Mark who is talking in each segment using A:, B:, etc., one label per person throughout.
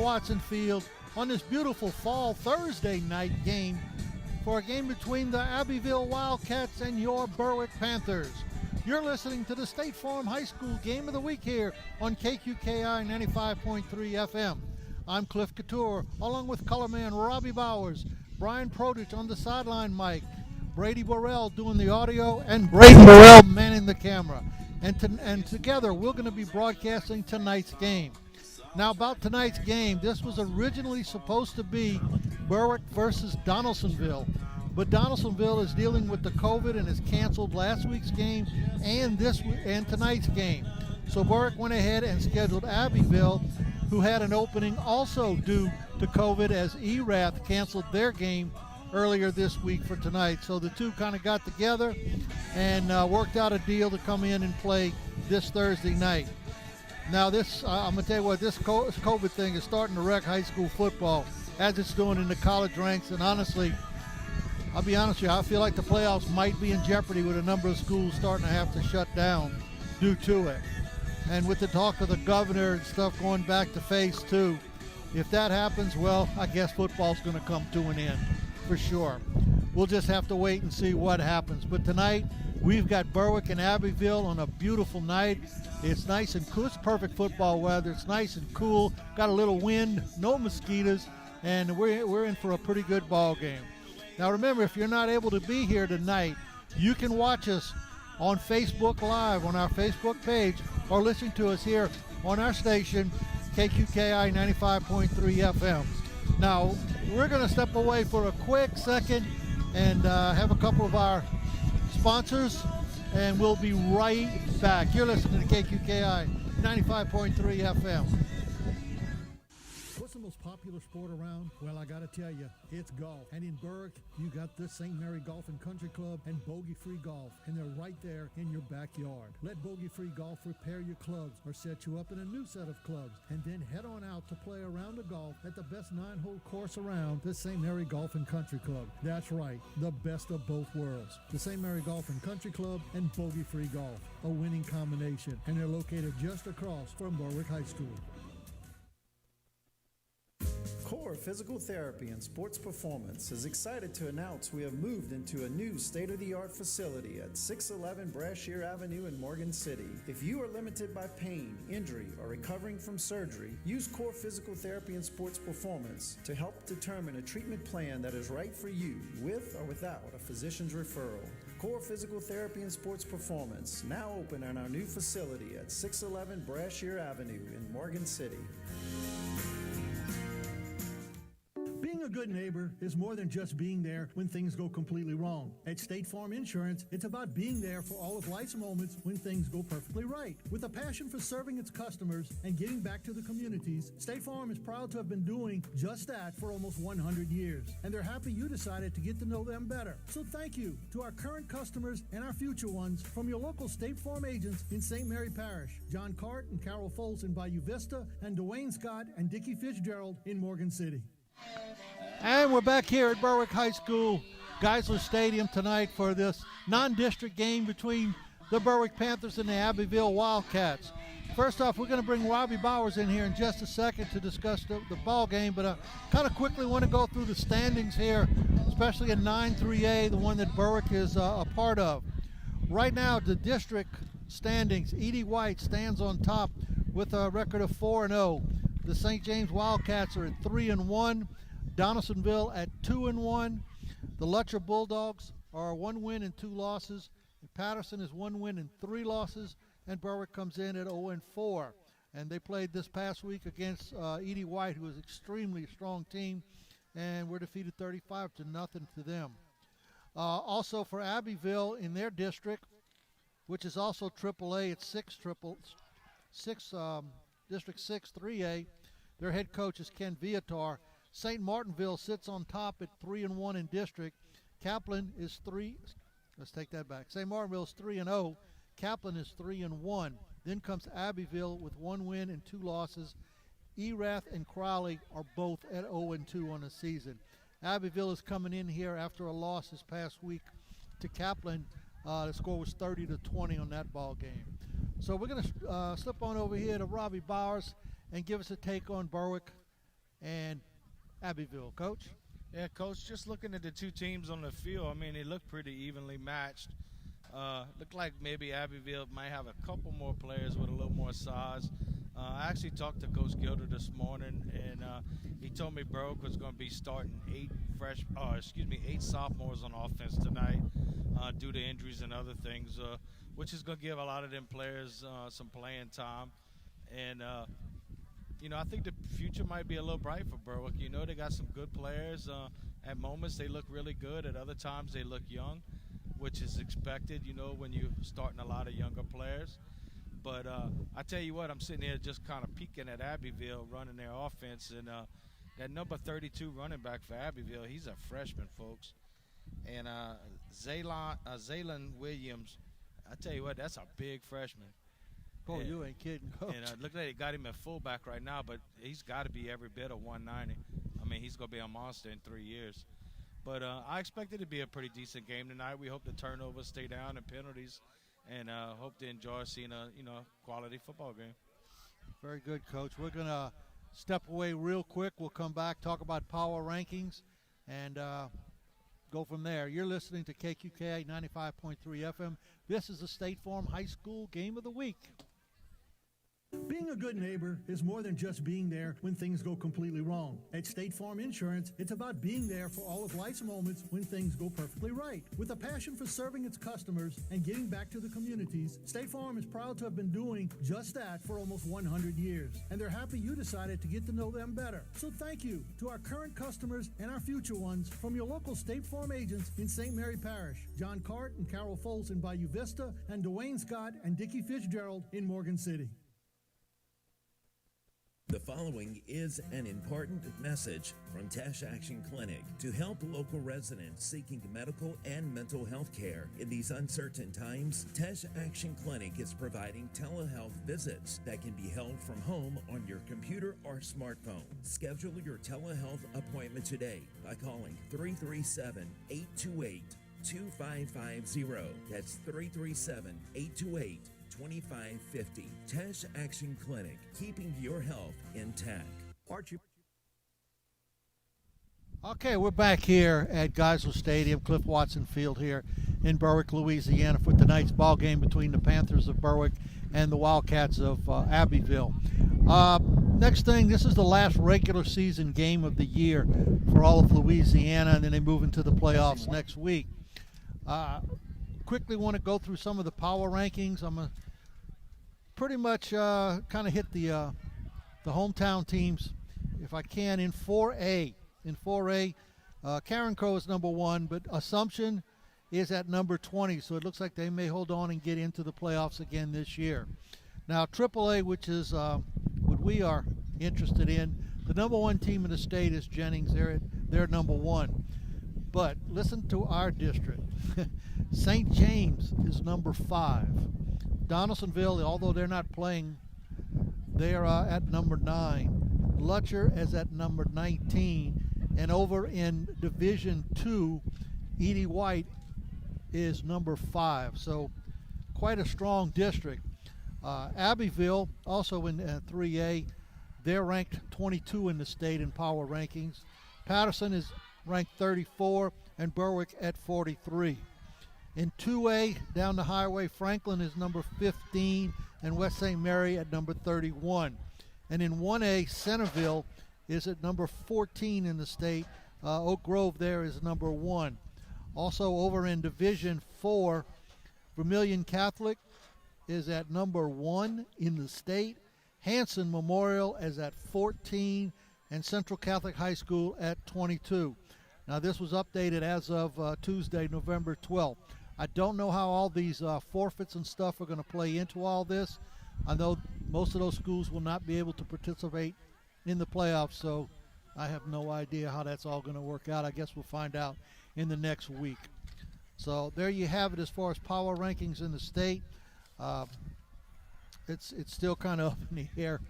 A: Watson Field on this beautiful fall Thursday night game for a game between the Abbeville Wildcats and your Berwick Panthers. You're listening to the State Farm High School Game of the Week here on KQKI 95.3 FM. I'm Cliff Couture, along with colorman Robbie Bowers, Brian Prodich on the sideline mic, Brady Burrell doing the audio, and Brady Burrell manning the camera. And together we're going to be broadcasting tonight's game. Now about tonight's game, this was originally supposed to be Berwick versus Donaldsonville, but Donaldsonville is dealing with the COVID and has canceled last week's game and tonight's game. So Berwick went ahead and scheduled Abbeville, who had an opening also due to COVID, as Erath canceled their game earlier this week for tonight. So the two kind of got together and worked out a deal to come in and play this Thursday night. Now this, I'm going to tell you what, this COVID thing is starting to wreck high school football as it's doing in the college ranks. And honestly, I'll be honest with you, I feel like the playoffs might be in jeopardy with a number of schools starting to have to shut down due to it. And with the talk of the governor and stuff going back to phase 2, if that happens, well, I guess football's going to come to an end for sure. We'll just have to wait and see what happens. But tonight, we've got Berwick and Abbeville on a beautiful night. It's nice and cool. It's perfect football weather. It's nice and cool. Got a little wind, no mosquitoes, and we're in for a pretty good ball game. Now remember, if you're not able to be here tonight, you can watch us on Facebook Live on our Facebook page, or listen to us here on our station, KQKI 95.3 FM. Now, we're going to step away for a quick second and have a couple of our sponsors, and we'll be right back. You're listening to KQKI 95.3 FM. What's the most popular sport around? Well, I gotta tell you, it's golf. And in Berwick, you got the St. Mary Golf and Country Club and Bogey Free Golf, and they're right there in your backyard. Let Bogey Free Golf repair your clubs or set you up in a new set of clubs, and then head on out to play a round of golf at the best 9-hole course around, the St. Mary Golf and Country Club. That's right, the best of both worlds. The St. Mary Golf and Country Club and Bogey Free Golf, a winning combination, and they're located just across from Berwick High School.
B: Core Physical Therapy and Sports Performance is excited to announce we have moved into a new state-of-the-art facility at 611 Brashear Avenue in Morgan City. If you are limited by pain, injury, or recovering from surgery, use Core Physical Therapy and Sports Performance to help determine a treatment plan that is right for you, with or without a physician's referral. Core Physical Therapy and Sports Performance, now open in our new facility at 611 Brashear Avenue in Morgan City.
A: Being a good neighbor is more than just being there when things go completely wrong. At State Farm Insurance, it's about being there for all of life's moments when things go perfectly right. With a passion for serving its customers and giving back to the communities, State Farm is proud to have been doing just that for almost 100 years. And they're happy you decided to get to know them better. So thank you to our current customers and our future ones from your local State Farm agents in St. Mary Parish, John Cart and Carol Foltz in Bayou Vista, and Dwayne Scott and Dickie Fitzgerald in Morgan City. And we're back here at Berwick High School, Geisler Stadium tonight for this non-district game between the Berwick Panthers and the Abbeville Wildcats. First off, we're going to bring Robbie Bowers in here in just a second to discuss the ball game, but I kind of quickly want to go through the standings here, especially in 9-3A, the one that Berwick is a part of. Right now, the district standings, Edie White stands on top with a record of 4-0. The St. James Wildcats are at 3-1. Donaldsonville at 2-1. The Lutcher Bulldogs are 1 win and 2 losses. And Patterson is 1 win and 3 losses. And Berwick comes in at 0-4. And they played this past week against Edie White, who is an extremely strong team, and we're defeated 35-0 to them. Also for Abbeville in their district, which is also AAA, it's District 6 3A. Their head coach is Ken Viator. St. Martinville sits on top at 3-1 in district. Kaplan is 3. Let's take that back. St. Martinville is 3-0. Kaplan is 3-1. Then comes Abbeville with 1 win and 2 losses. Erath and Crowley are both at 0-2 on the season. Abbeville is coming in here after a loss this past week to Kaplan. The score was 30-20 on that ball game. So we're going to slip on over here to Robbie Bowers and give us a take on Berwick and Abbeville. Coach?
C: Yeah, Coach, just looking at the two teams on the field, I mean, they look pretty evenly matched. Looked like maybe Abbeville might have a couple more players with a little more size. I actually talked to Coach Gilder this morning, and he told me Berwick was going to be starting 8 sophomores on offense tonight due to injuries and other things, which is going to give a lot of them players some playing time. And I think the future might be a little bright for Berwick. They got some good players. At moments, they look really good. At other times, they look young, which is expected, when you're starting a lot of younger players. But I tell you what, I'm sitting here just kind of peeking at Abbeville running their offense. And that number 32 running back for Abbeville, he's a freshman, folks. And Zaylen Williams, I tell you what, that's a big freshman.
A: Boy, you ain't kidding, Coach.
C: And look like they got him at fullback right now, but he's got to be every bit of 190. I mean, he's going to be a monster in 3 years. But I expect it to be a pretty decent game tonight. We hope the turnovers stay down and penalties, and hope to enjoy seeing a quality football game.
A: Very good, Coach. We're going to step away real quick. We'll come back, talk about power rankings, and go from there. You're listening to KQKI 95.3 FM. This is the State Farm High School Game of the Week.
D: Being a good neighbor is more than just being there when things go completely wrong. At State Farm Insurance, it's about being there for all of life's moments when things go perfectly right. With a passion for serving its customers and giving back to the communities, State Farm is proud to have been doing just that for almost 100 years. And they're happy you decided to get to know them better. So thank you to our current customers and our future ones from your local State Farm agents in St. Mary Parish, John Cart and Carol Foltz in Bayou Vista, and Dwayne Scott and Dickie Fitzgerald in Morgan City.
E: The following is an important message from Tesh Action Clinic to help local residents seeking medical and mental health care. In these uncertain times, Tesh Action Clinic is providing telehealth visits that can be held from home on your computer or smartphone. Schedule your telehealth appointment today by calling 337-828-2550. That's 337-828-2550. 2550. Tesh Action Clinic, keeping your health intact. Archie.
A: Okay, we're back here at Geisler Stadium, Cliff Watson Field here in Berwick, Louisiana for tonight's ball game between the Panthers of Berwick and the Wildcats of Abbeville. Next thing, this is the last regular season game of the year for all of Louisiana, and then they move into the playoffs next week. Quickly want to go through some of the power rankings. I'm going to pretty much kind of hit the hometown teams if I can in 4A. In 4A, Karen Crow is number 1, but Assumption is at number 20, so it looks like they may hold on and get into the playoffs again this year. Now, AAA, which is what we are interested in, the number 1 team in the state is Jennings. They're number 1. But listen to our district. St. James is number 5. Donaldsonville, although they're not playing, they are at number 9. Lutcher is at number 19. And over in Division 2, Edie White is number 5. So quite a strong district. Abbeville, also in 3A, they're ranked 22 in the state in power rankings. Patterson is ranked 34, and Berwick at 43. In 2A, down the highway, Franklin is number 15, and West St. Mary at number 31. And in 1A, Centerville is at number 14 in the state. Oak Grove there is number 1. Also over in Division 4, Vermilion Catholic is at number 1 in the state. Hanson Memorial is at 14, and Central Catholic High School at 22. Now, this was updated as of Tuesday, November 12th. I don't know how all these forfeits and stuff are going to play into all this. I know most of those schools will not be able to participate in the playoffs, so I have no idea how that's all going to work out. I guess we'll find out in the next week. So there you have it as far as power rankings in the state. It's still kind of up in the air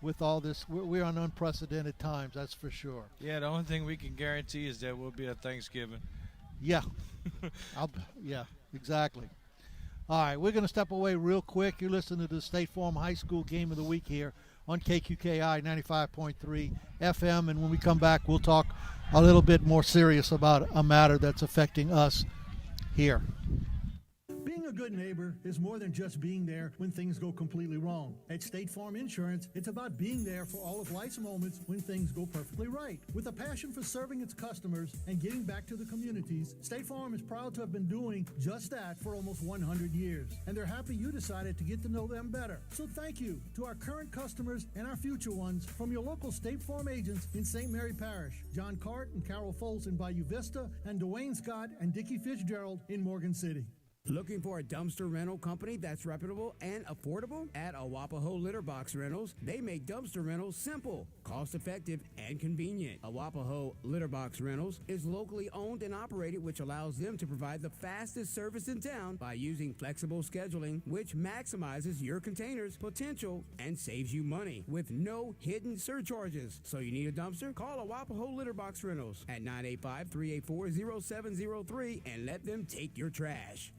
A: with all this. We're on unprecedented times, that's for sure.
C: Yeah, the only thing we can guarantee is there will be a Thanksgiving.
A: Yeah. Yeah, exactly. All right, we're going to step away real quick. You're listening to the State Farm High School Game of the Week here on KQKI 95.3 FM. And when we come back, we'll talk a little bit more serious about a matter that's affecting us here.
D: Being a good neighbor is more than just being there when things go completely wrong. At State Farm Insurance, it's about being there for all of life's moments when things go perfectly right. With a passion for serving its customers and giving back to the communities, State Farm is proud to have been doing just that for almost 100 years. And they're happy you decided to get to know them better. So thank you to our current customers and our future ones from your local State Farm agents in St. Mary Parish, John Cart and Carol Foltz in Bayou Vista, and Dwayne Scott and Dickie Fitzgerald in Morgan City.
F: Looking for a dumpster rental company that's reputable and affordable? At Awapaho Litter Box Rentals, they make dumpster rentals simple, cost-effective, and convenient. Awapaho Litter Box Rentals is locally owned and operated, which allows them to provide the fastest service in town by using flexible scheduling, which maximizes your container's potential and saves you money with no hidden surcharges. So you need a dumpster? Call Awapaho Litter Box Rentals at 985-384-0703 and let them take your trash.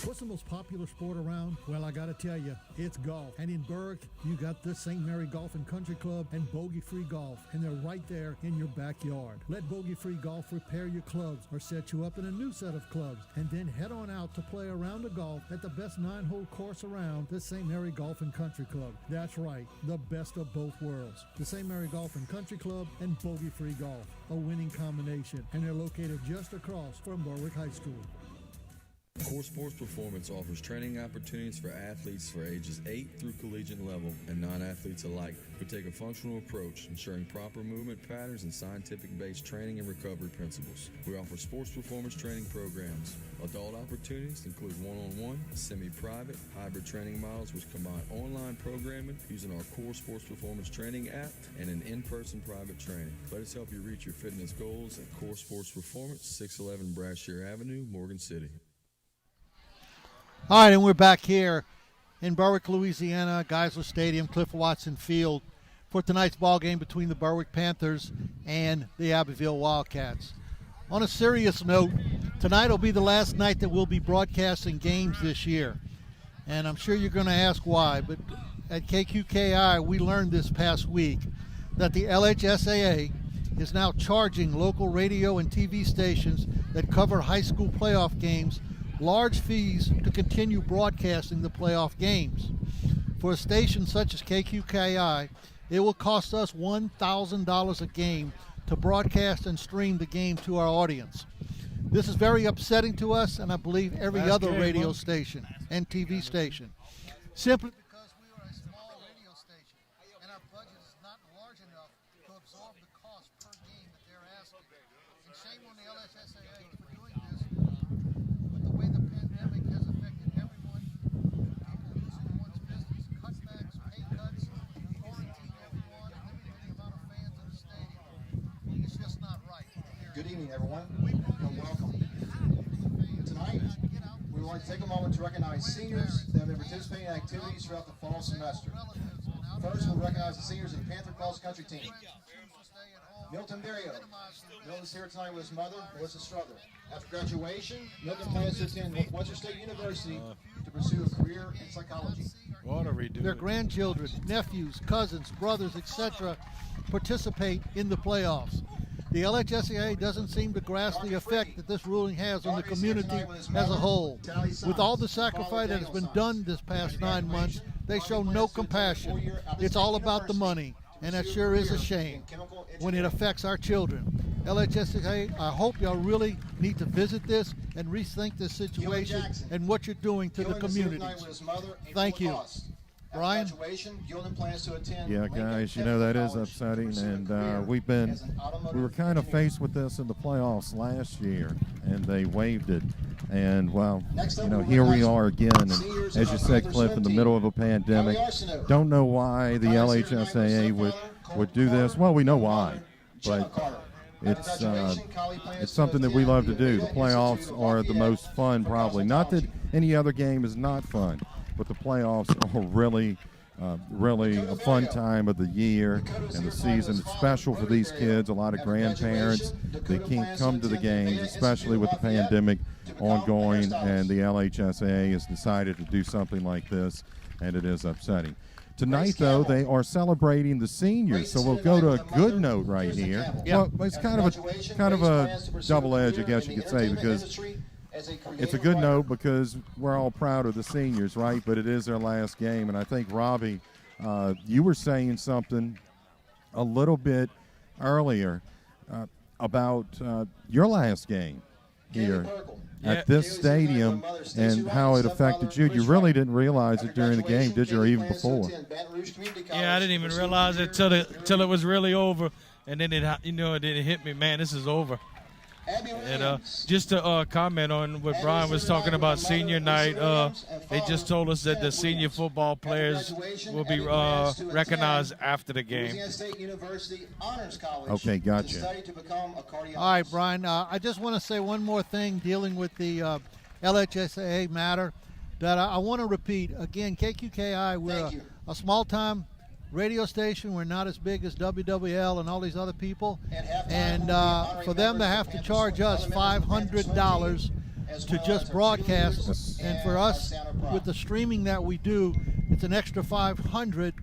D: What's the most popular sport around? Well, I gotta tell you, it's golf. And in Berwick, you got the St. Mary Golf and Country Club and Bogey Free Golf, and they're right there in your backyard. Let Bogey Free Golf repair your clubs or set you up in a new set of clubs, and then head on out to play a round of golf at the best 9-hole course around, the St. Mary Golf and Country Club. That's right, the best of both worlds. The St. Mary Golf and Country Club and Bogey Free Golf, a winning combination, and they're located just across from Berwick High School.
G: Core Sports Performance offers training opportunities for athletes for ages 8 through collegiate level and non-athletes alike. We take a functional approach, ensuring proper movement patterns and scientific-based training and recovery principles. We offer sports performance training programs. Adult opportunities include one-on-one, semi-private, hybrid training models which combine online programming using our Core Sports Performance Training app and an in-person private training. Let us help you reach your fitness goals at Core Sports Performance, 611 Brashear Avenue, Morgan City.
A: All right, and we're back here in Berwick, Louisiana, Geisler Stadium, Cliff Watson Field, for tonight's ball game between the Berwick Panthers and the Abbeville Wildcats. On a serious note, tonight will be the last night that we'll be broadcasting games this year. And I'm sure you're going to ask why, but at KQKI, we learned this past week that the LHSAA is now charging local radio and TV stations that cover high school playoff games large fees to continue broadcasting the playoff games. For a station such as KQKI, it will cost us $1,000 a game to broadcast and stream the game to our audience. This is very upsetting to us, and I believe every other radio station and TV station. Simply because we are a small radio station and our budget is not large enough to absorb the cost per game that they're asking. And shame on the LHSAA for doing this. But the way the pandemic has affected everyone, people losing one's business, cutbacks, pay cuts, quarantine everyone, and limiting the amount of fans in the stadium. It's just not right.
H: Good evening, everyone, and welcome. Tonight, we would like to take a moment to recognize seniors that have been participating in activities throughout the fall semester. First, we'll recognize the seniors of the Panther Cross Country Team. Milton Berrio. Milton's here tonight with his mother, Melissa Strother. After graduation, Milton plans to attend Northwestern State University to pursue a career in psychology.
A: Their grandchildren, nephews, cousins, brothers, etc. participate in the playoffs. The LHSAA doesn't seem to grasp the effect that this ruling has on the community as a whole. With all the sacrifice that has been done this past 9 months, they show no compassion. It's all about the money, and that sure is a shame when it affects our children. LHSAA, I hope y'all really need to visit this and rethink this situation and what you're doing to the communities. Thank you. Brian?
I: Yeah, guys, you know, that is upsetting, and we were kind of faced with this in the playoffs last year, and they waived it. And, well, you know, here we are again, and as you said, Cliff, in the middle of a pandemic. Don't know why the LHSAA would do this. Well, we know why, but it's something that we love to do. The playoffs are the most fun, probably. Not that any other game is not fun, but the playoffs are really a fun time of the year and the season. It's special for these kids. A lot of grandparents, they can't come to the games, especially with the pandemic ongoing, and the LHSAA has decided to do something like this, and it is upsetting. Tonight, though, they are celebrating the seniors, so we'll go to a good note right here.
A: Yeah.
I: Well, it's kind of a double edge, I guess you could say, because it's a good note because we're all proud of the seniors, right? But it is their last game, and I think, Robbie, you were saying something a little bit earlier about your last game here at this stadium and how it affected you. You really didn't realize it during the game, did you, or even before?
C: Yeah, I didn't even realize it till it was really over, and then it hit me, man, this is over. And just to comment on what Brian was talking about senior night, they just told us that the senior football players will be recognized after the game.
I: Okay, gotcha.
A: All right, Brian, I just want to say one more thing dealing with the LHSAA matter that I want to repeat. Again, KQKI, we're a small-time radio station. We're not as big as WWL and all these other people. And for them to have to charge us $500 to just broadcast, and for us, with the streaming that we do, it's an extra $500.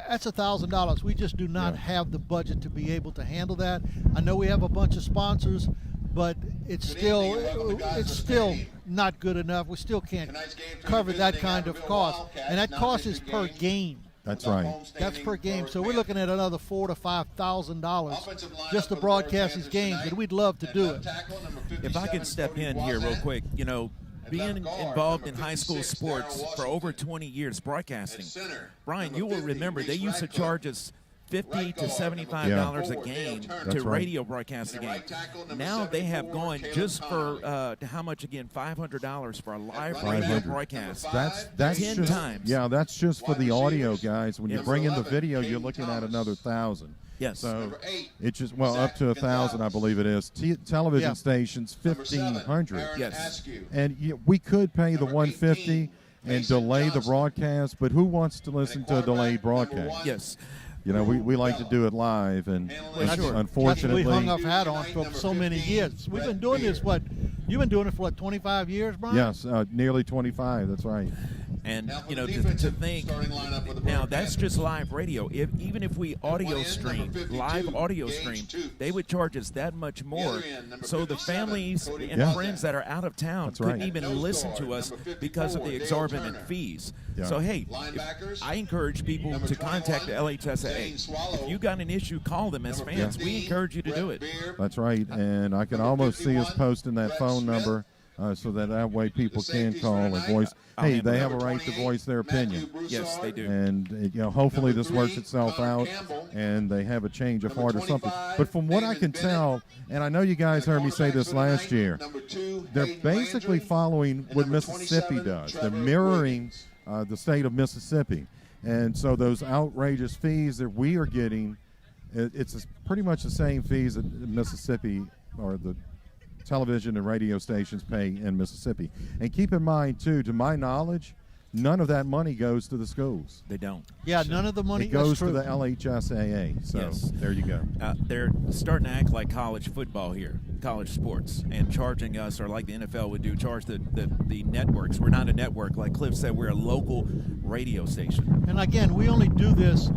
A: That's $1,000. We just do not have the budget to be able to handle that. I know we have a bunch of sponsors, but it's still not good enough. We still can't cover that kind of cost, and that cost is per game.
I: That's right.
A: That's per game. So we're looking at another $4,000 to $5,000 just to broadcast these games, and we'd love to do it.
J: If I could step in here real quick, being involved in high school sports for over 20 years broadcasting, Brian, you will remember they used to charge us $50 to $75 a game to radio broadcast a game. Now they have gone just for how much again? $500 for a live radio broadcast.
I: That's
J: 10
I: just,
J: times.
I: Yeah, that's just for the audio, guys. When you bring in the video, you're looking at another $1,000.
J: Yes.
I: So it's just up to $1,000, I believe it is. Television stations, $1,500.
J: Yes.
I: And we could pay the $150 and delay the broadcast, but who wants to listen to a delayed broadcast?
J: Yes.
I: We like to do it live, and unfortunately,
A: that's what we hung our hat on for so many years. We've been doing this. You've been doing it for 25 years, Brian?
I: Yes, nearly 25. That's right.
J: And to think now, that's just live radio. Even if we live audio stream, they would charge us that much more. So the families and friends that are out of town couldn't even listen to us because of the exorbitant fees.
I: Yeah.
J: So hey, I encourage people to contact the LHSAA. If you got an issue, call them as fans. We encourage you to do it.
I: That's right, and I can almost see us posting that phone number so that way people can call and voice. Hey, they have a right to voice their opinion.
J: Yes, they do.
I: And hopefully this works itself out, and they have a change of heart or something. But from what I can tell, and I know you guys heard me say this last year, they're basically following what Mississippi does. They're mirroring the state of Mississippi. And so those outrageous fees that we are getting, it's pretty much the same fees that Mississippi or the television and radio stations pay in Mississippi. And keep in mind, too, to my knowledge, none of that money goes to the schools.
J: They don't.
A: Yeah, none of the money
I: goes to the LHSAA. So there you go.
J: They're starting to act like college football here, college sports, and charging us, or like the NFL would do, charge the networks. We're not a network. Like Cliff said, we're a local radio station.
A: And again, we only do this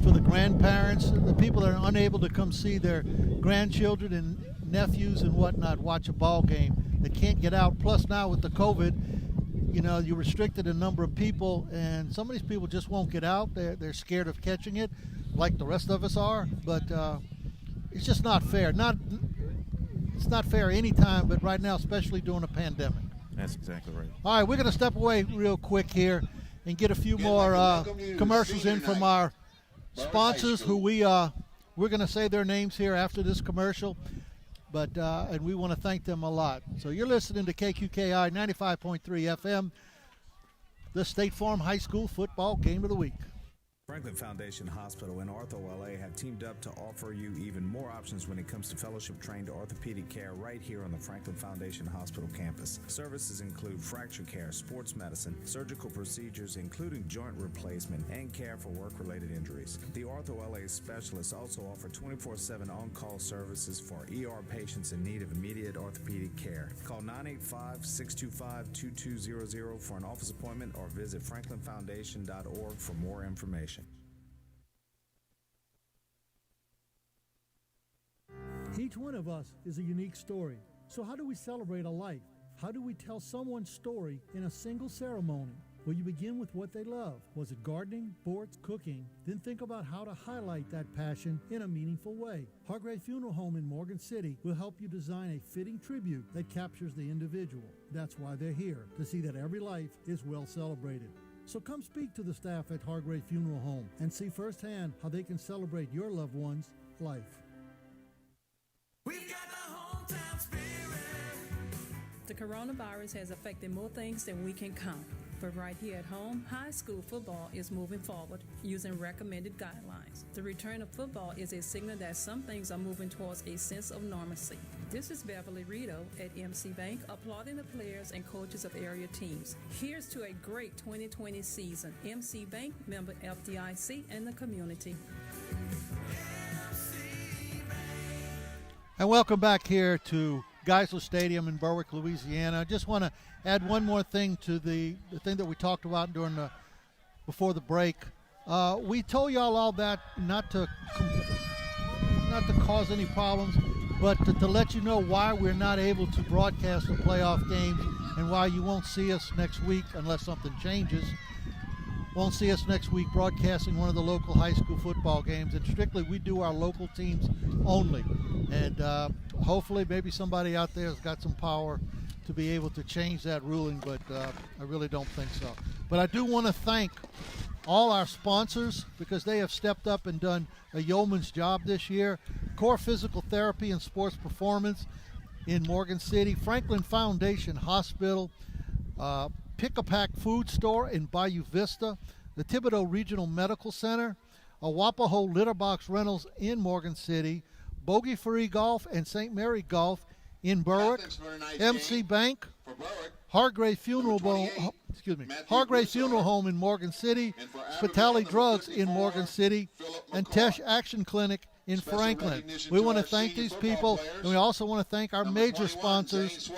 A: for the grandparents, the people that are unable to come see their grandchildren and nephews and whatnot watch a ball game. They can't get out. Plus now with the COVID, you restricted a number of people, and some of these people just won't get out. They're scared of catching it, like the rest of us are. But it's just not fair. It's not fair anytime, but right now, especially during a pandemic.
J: That's exactly right.
A: All right, we're going to step away real quick here and get a few more commercials in from our sponsors, who we're going to say their names here after this commercial. But and we want to thank them a lot. So you're listening to KQKI 95.3 FM, the State Farm High School Football Game of the Week.
K: Franklin Foundation Hospital and Ortho LA have teamed up to offer you even more options when it comes to fellowship-trained orthopedic care right here on the Franklin Foundation Hospital campus. Services include fracture care, sports medicine, surgical procedures, including joint replacement, and care for work-related injuries. The Ortho LA specialists also offer 24/7 on-call services for ER patients in need of immediate orthopedic care. Call 985-625-2200 for an office appointment or visit franklinfoundation.org for more information.
D: Each one of us is a unique story. So how do we celebrate a life? How do we tell someone's story in a single ceremony? Well, you begin with what they love. Was it gardening, sports, cooking? Then think about how to highlight that passion in a meaningful way. Hargrave Funeral Home in Morgan City will help you design a fitting tribute that captures the individual. That's why they're here, to see that every life is well celebrated. So come speak to the staff at Hargrave Funeral Home and see firsthand how they can celebrate your loved one's life.
L: We've got the hometown spirit. The coronavirus has affected more things than we can count. But right here at home, high school football is moving forward using recommended guidelines. The return of football is a signal that some things are moving towards a sense of normalcy. This is Beverly Rito at MC Bank applauding the players and coaches of area teams. Here's to a great 2020 season. MC Bank, member FDIC, and the community.
A: And welcome back here to Geisler Stadium in Berwick, Louisiana. I just want to add one more thing to the thing that we talked about before the break. We told y'all all that not to cause any problems, but to let you know why we're not able to broadcast the playoff games and why you won't see us next week unless something changes. Won't see us next week broadcasting one of the local high school football games. And strictly, we do our local teams only. And hopefully maybe somebody out there has got some power to be able to change that ruling, but I really don't think so. But I do want to thank all our sponsors because they have stepped up and done a yeoman's job this year. Core Physical Therapy and Sports Performance in Morgan City, Franklin Foundation Hospital, Pick-a-Pack Food Store in Bayou Vista, the Thibodeau Regional Medical Center, Awapaho Litter Box Rentals in Morgan City, Bogey Free Golf and St. Mary Golf in Berwick, MC Bank, Hargrave Funeral Home in Morgan City, Spitali Drugs in Morgan City, and Tesh Action Clinic in Franklin. We want to thank these people, and we also want to thank our major sponsors,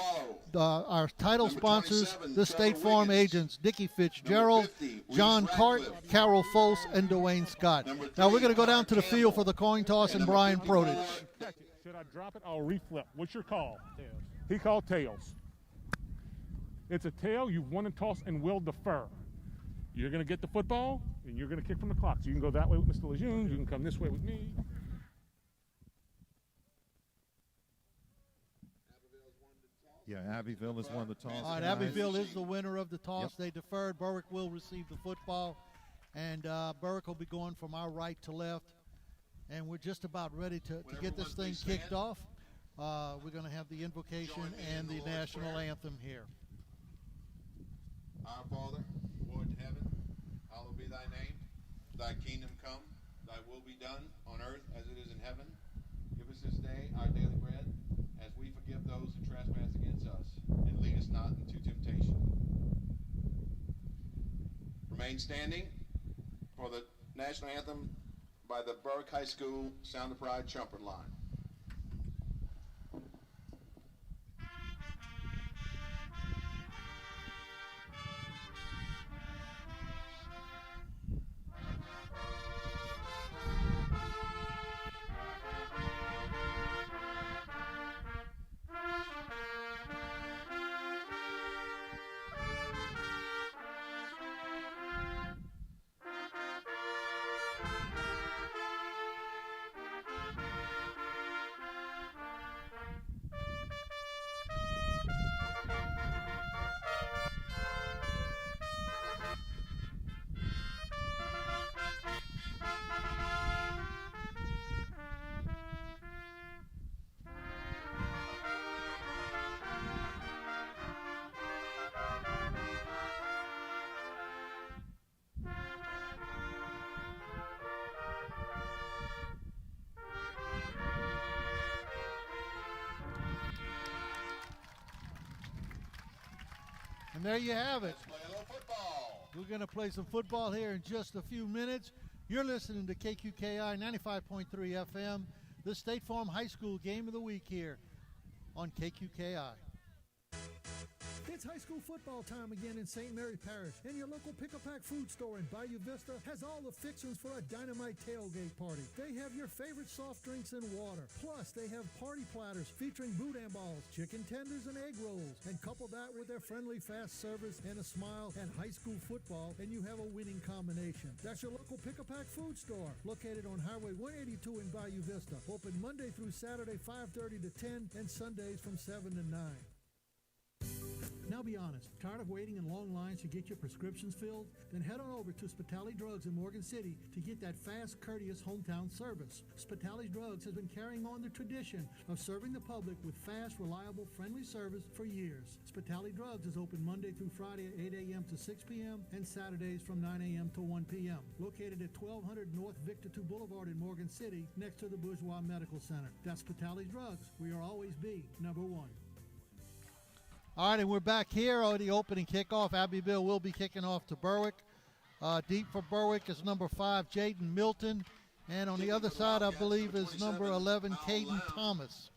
A: our title sponsors, the State Farm agents, Dickie Fitzgerald, John Cart, Carol Fols, and Dwayne Scott. Now we're going to go down to the field for the coin toss and Brian Prodich.
M: Should I drop it? I'll reflip. What's your call? Tails. He called tails. It's a tail. You've won a toss and will defer. You're going to get the football, and you're going to kick from the clock. So you can go that way with Mr. Lejeune. You can come this way with me.
I: Yeah, Abbeville has won the toss.
A: All right, Abbeville is the winner of the toss. Yep. They deferred. Berwick will receive the football, and Berwick will be going from our right to left. And we're just about ready to get this thing kicked off. We're going to have the invocation and the national anthem here.
N: Our Father, who art in heaven, hallowed be thy name. Thy kingdom come, thy will be done on earth as it is in heaven. Give us this day our daily bread, as we forgive those who trespass against us. And lead us not into temptation. Remain standing for the national anthem by the Berwick High School Sound of Pride trumpet line.
A: And there you have it.
N: Let's play a little football.
A: We're going to play some football here in just a few minutes. You're listening to KQKI 95.3 FM, the State Farm High School Game of the Week here on KQKI.
D: It's high school football time again in St. Mary Parish, and your local Pick-A-Pack food store in Bayou Vista has all the fixings for a dynamite tailgate party. They have your favorite soft drinks and water. Plus, they have party platters featuring boudin balls, chicken tenders, and egg rolls. And couple that with their friendly fast service and a smile and high school football, and you have a winning combination. That's your local Pick-A-Pack food store, located on Highway 182 in Bayou Vista. Open Monday through Saturday, 5:30 to 10, and Sundays from 7 to 9. Now be honest, tired of waiting in long lines to get your prescriptions filled? Then head on over to Spitali Drugs in Morgan City to get that fast, courteous hometown service. Spitali Drugs has been carrying on the tradition of serving the public with fast, reliable, friendly service for years. Spitali Drugs is open Monday through Friday at 8 a.m. to 6 p.m. and Saturdays from 9 a.m. to 1 p.m. Located at 1200 North Victor II Boulevard in Morgan City, next to the Bourgeois Medical Center. That's Spitali Drugs. We are always be number one.
A: All right, and we're back here on the opening kickoff. Abbeville will be kicking off to Berwick. Deep for Berwick is number 5, Jaden Milton. And on the other side, I believe, is number 11, Caden Thomas.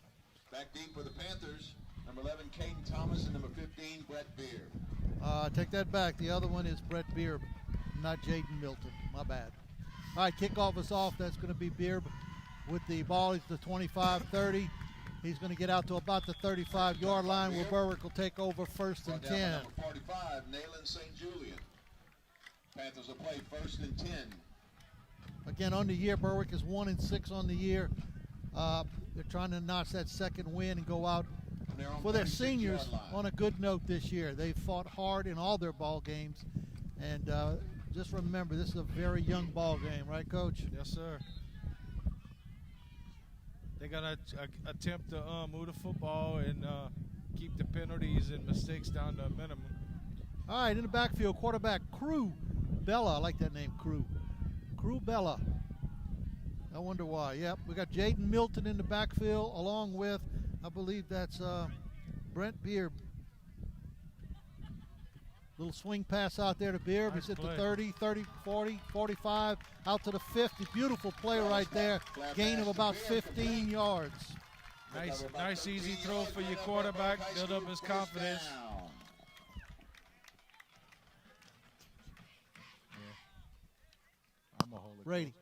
N: Back deep for the Panthers, number 11, Caden Thomas, and number 15, Brett Beer.
A: Take that back. The other one is Brett Beer, not Jaden Milton. My bad. All right, kickoff is off. That's going to be Beer with the ball. It's the 25-30. He's going to get out to about the 35-yard line where Berwick will take over first and 10.
N: Number 45, Nayland St. Julian. Panthers will play first and 10.
A: Again, on the year, Berwick is 1-6 on the year. They're trying to notch that second win and go out for their seniors on a good note this year. They've fought hard in all their ball games. And just remember, this is a very young ball game, right, Coach?
C: Yes, sir. They're going to attempt to move the football and keep the penalties and mistakes down to a minimum.
A: All right, in the backfield, quarterback Crew Bella. I like that name, Crew. Crew Bella. I wonder why. Yep, we got Jaden Milton in the backfield along with, I believe that's Brent Beer. Little swing pass out there to Beer. He's at the 30, 40, 45, out to the 50. Beautiful play right there. Gain of about 15 yards.
C: Nice easy throw for your quarterback. Build up his confidence. I'm a holy
A: Brady.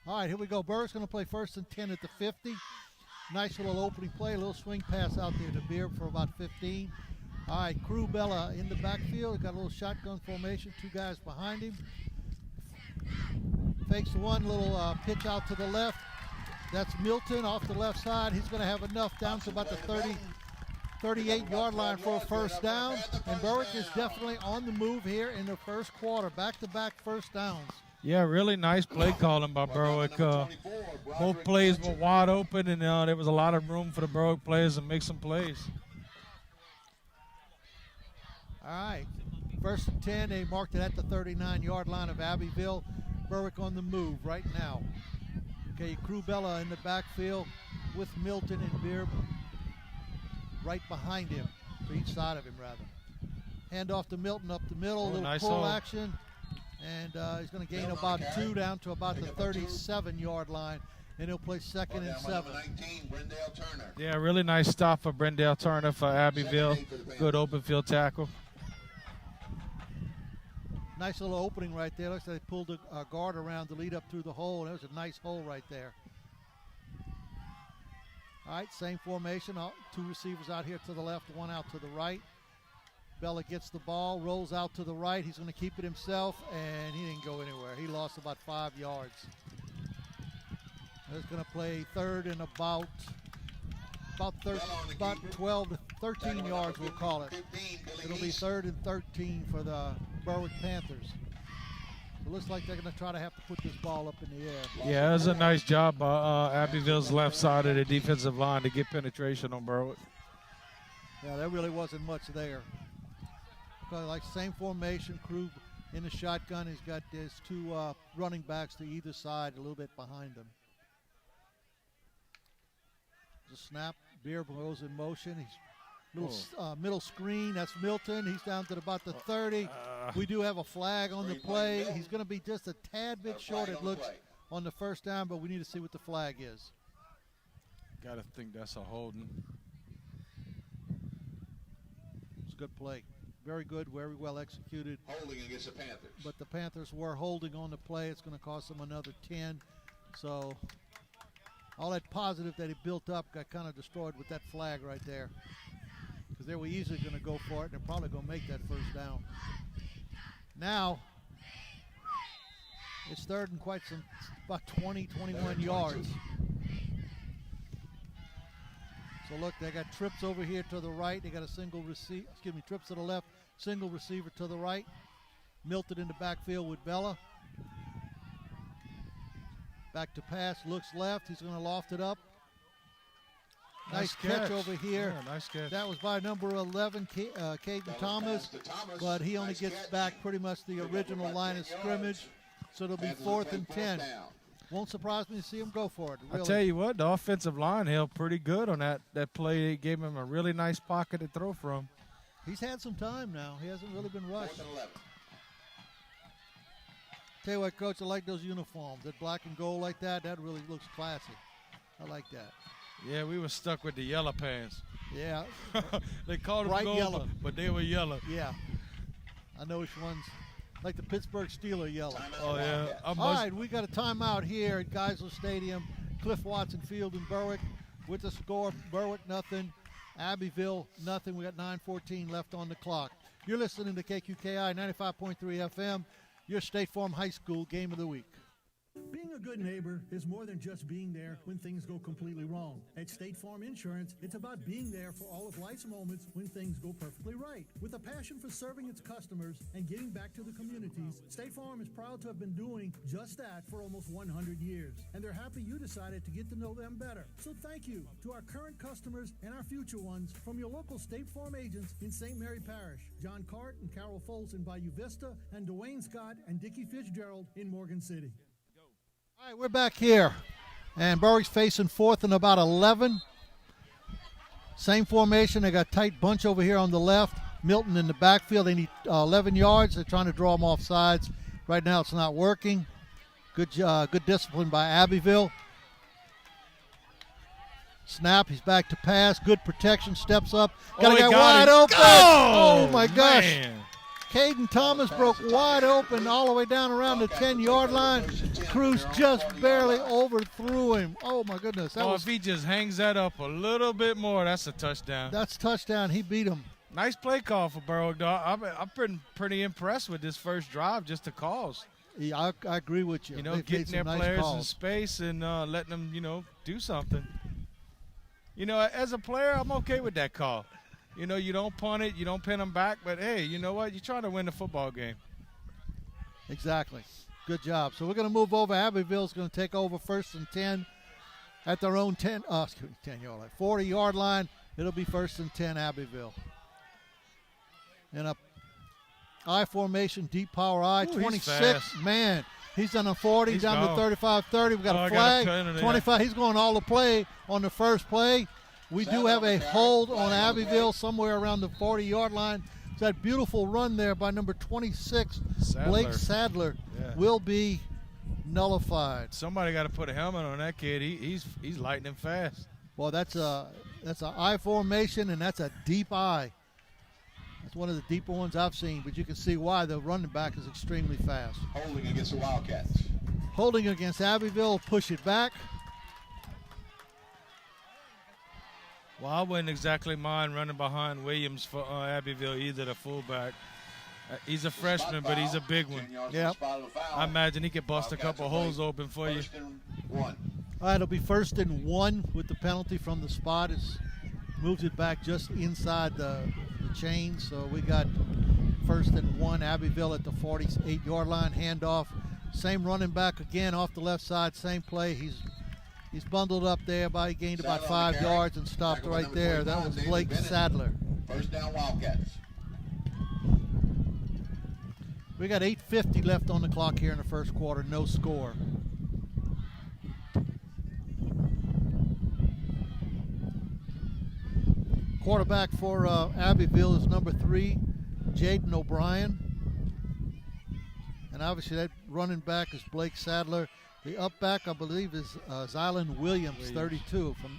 A: All right, here we go. Berwick's going to play first and 10 at the 50. Nice little opening play, a little swing pass out there to Beer for about 15. All right, Crew Bella in the backfield. Got a little shotgun formation, 2 guys behind him. Fakes one little pitch out to the left. That's Milton off the left side. He's going to have enough down to about the 38-yard line for a first down. And Berwick is definitely on the move here in the first quarter. Back-to-back first downs.
C: Yeah, really nice play calling by Berwick. Both plays were wide open, and there was a lot of room for the Berwick players to make some plays.
A: All right, first and 10. They marked it at the 39-yard line of Abbeville. Berwick on the move right now. Okay, Crew Bella in the backfield with Milton and Beer right behind him, to each side of him, rather. Hand off to Milton up the middle, little
C: nice
A: pull
C: hole.
A: action. And he's going to gain about 2 down to about the 37-yard line, and he'll play second and 7.
N: 19, Brendale Turner.
C: Yeah, really nice stop for Brendale Turner for Abbeville. Good open field tackle.
A: Nice little opening right there. Looks like they pulled a guard around to lead up through the hole. That was a nice hole right there. All right, same formation. 2 receivers out here to the left, 1 out to the right. Bella gets the ball, rolls out to the right. He's going to keep it himself, and he didn't go anywhere. He lost about 5 yards. He's going to play third and about 12 to 13 yards, we'll call it. It'll be 3rd and 13 for the Berwick Panthers. It looks like they're going to try to have to put this ball up in the air.
C: Yeah, it was a nice job by Abbeville's left side of the defensive line to get penetration on Berwick.
A: Yeah, there really wasn't much there. Like same formation, Crew in the shotgun. He's got his 2 running backs to either side, a little bit behind him. The snap, Beer goes in motion. He's middle screen. That's Milton. He's down to about the 30. We do have a flag on the play. He's going to be just a tad bit short, it looks, on the first down, but we need to see what the flag is.
C: Got to think that's a holding.
A: It's a good play. Very good, very well executed.
N: Holding against the Panthers.
A: But the Panthers were holding on the play. It's going to cost them another 10. So all that positive that he built up got kind of destroyed with that flag right there. Because they were easily going to go for it, and they're probably going to make that first down. Now, it's third and about 20, 21 yards. So look, they got trips over here to the right. They got a single receiver, trips to the left, single receiver to the right. Milton in the backfield with Bella. Back to pass, looks left. He's going to loft it up. Nice catch over here.
C: Yeah, nice catch.
A: That was by number 11, Caden Thomas, but he only gets back pretty much the original line of scrimmage, so it'll be 4th and 10. Won't surprise me to see him go for it. Really.
C: I'll tell you what, the offensive line held pretty good on that play. They gave him a really nice pocket to throw from.
A: He's had some time now. He hasn't really been rushed. Tell you what, Coach, I like those uniforms. That black and gold like that really looks classy. I like that.
C: Yeah, we were stuck with the yellow pants.
A: Yeah.
C: They called them
A: bright
C: gold,
A: yellow,
C: but they were yellow.
A: Yeah. I know which ones. Like the Pittsburgh Steeler yellow.
C: Oh, yeah.
A: All right, we got a timeout here at Geisler Stadium, Cliff Watson Field in Berwick. With the score, Berwick nothing, Abbeville nothing. We got 9:14 left on the clock. You're listening to KQKI 95.3 FM, your State Farm High School Game of the Week.
D: Being a good neighbor is more than just being there when things go completely wrong. At State Farm Insurance, it's about being there for all of life's moments when things go perfectly right. With a passion for serving its customers and giving back to the communities, State Farm is proud to have been doing just that for almost 100 years. And they're happy you decided to get to know them better. So thank you to our current customers and our future ones from your local State Farm agents in St. Mary Parish, John Cart and Carol Foltz in Bayou Vista, and Dwayne Scott and Dickie Fitzgerald in Morgan City.
A: All right, we're back here, and Berwick's facing 4th and about 11. Same formation. They got tight bunch over here on the left. Milton in the backfield. They need 11 yards. They're trying to draw them off sides. Right now it's not working. Good discipline by Abbeville. Snap. He's back to pass. Good protection. Steps up. Got a guy wide open. Oh, my gosh.
C: Man.
A: Caden Thomas broke wide open all the way down around the 10-yard line. Cruz just barely overthrew him. Oh, my goodness.
C: If he just hangs that up a little bit more, that's a touchdown.
A: That's touchdown. He beat him.
C: Nice play call for Berwick, though. I'm pretty impressed with this first drive, just the calls.
A: Yeah, I agree with you.
C: Getting their players in space and letting them, do something. As a player, I'm okay with that call. You don't punt it, you don't pin them back, but hey, you know what? You're trying to win the football game.
A: Exactly. Good job. So we're going to move over. Abbeville's going to take over 1st and 10 at their own 10-yard line, 40-yard line. It'll be 1st and 10 Abbeville. In a I formation, deep power I, 26. Man, he's done a 40, he's down to 35-30. We got a flag. 25. He's going all the play on the first play. We do have a hold on Abbeville somewhere around the 40-yard line. It's that beautiful run there by number 26, Blake Sadler, will be nullified.
C: Somebody got to put a helmet on that kid. He's lightning fast.
A: Well, that's a I formation, and that's a deep I. It's one of the deeper ones I've seen, but you can see why the running back is extremely fast.
N: Holding against the Wildcats.
A: Holding against Abbeville, push it back.
C: Well, I wouldn't exactly mind running behind Williams for Abbeville either, the fullback. He's a freshman, but he's a big one.
A: Yep.
C: I imagine he could bust a couple holes open for you.
A: All right, it'll be 1st and 1 with the penalty from the spot. It's moves it back just inside the chain. So we got 1st and 1, Abbeville at the 48-yard line, handoff. Same running back again off the left side, same play. He's bundled up there, but he gained about 5 yards and stopped right there. That was Blake Sadler.
N: 1st down Wildcats.
A: We got 8:50 left on the clock here in the first quarter, no score. Quarterback for Abbeville is number 3, Jaden O'Brien. And obviously that running back is Blake Sadler. The up back, I believe, is Zylan Williams, 32. From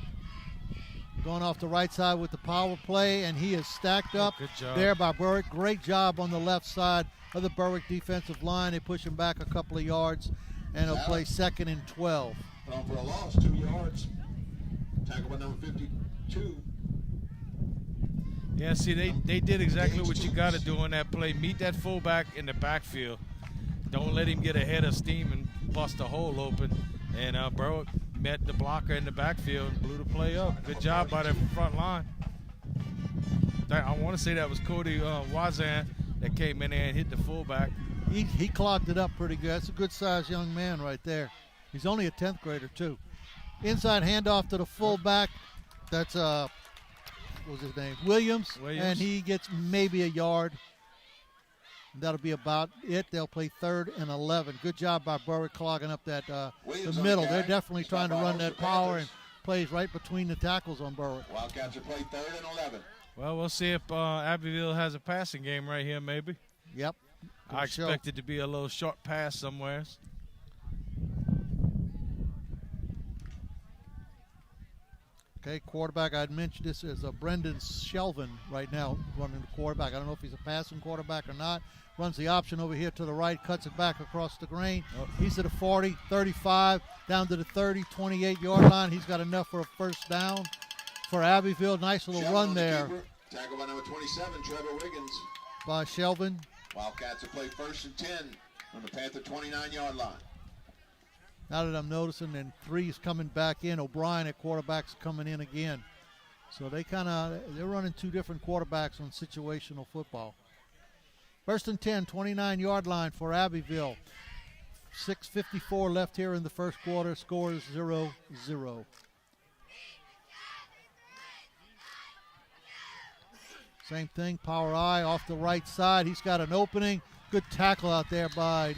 A: going off the right side with the power play, and he is stacked up there by Berwick. Great job on the left side of the Berwick defensive line. They push him back a couple of yards, and he'll play 2nd and 12.
N: Thrown for a loss, 2 yards. Tackle by number 52.
C: Yeah, see, they did exactly what you got to do on that play. Meet that fullback in the backfield. Don't let him get ahead of steam and bust a hole open. And Berwick met the blocker in the backfield and blew the play up. Good job by the front line. I want to say that was Cody Wazan that came in there and hit the fullback.
A: He clogged it up pretty good. That's a good-sized young man right there. He's only a 10th grader, too. Inside handoff to the fullback. That's, what was his name? Williams. And he gets maybe a yard. That'll be about it. They'll play 3rd and 11. Good job by Berwick clogging up that the middle. They're definitely trying to run that power and plays right between the tackles on Berwick.
N: Wildcats are played 3rd and 11.
C: Well, we'll see if Abbeville has a passing game right here, maybe.
A: Yep.
C: I expect it to be a little short pass somewhere.
A: Okay, quarterback, I'd mentioned this is Brendan Shelvin right now running the quarterback. I don't know if he's a passing quarterback or not. Runs the option over here to the right, cuts it back across the grain. He's at the 40, 35, down to the 30, 28-yard line. He's got enough for a first down for Abbeville. Nice little run there.
N: Tackle by number 27, Trevor Wiggins.
A: By Shelvin.
N: Wildcats will play 1st and 10 on the Panther 29-yard line.
A: Now that I'm noticing, and 3's coming back in. O'Brien at quarterback's coming in again. So they're running 2 different quarterbacks on situational football. 1st and 10, 29-yard line for Abbeville. 6:54 left here in the first quarter. Score is 0-0. Same thing, power eye off the right side. He's got an opening. Good tackle out there by I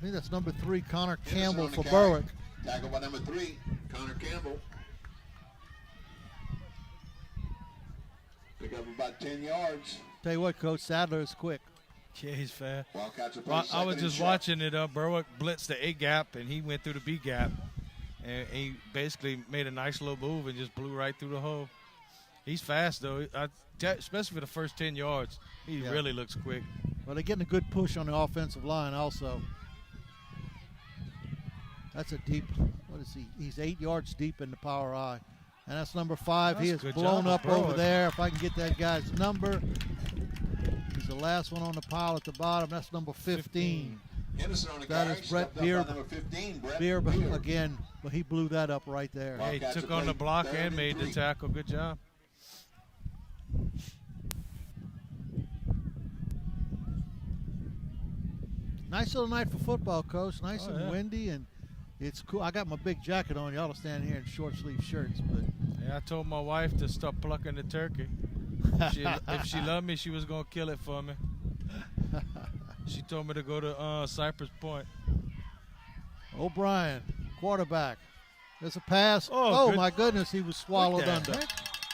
A: think that's number 3, Connor Campbell for Berwick.
N: Tackle by number 3, Connor Campbell. Pick up about 10 yards.
A: Tell you what, Coach, Sadler is quick.
C: Yeah, he's fast.
N: Wildcats are playing
C: I was just watching it. Berwick blitzed the A gap, and he went through the B gap. And he basically made a nice little move and just blew right through the hole. He's fast, though, especially for the first 10 yards. He really looks quick.
A: Well, they're getting a good push on the offensive line also. That's a deep, what is he? He's 8 yards deep in the power eye. And that's number 5. He is blown up over there. If I can get that guy's number. He's the last one on the pile at the bottom. That's number 15. That is Brett Beer again, but he blew that up right there.
C: Yeah, he took on the block and made the tackle. Good job.
A: Nice little night for football, Coach. Nice and windy, and it's cool. I got my big jacket on. Y'all are standing here in short sleeve shirts, but
C: yeah, I told my wife to stop plucking the turkey. If she loved me, she was gonna kill it for me. She told me to go to Cypress Point.
A: O'Brien, quarterback. There's a pass. Oh my goodness, he was swallowed under.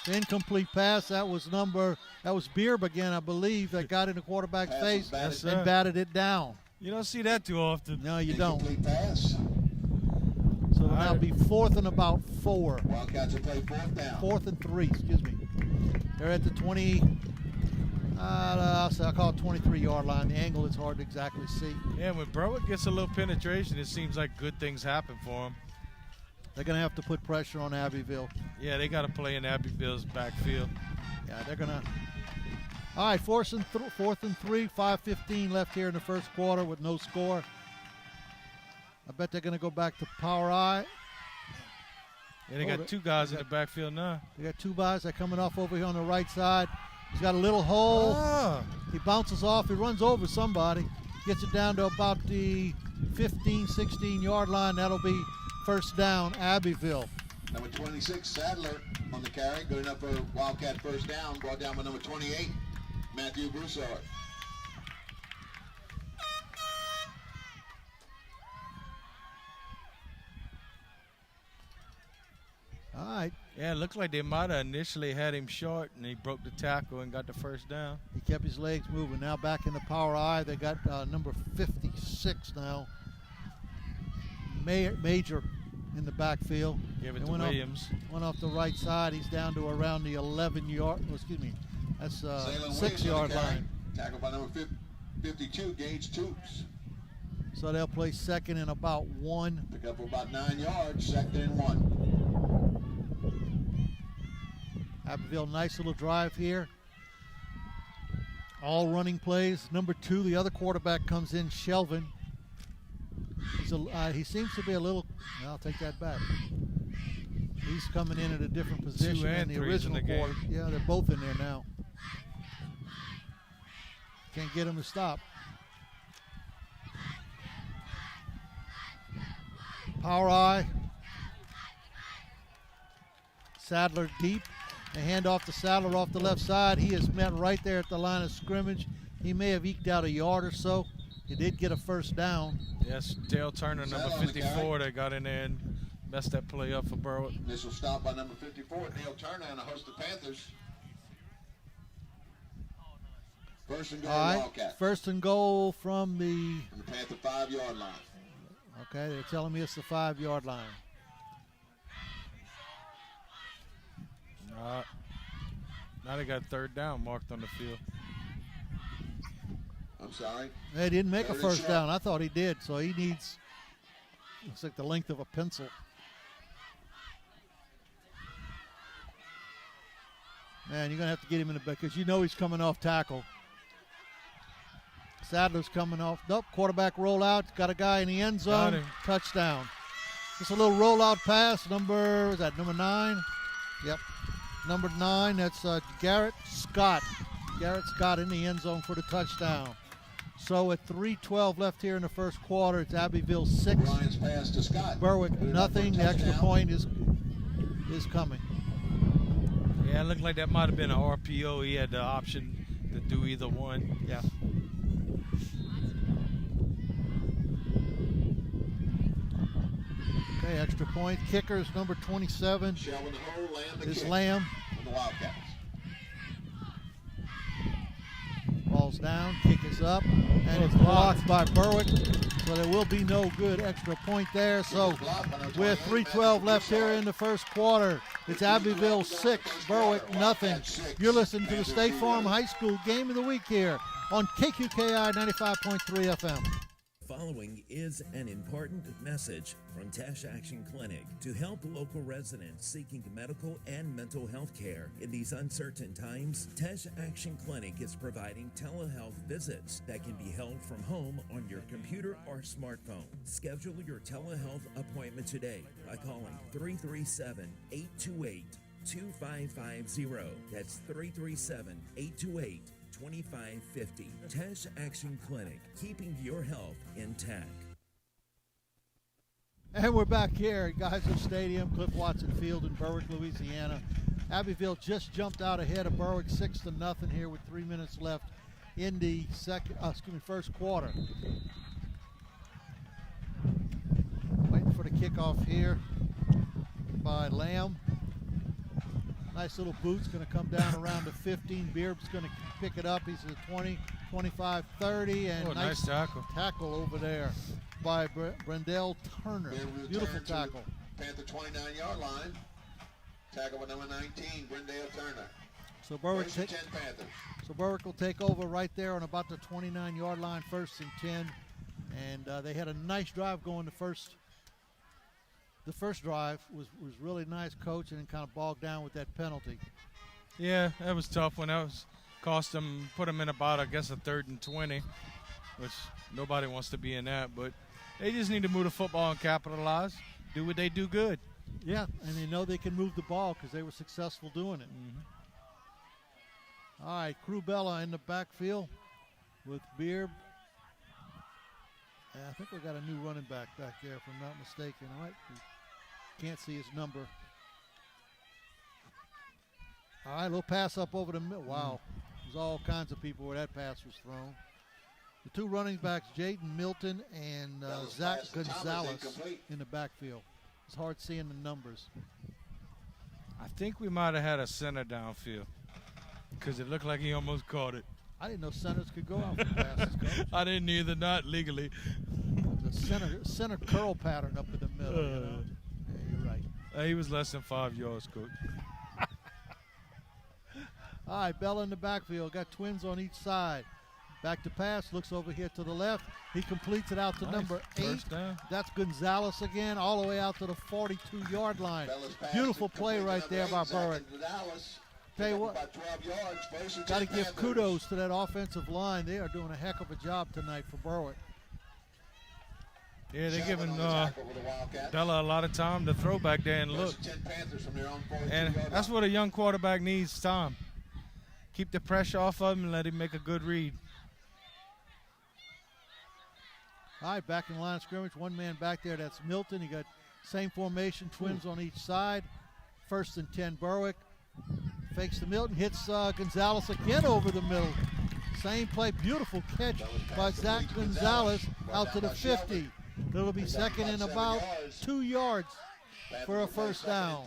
A: Incomplete pass. That was Beerb again, I believe, that got in the quarterback's face and batted it down.
C: You don't see that too often.
A: No, you don't.
N: Incomplete pass.
A: So it'll now be 4th and about 4.
N: Wildcats will play 4th down.
A: 4th and 3, excuse me. They're at the 20, I'll call it 23-yard line. The angle is hard to exactly see.
C: Yeah, when Berwick gets a little penetration, it seems like good things happen for them.
A: They're going to have to put pressure on Abbeville.
C: Yeah, they got to play in Abbeville's backfield.
A: Yeah, they're going to. All right, 4th and 3, 5:15 left here in the first quarter with no score. I bet they're going to go back to power eye.
C: Yeah, they got 2 guys in the backfield now.
A: They got 2 guys. They're coming off over here on the right side. He's got a little hole. He bounces off. He runs over somebody. Gets it down to about the 15, 16-yard line. That'll be first down, Abbeville.
N: Number 26, Sadler on the carry. Good enough for Wildcat first down. Brought down by number 28, Matthew Broussard.
A: All right.
C: Yeah, it looked like they might have initially had him short, and he broke the tackle and got the first down.
A: He kept his legs moving. Now back in the power I. They got number 56 now. Major in the backfield.
C: Give it to Williams.
A: Went off the right side. He's down to around the 11-yard. Excuse me. That's 6-yard line.
N: Tackled by number 52, Gage Toops.
A: So they'll play second and about 1.
N: Pick up about 9 yards, second and 1.
A: Abbeville, nice little drive here. All running plays. Number 2, the other quarterback comes in, Shelvin. He seems to be a little, I'll take that back. He's coming in at a different position than the original quarterback. Yeah, they're both in there now. Can't get him to stop. Power I. Sadler deep. A hand off to Sadler off the left side. He is met right there at the line of scrimmage. He may have eked out a yard or so. He did get a first down.
C: Yes, Dale Turner, number 54, that got in there and messed that play up for Berwick.
N: Initial stop by number 54, Dale Turner, and a host of Panthers. First and goal, Wildcats.
A: First and goal from the
N: Panther 5-yard line.
A: Okay, they're telling me it's the 5-yard line.
C: Now they got third down marked on the field.
N: I'm sorry.
A: They didn't make a first down. I thought he did, so he needs, looks like the length of a pencil. Man, you're going to have to get him in the back because you know he's coming off tackle. Sadler's coming off. Nope, quarterback rollout. Got a guy in the end zone. Touchdown. Just a little rollout pass. Number 9? Yep. Number 9, that's Garrett Scott. Garrett Scott in the end zone for the touchdown. So at 3:12 left here in the first quarter, it's Abbeville 6.
N: Ryan's pass to Scott.
A: Berwick nothing. The extra point is coming.
C: Yeah, it looked like that might have been an RPO. He had the option to do either one.
A: Yeah. Okay, extra point. Kickers number 27 is Lamb.
N: On the Wildcats.
A: Ball's down, kick is up, and it's blocked by Berwick. So there will be no good extra point there. So with 3:12 left here in the first quarter, it's Abbeville 6, Berwick nothing. You're listening to the State Farm High School Game of the Week here on KQKI 95.3 FM.
E: Following is an important message from Tash Action Clinic to help local residents seeking medical and mental health care. In these uncertain times, Tash Action Clinic is providing telehealth visits that can be held from home on your computer or smartphone. Schedule your telehealth appointment today by calling 337-828-2550. That's 337-828-2550. Tash Action Clinic, keeping your health intact.
A: And we're back here at Geyser Stadium, Cliff Watson Field in Berwick, Louisiana. Abbeville just jumped out ahead of Berwick 6-0 here with 3 minutes left in the first quarter. Waiting for the kickoff here by Lamb. Nice little boot's going to come down around the 15. Beard's going to pick it up. He's at 20, 25, 30. And
C: nice tackle.
A: Tackle over there by Brendell Turner. Beautiful tackle.
N: Panther 29-yard line. Tackle with number 19, Brendell Turner.
A: So Berwick will take over right there on about the 29-yard line, 1st and 10. And they had a nice drive going the first drive was really nice, coach, and then kind of bogged down with that penalty.
C: Yeah, that was tough when that was cost them, put them in about, I guess, a 3rd and 20, which nobody wants to be in that. But they just need to move the football and capitalize, do what they do good.
A: Yeah, and they know they can move the ball because they were successful doing it.
C: Mm-hmm.
A: All right, Crubella in the backfield with Beard. I think we got a new running back there, if I'm not mistaken. All right. Can't see his number. All right, little pass up over the middle. Wow. There's all kinds of people where that pass was thrown. The two running backs, Jaden Milton and Zach Gonzalez in the backfield. It's hard seeing the numbers.
C: I think we might have had a center downfield because it looked like he almost caught it.
A: I didn't know centers could go out for passes, Coach.
C: I didn't either, not legally.
A: The center curl pattern up in the middle. You know? Yeah, you're right.
C: He was less than 5 yards, Coach.
A: All right, Bella in the backfield. Got twins on each side. Back to pass. Looks over here to the left. He completes it out to number 8.
C: First down.
A: That's Gonzalez again, all the way out to the 42-yard line. Beautiful play right there by Berwick. Tell you what, got to give kudos to that offensive line. They are doing a heck of a job tonight for Berwick.
C: Yeah, they're giving Bella a lot of time to throw back there and look. And that's what a young quarterback needs, time. Keep the pressure off of him and let him make a good read.
A: All right, back in line of scrimmage. One man back there, that's Milton. He got same formation, twins on each side. 1st and 10 Berwick. Fakes to Milton, hits Gonzalez again over the middle. Same play, beautiful catch by Zach Gonzalez out to the 50. It'll be second and about 2 yards for a first down.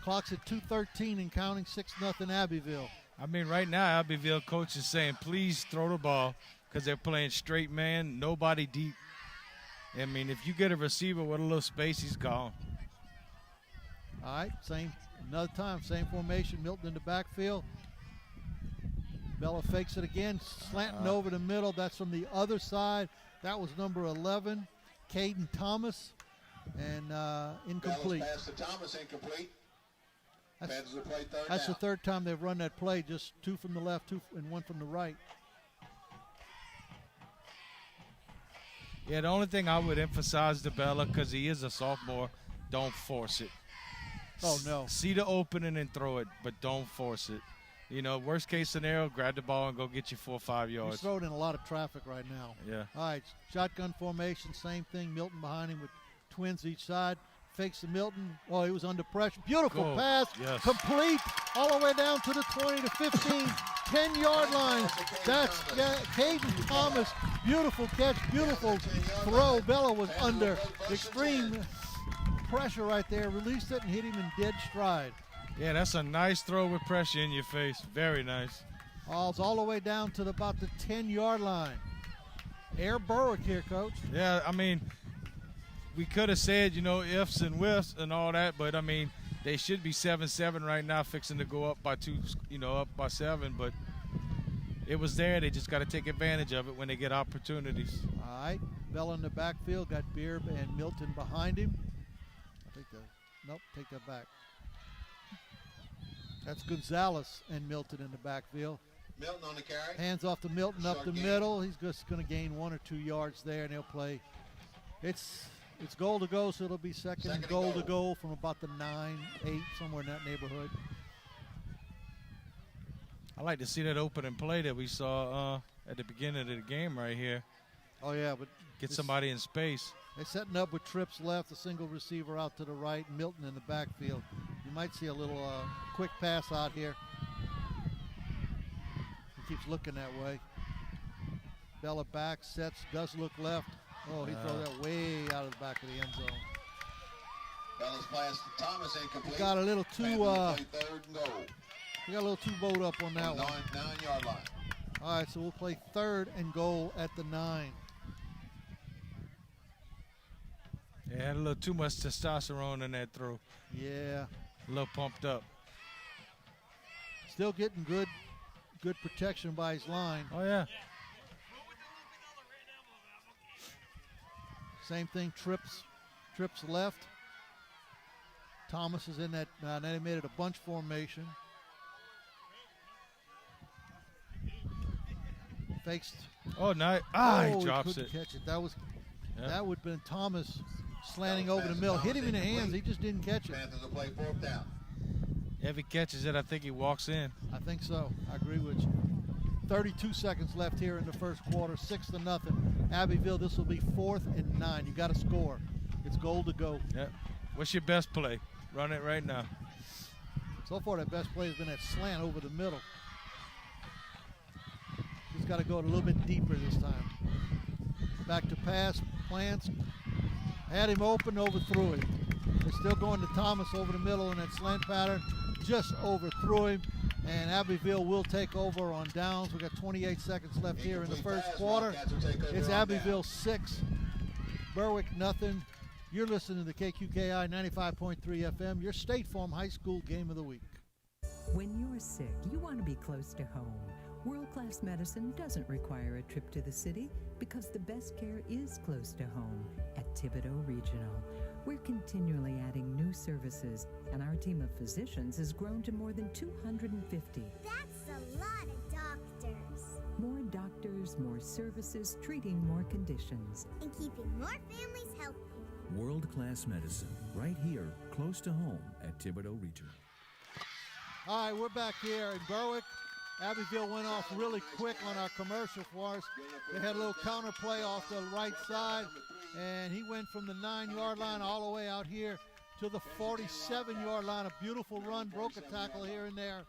A: Clock's at 2:13 and counting, 6-0 Abbeville.
C: I mean, right now, Abbeville coach is saying, please throw the ball because they're playing straight man, nobody deep. I mean, if you get a receiver with a little space, he's gone.
A: All right, another time, same formation. Milton in the backfield. Bella fakes it again, slanting over the middle. That's from the other side. That was number 11, Caden Thomas, and incomplete.
N: Pass to Thomas, incomplete.
A: That's the third time they've run that play, just 2 from the left, 2 and 1 from the right.
C: Yeah, the only thing I would emphasize to Bella, because he is a sophomore, don't force it.
A: Oh, no.
C: See the opening and throw it, but don't force it. You know, worst case scenario, grab the ball and go get you 4 or 5 yards.
A: He's throwing in a lot of traffic right now.
C: Yeah.
A: All right, shotgun formation, same thing. Milton behind him with twins each side. Fakes to Milton. Oh, he was under pressure. Beautiful pass.
C: Yes.
A: Complete all the way down to the 20 to 15, 10-yard line. That's Caden Thomas. Beautiful catch, beautiful throw. Bella was under extreme pressure right there. Released it and hit him in dead stride.
C: Yeah, that's a nice throw with pressure in your face. Very nice.
A: It's all the way down to about the 10-yard line. Air Berwick here, Coach.
C: Yeah, I mean, we could have said, you know, ifs and whiffs and all that, but, I mean, they should be 7-7 right now, fixing to go up by 2, you know, up by 7, but it was there. They just got to take advantage of it when they get opportunities.
A: All right, Bell in the backfield, got Beard and Milton behind him. Take that back. That's Gonzalez and Milton in the backfield.
N: Milton on the carry.
A: Hands off to Milton up the middle. He's just going to gain 1 or 2 yards there, and he'll play. It's goal to go, so it'll be second and goal to go from about the 9, 8, somewhere in that neighborhood.
C: I like to see that opening play that we saw at the beginning of the game right here.
A: Oh, yeah, but
C: get somebody in space.
A: They're setting up with trips left, a single receiver out to the right, Milton in the backfield. You might see a little quick pass out here. He keeps looking that way. Bella back, sets, does look left. Oh, he throws that way out of the back of the end zone.
N: Bella's pass to Thomas, incomplete.
A: Got a little too
N: third and goal.
A: We got a little too bowed up on that one.
N: 9-yard line.
A: All right, so we'll play 3rd and goal at the 9.
C: Yeah, had a little too much testosterone in that throw.
A: Yeah.
C: A little pumped up.
A: Still getting good protection by his line.
C: Oh, yeah.
A: Same thing, trips left. Thomas is in that, now they made it a bunch formation. Fakes.
C: Oh, nice. He drops it.
A: Catch it. That would have been Thomas slanting over the middle. Hit him in the hands. He just didn't catch it.
N: Panthers will play 4th down.
C: If he catches it, I think he walks in.
A: I think so. I agree with you. 32 seconds left here in the first quarter. 6-0. Abbeville, this will be 4th and 9. You got to score. It's goal to go.
C: Yeah. What's your best play? Run it right now.
A: So far, that best play has been that slant over the middle. He's got to go a little bit deeper this time. Back to pass. Plants. Had him open, overthrew it. They're still going to Thomas over the middle in that slant pattern. just overthrew him, and Abbeville will take over on downs. We got 28 seconds left here in the first quarter. It's Abbeville 6, Berwick nothing. You're listening to KQKI 95.3 FM, your State Farm High School Game of the Week.
O: When you're sick, you want to be close to home. World-class medicine doesn't require a trip to the city because the best care is close to home at Thibodaux Regional. We're continually adding new services, and our team of physicians has grown to more than 250.
P: That's a lot of doctors.
O: More doctors, more services, treating more conditions.
P: And keeping more families healthy.
E: World-class medicine, right here, close to home at Thibodaux Regional.
A: All right, we're back here in Berwick. Abbeville went off really quick on our commercial for us. They had a little counter play off the right side, and he went from the 9-yard line all the way out here to the 47-yard line. A beautiful run, broke a tackle here and there,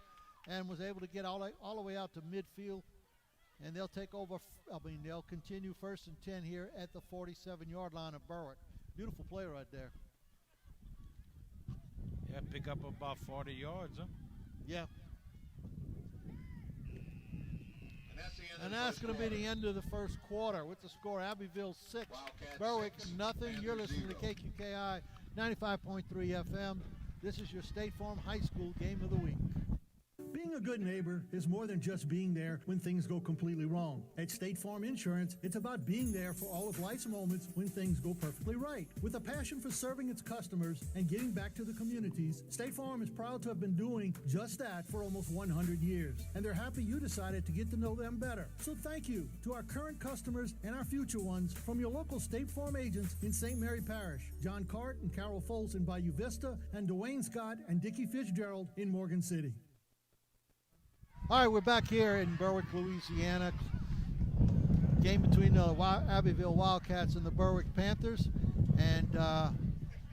A: and was able to get all the way out to midfield. And they'll take over, they'll continue 1st and 10 here at the 47-yard line of Berwick. Beautiful play right there.
C: Yeah, pick up about 40 yards, huh?
A: Yeah. And that's going to be the end of the first quarter with the score Abbeville 6, Berwick nothing. You're listening to KQKI 95.3 FM. This is your State Farm High School Game of the Week.
D: Being a good neighbor is more than just being there when things go completely wrong. At State Farm Insurance, it's about being there for all of life's moments when things go perfectly right. With a passion for serving its customers and giving back to the communities, State Farm is proud to have been doing just that for almost 100 years. And they're happy you decided to get to know them better. So thank you to our current customers and our future ones from your local State Farm agents in St. Mary Parish, John Cart and Carol Foltz in Bayou Vista, and Dwayne Scott and Dickie Fitzgerald in Morgan City.
A: All right, we're back here in Berwick, Louisiana. Game between the Abbeville Wildcats and the Berwick Panthers. And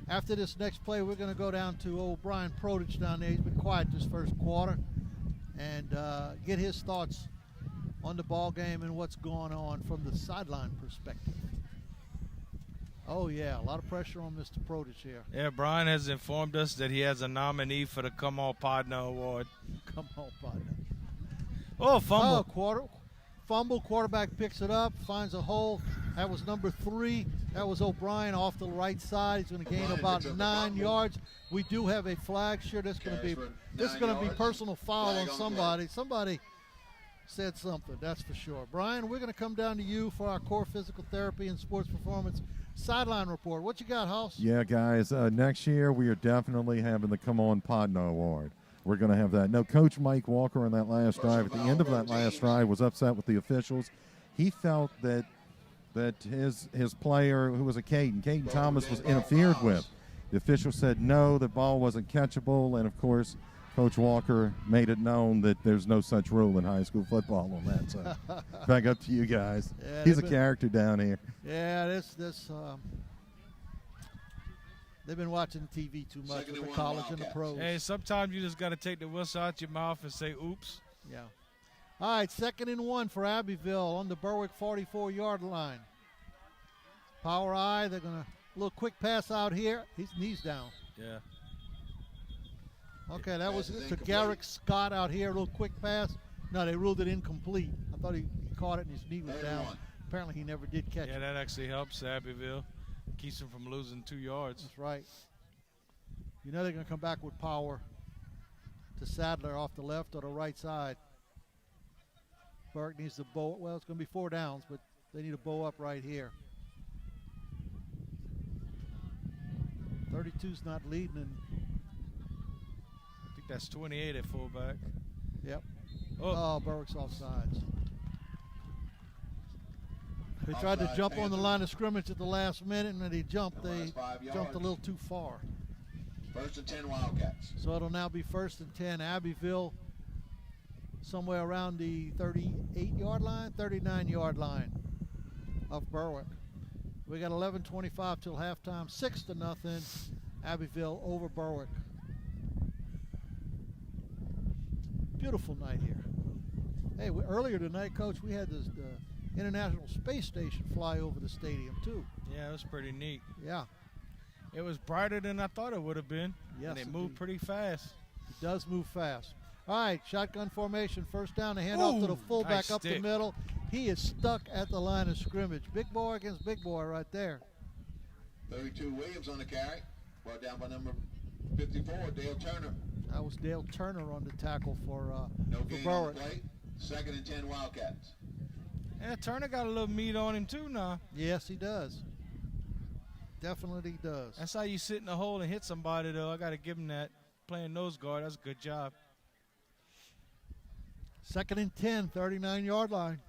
A: after this next play, we're going to go down to old Brian Prodich down there. He's been quiet this first quarter. And get his thoughts on the ball game and what's going on from the sideline perspective. Oh, yeah, a lot of pressure on Mr. Prodich here.
C: Yeah, Brian has informed us that he has a nominee for the Come On Partner Award.
A: Come On Partner.
C: Oh, fumble.
A: Fumble, quarterback picks it up, finds a hole. That was number 3. That was O'Brien off the right side. He's going to gain about 9 yards. We do have a flag. Sure, this is going to be personal foul on somebody. Somebody said something, that's for sure. Brian, we're going to come down to you for our core physical therapy and sports performance sideline report. What you got, House?
I: Yeah, guys, next year we are definitely having the Come On Podno Award. We're going to have that. No, Coach Mike Walker on that last drive, at the end of that last drive, was upset with the officials. He felt that his player, who was a Caden Thomas, was interfered with. The official said no, the ball wasn't catchable, and, of course, Coach Walker made it known that there's no such rule in high school football on that. So back up to you guys. Yeah, he's a character down here.
A: Yeah, they've been watching TV too much with the college and the pros.
C: Hey, sometimes you just got to take the whistle out your mouth and say, oops.
A: Yeah. All right, 2nd and 1 for Abbeville on the Berwick 44-yard line. Power I, they're going to, a little quick pass out here. His knee's down.
C: Yeah.
A: Okay, that was to Garrick Scott out here, a little quick pass. No, they ruled it incomplete. I thought he caught it and his knee was down. Apparently he never did catch it.
C: Yeah, that actually helps Abbeville. Keeps them from losing 2 yards.
A: That's right. You know they're going to come back with power to Sadler off the left or the right side. Berwick needs to bow. Well, it's going to be 4 downs, but they need to bow up right here. 32's not leading. And
C: I think that's 28 at fullback.
A: Yep. Oh, Berwick's offsides. They tried to jump on the line of scrimmage at the last minute, and then they jumped a little too far.
N: 1st and 10 Wildcats.
A: So it'll now be 1st and 10 Abbeville, somewhere around the 38-yard line, 39-yard line of Berwick. We got 11:25 till halftime, 6-0, Abbeville over Berwick. Beautiful night here. Hey, earlier tonight, Coach, we had this International Space Station fly over the stadium too.
C: Yeah, it was pretty neat.
A: Yeah.
C: It was brighter than I thought it would have been.
A: Yes,
C: and it moved pretty fast.
A: He does move fast. All right, shotgun formation, first down, the handoff to the fullback
C: nice
A: up the
C: stick.
A: middle. He is stuck at the line of scrimmage. Big boy against big boy right there.
N: 32 Williams on the carry. Brought down by number 54, Dale Turner.
A: That was Dale Turner on the tackle for
N: No gain on
A: Berwick.
N: the play. 2nd and 10 Wildcats.
C: Yeah, Turner got a little meat on him too now.
A: Yes, he does. Definitely does.
C: That's how you sit in the hole and hit somebody, though. I got to give him that. Playing nose guard, that's a good job.
A: 2nd and 10, 39-yard line.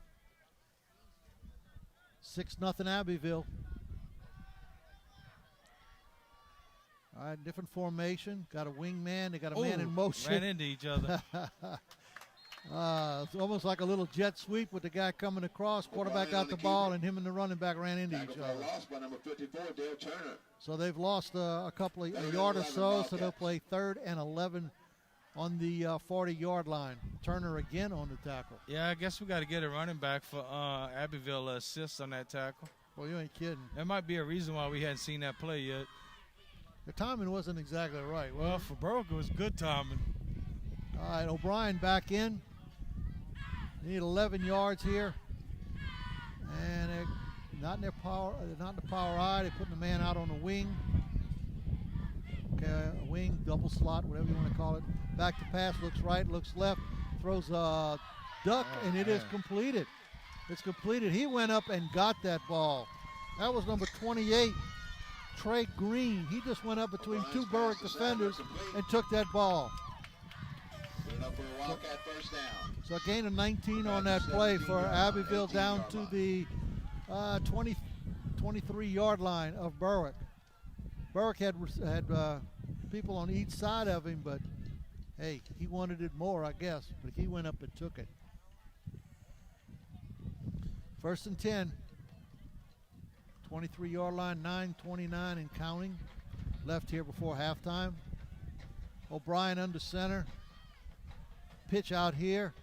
A: 6-0 Abbeville. All right, different formation. Got a wing man. They got a man in motion.
C: Ran into each other.
A: It's almost like a little jet sweep with the guy coming across. Quarterback got the ball, and him and the running back ran into each other.
N: Lost by number 54, Dale Turner.
A: So they've lost a couple of a yard or so, so they'll play 3rd and 11 on the 40-yard line. Turner again on the tackle.
C: Yeah, I guess we got to get a running back for Abbeville to assist on that tackle.
A: Well, you ain't kidding.
C: There might be a reason why we hadn't seen that play yet.
A: The timing wasn't exactly right.
C: Well, for Berwick, it was good timing.
A: All right, O'Brien back in. They need 11 yards here. And they're not in their power, not in the power eye. They're putting the man out on the wing. Okay, a wing, double slot, whatever you want to call it. Back to pass, looks right, looks left, throws a duck, and it is completed. It's completed. He went up and got that ball. That was number 28, Trey Green. He just went up between two Berwick defenders and took that ball.
N: Put it up for a Wildcat first down.
A: So a gain of 19 on that play for Abbeville down to the 23-yard line of Berwick. Berwick had people on each side of him, but hey, he wanted it more, I guess. But he went up and took it. 1st and 10. 23-yard line, 9:29 and counting. Left here before halftime. O'Brien under center. Pitch out here.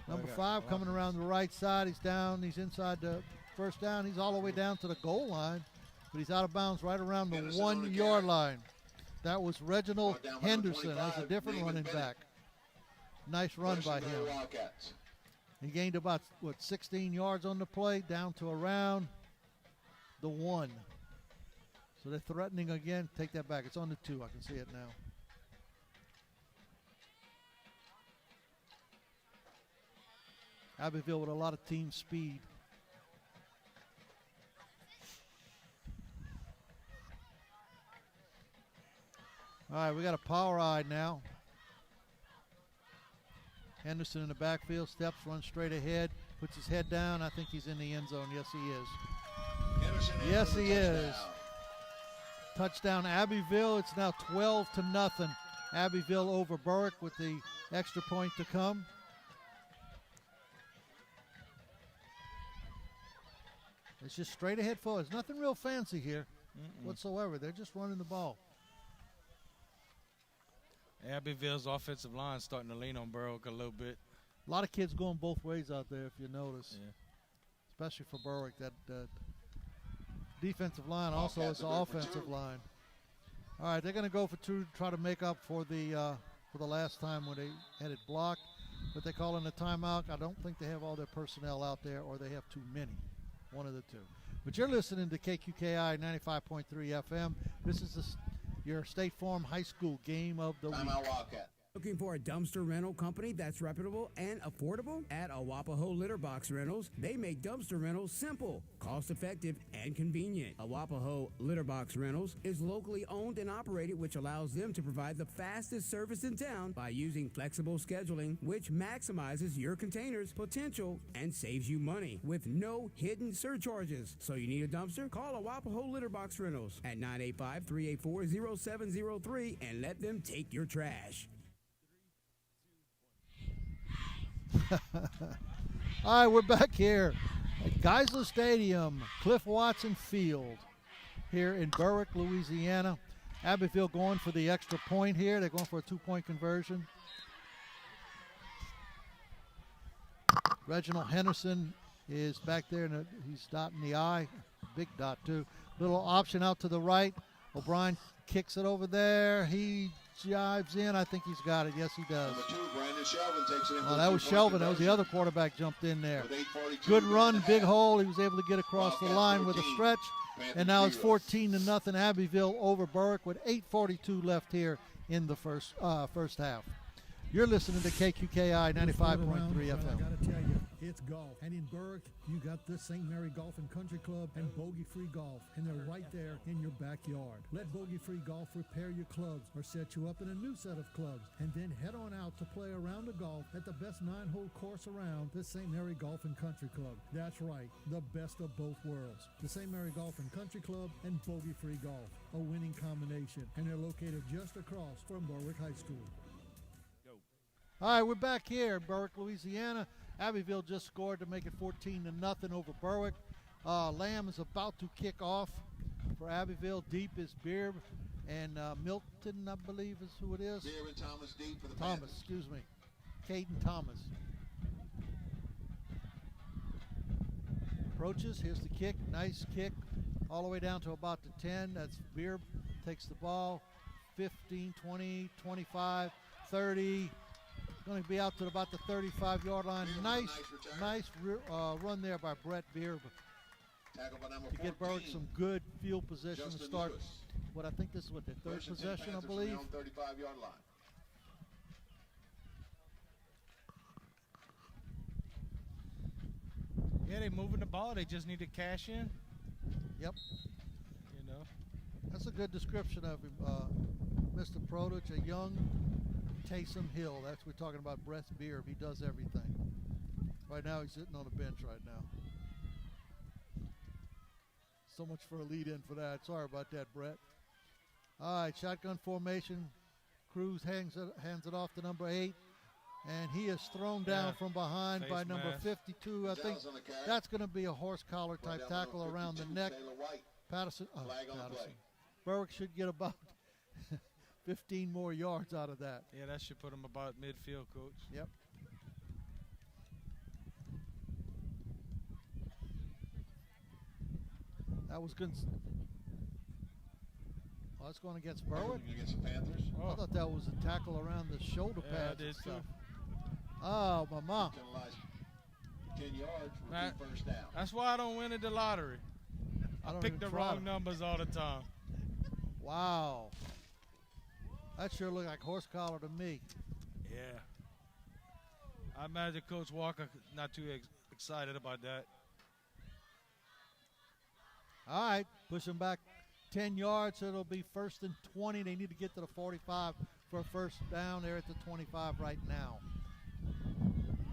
A: Number 5 coming around the right side. He's down. He's inside the first down. He's all the way down to the goal line, but he's out of bounds right around the 1-yard line. That was Reginald Henderson. That's a different running back. Nice run by him. He gained about, 16 yards on the play, down to around the 1. So they're threatening again. Take that back. It's on the 2. I can see it now. Abbeville with a lot of team speed. All right, we got a power eye now. Henderson in the backfield, steps, runs straight ahead, puts his head down. I think he's in the end zone. Yes, he is.
N: Henderson
A: yes, he is. Touchdown Abbeville. It's now 12-0. Abbeville over Berwick with the extra point to come. It's just straight ahead forward. There's nothing real fancy here whatsoever. They're just running the ball.
C: Abbeville's offensive line starting to lean on Berwick a little bit.
A: A lot of kids going both ways out there, if you notice. Yeah. Especially for Berwick. That defensive line also is the offensive line. All right, they're going to go for 2 to try to make up for the last time when they had it blocked. But they call in a timeout. I don't think they have all their personnel out there, or they have too many. One of the two. But you're listening to KQKI 95.3 FM. This is your State Farm High School game of the week.
F: Looking for a dumpster rental company that's reputable and affordable? At Awapaho Litter Box Rentals, they make dumpster rentals simple, cost-effective, and convenient. Awapaho Litter Box Rentals is locally owned and operated, which allows them to provide the fastest service in town by using flexible scheduling, which maximizes your container's potential and saves you money with no hidden surcharges. So you need a dumpster? Call Awapaho Litter Box Rentals at 985-384-0703 and let them take your trash.
A: All right, we're back here at Geisler Stadium, Cliff Watson Field here in Berwick, Louisiana. Abbeville going for the extra point here. They're going for a 2-point conversion. Reginald Henderson is back there, and he's dotting the I. Big dot, too. Little option out to the right. O'Brien kicks it over there. He jives in. I think he's got it. Yes, he does.
N: Number 2, Brandon Shelvin takes it in.
A: Oh, that was Shelvin. That was the other quarterback jumped in there. Good run, big hole. He was able to get across the line with a stretch. And now it's 14-0 Abbeville over Berwick with 8:42 left here in the first half. You're listening to KQKI 95.3
D: I
A: FM.
D: got to tell you, it's golf. And in Berwick, you got the St. Mary Golf and Country Club and Bogey Free Golf. And they're right there in your backyard. Let Bogey Free Golf repair your clubs or set you up in a new set of clubs. And then head on out to play a round of golf at the best 9-hole course around, the St. Mary Golf and Country Club. That's right, the best of both worlds. The St. Mary Golf and Country Club and Bogey Free Golf, a winning combination. And they're located just across from Berwick High School.
A: All right, we're back here in Berwick, Louisiana. Abbeville just scored to make it 14-0 over Berwick. Lamb is about to kick off for Abbeville. Deep is Beard, and Milton, I believe, is who it is.
N: Beard and Thomas deep for the
A: Thomas,
N: Panthers.
A: excuse me. Caden Thomas. Approaches, here's the kick, nice kick, all the way down to about the 10. That's Beard, takes the ball, 15, 20, 25, 30. Going to be out to about the 35-yard line. Nice run there by Brett Beard to get Berwick some good field position to start. What I think this is their third possession, I believe.
N: 35-yard line.
C: Yeah, they moving the ball. They just need to cash in.
A: Yep.
C: You know.
A: That's a good description of him, Mr. Prodich, a young Taysom Hill. That's we're talking about Brett Beard. He does everything. Right now he's sitting on the bench right now. So much for a lead in for that. Sorry about that, Brett. All right, shotgun formation. Cruz hands it off to number 8. And he is thrown down from behind by number 52. I think that's going to be a horse collar type tackle around the neck. Patterson. Berwick should get about 15 more yards out of that.
C: Yeah, that should put him about midfield, Coach.
A: Yep. That was good. Oh, that's going against Berwick?
N: Against the Panthers.
A: I thought that was a tackle around the shoulder pads and stuff. Oh, my mom.
N: 10 yards would be first down.
C: That's why I don't win at the lottery. I pick the wrong numbers all the time.
A: Wow. That sure looked like horse collar to me.
C: Yeah. I imagine Coach Walker not too excited about that.
A: All right, push them back 10 yards. It'll be 1st and 20. They need to get to the 45 for a first down. They're at the 25 right now.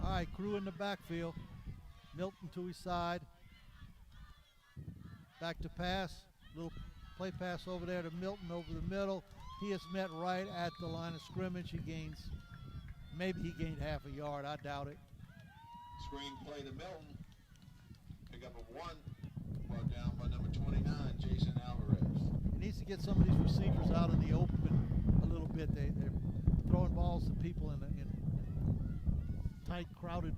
A: All right, Crew in the backfield. Milton to his side. Back to pass. Little play pass over there to Milton over the middle. He is met right at the line of scrimmage. Maybe he gained half a yard. I doubt it.
N: Screen play to Milton. Pick up a 1. Brought down by number 29, Jason Alvarez.
A: He needs to get some of these receivers out in the open a little bit. They're throwing balls to people in tight, crowded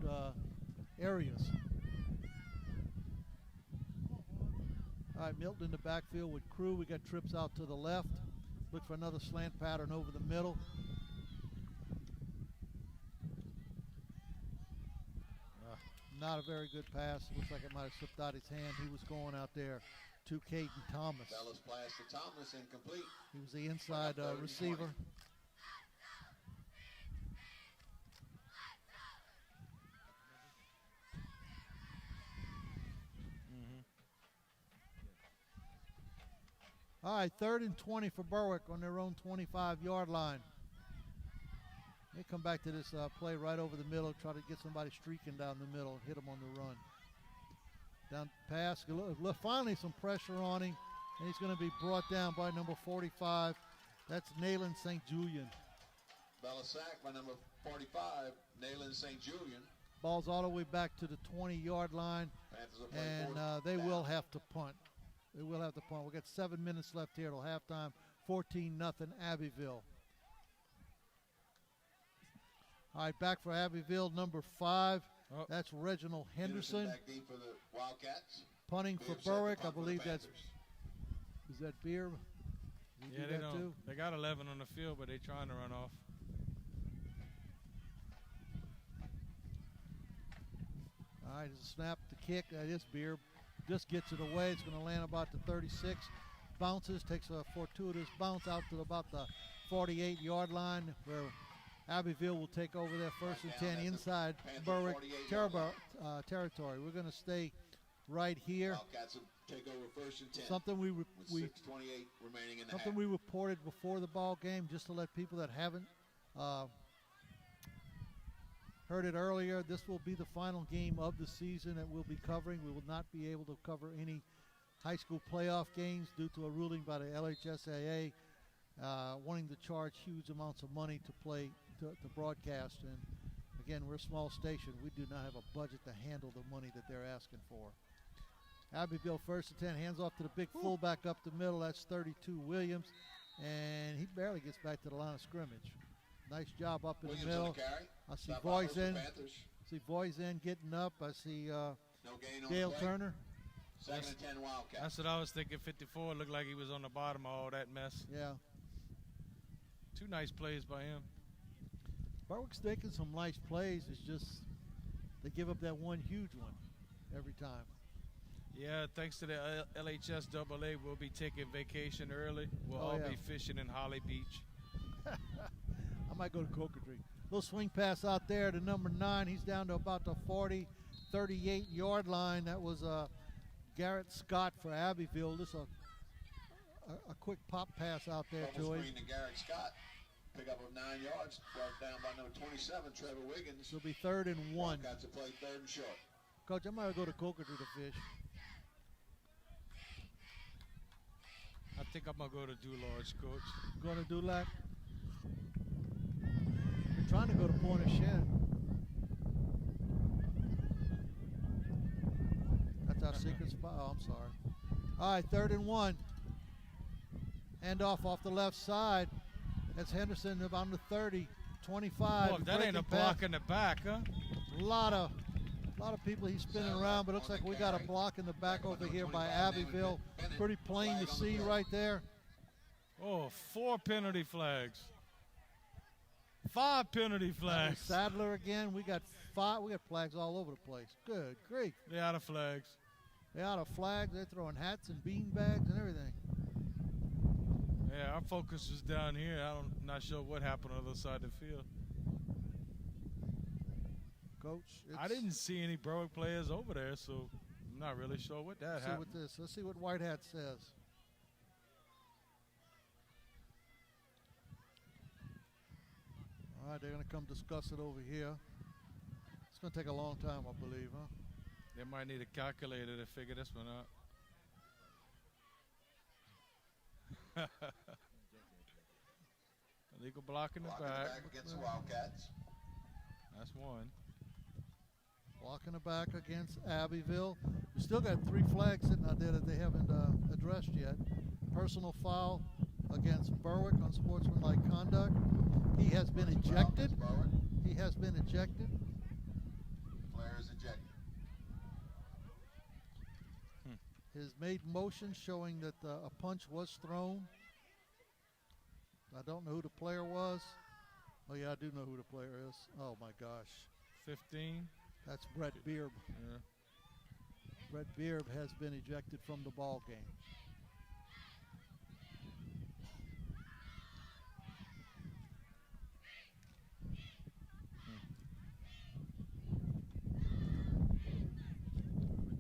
A: areas. All right, Milton in the backfield with Crew. We got trips out to the left. Look for another slant pattern over the middle. Not a very good pass. Looks like it might have slipped out his hand. He was going out there to Caden Thomas.
N: Dallas pass to Thomas, incomplete.
A: He was the inside receiver. All right, 3rd and 20 for Berwick on their own 25-yard line. They come back to this play right over the middle, try to get somebody streaking down the middle, hit him on the run. Down pass, finally some pressure on him, and he's going to be brought down by number 45. That's Nayland St. Julian.
N: Bella sack by number 45, Nayland St. Julian.
A: Ball's all the way back to the 20-yard line, and they will have to punt. They will have to punt. We've got 7 minutes left here till halftime, 14-0 Abbeville. All right, back for Abbeville, number 5.
C: Oh.
A: That's Reginald Henderson.
N: Back deep for the Wildcats.
A: Punting for Berwick. I believe is that Beer?
C: Yeah, they don't. They got 11 on the field, but they're trying to run off.
A: All right, it's a snap, the kick. That is Beer. Just gets it away. It's going to land about the 36. Bounces, takes a fortuitous bounce out to about the 48-yard line, where Abbeville will take over their 1st and 10 inside Berwick territory. We're going to stay right here.
N: Wildcats will take over 1st and 10.
A: Something we
N: 6:28 remaining in the
A: something
N: half.
A: we reported before the ball game, just to let people that haven't heard it earlier. This will be the final game of the season that we'll be covering. We will not be able to cover any high school playoff games due to a ruling by the LHSAA wanting to charge huge amounts of money to broadcast. And again, we're a small station. We do not have a budget to handle the money that they're asking for. Abbeville 1st and 10, hands off to the big fullback up the middle. That's 32 Williams, and he barely gets back to the line of scrimmage. Nice job up in the middle. I see Boys in getting up. I see Dale Turner.
N: 2nd and 10 Wildcats.
C: That's what I was thinking. 54 looked like he was on the bottom of all that mess.
A: Yeah.
C: 2 nice plays by him.
A: Berwick's making some nice plays. It's just they give up that one huge one every time.
C: Yeah, thanks to the LHSAA, we'll be taking vacation early. We'll all be fishing in Holly Beach.
A: I might go to Cocodrie. Little swing pass out there to number 9. He's down to about the 40, 38-yard line. That was Garrett Scott for Abbeville. Just a quick pop pass out there to him.
N: Screen to Garrett Scott. Pick up of 9 yards. Brought down by number 27, Trevor Wiggins.
A: It'll be 3rd and 1.
N: Got to play 3rd and short.
A: Coach, I might go to Cocodrie to fish.
C: I think I'm going to go to Dularge, Coach.
A: Going to Dulac? We're trying to go to Point of Shin. That's our secret spot. Oh, I'm sorry. All right, 3rd and 1. Hand off the left side. That's Henderson on the 30, 25.
C: Well, that ain't a block in the back, huh?
A: A lot of people he's spinning around, but looks like we got a block in the back over here by Abbeville. Pretty plain to see right there.
C: Oh, 4 penalty flags. 5 penalty flags.
A: Sadler again. We got 5. We got flags all over the place. Good grief.
C: They're out of flags.
A: They're out of flags. They're throwing hats and bean bags and everything.
C: Yeah, our focus is down here. I'm not sure what happened on the other side of the field.
A: Coach,
C: I didn't see any Berwick players over there, so I'm not really sure what that happened.
A: Let's see what White Hat says. All right, they're going to come discuss it over here. It's going to take a long time, I believe, huh?
C: They might need a calculator to figure this one out. Illegal block in the back.
N: Against the Wildcats.
C: That's 1.
A: Block in the back against Abbeville. We still got 3 flags sitting out there that they haven't addressed yet. Personal foul against Berwick on sportsmanlike conduct. He has been ejected. He has been ejected.
N: Player is ejected.
A: His made motion showing that a punch was thrown. I don't know who the player was. Oh, yeah, I do know who the player is. Oh, my gosh.
C: 15.
A: That's Brett Beerb.
C: Yeah.
A: Brett Beerb has been ejected from the ball game.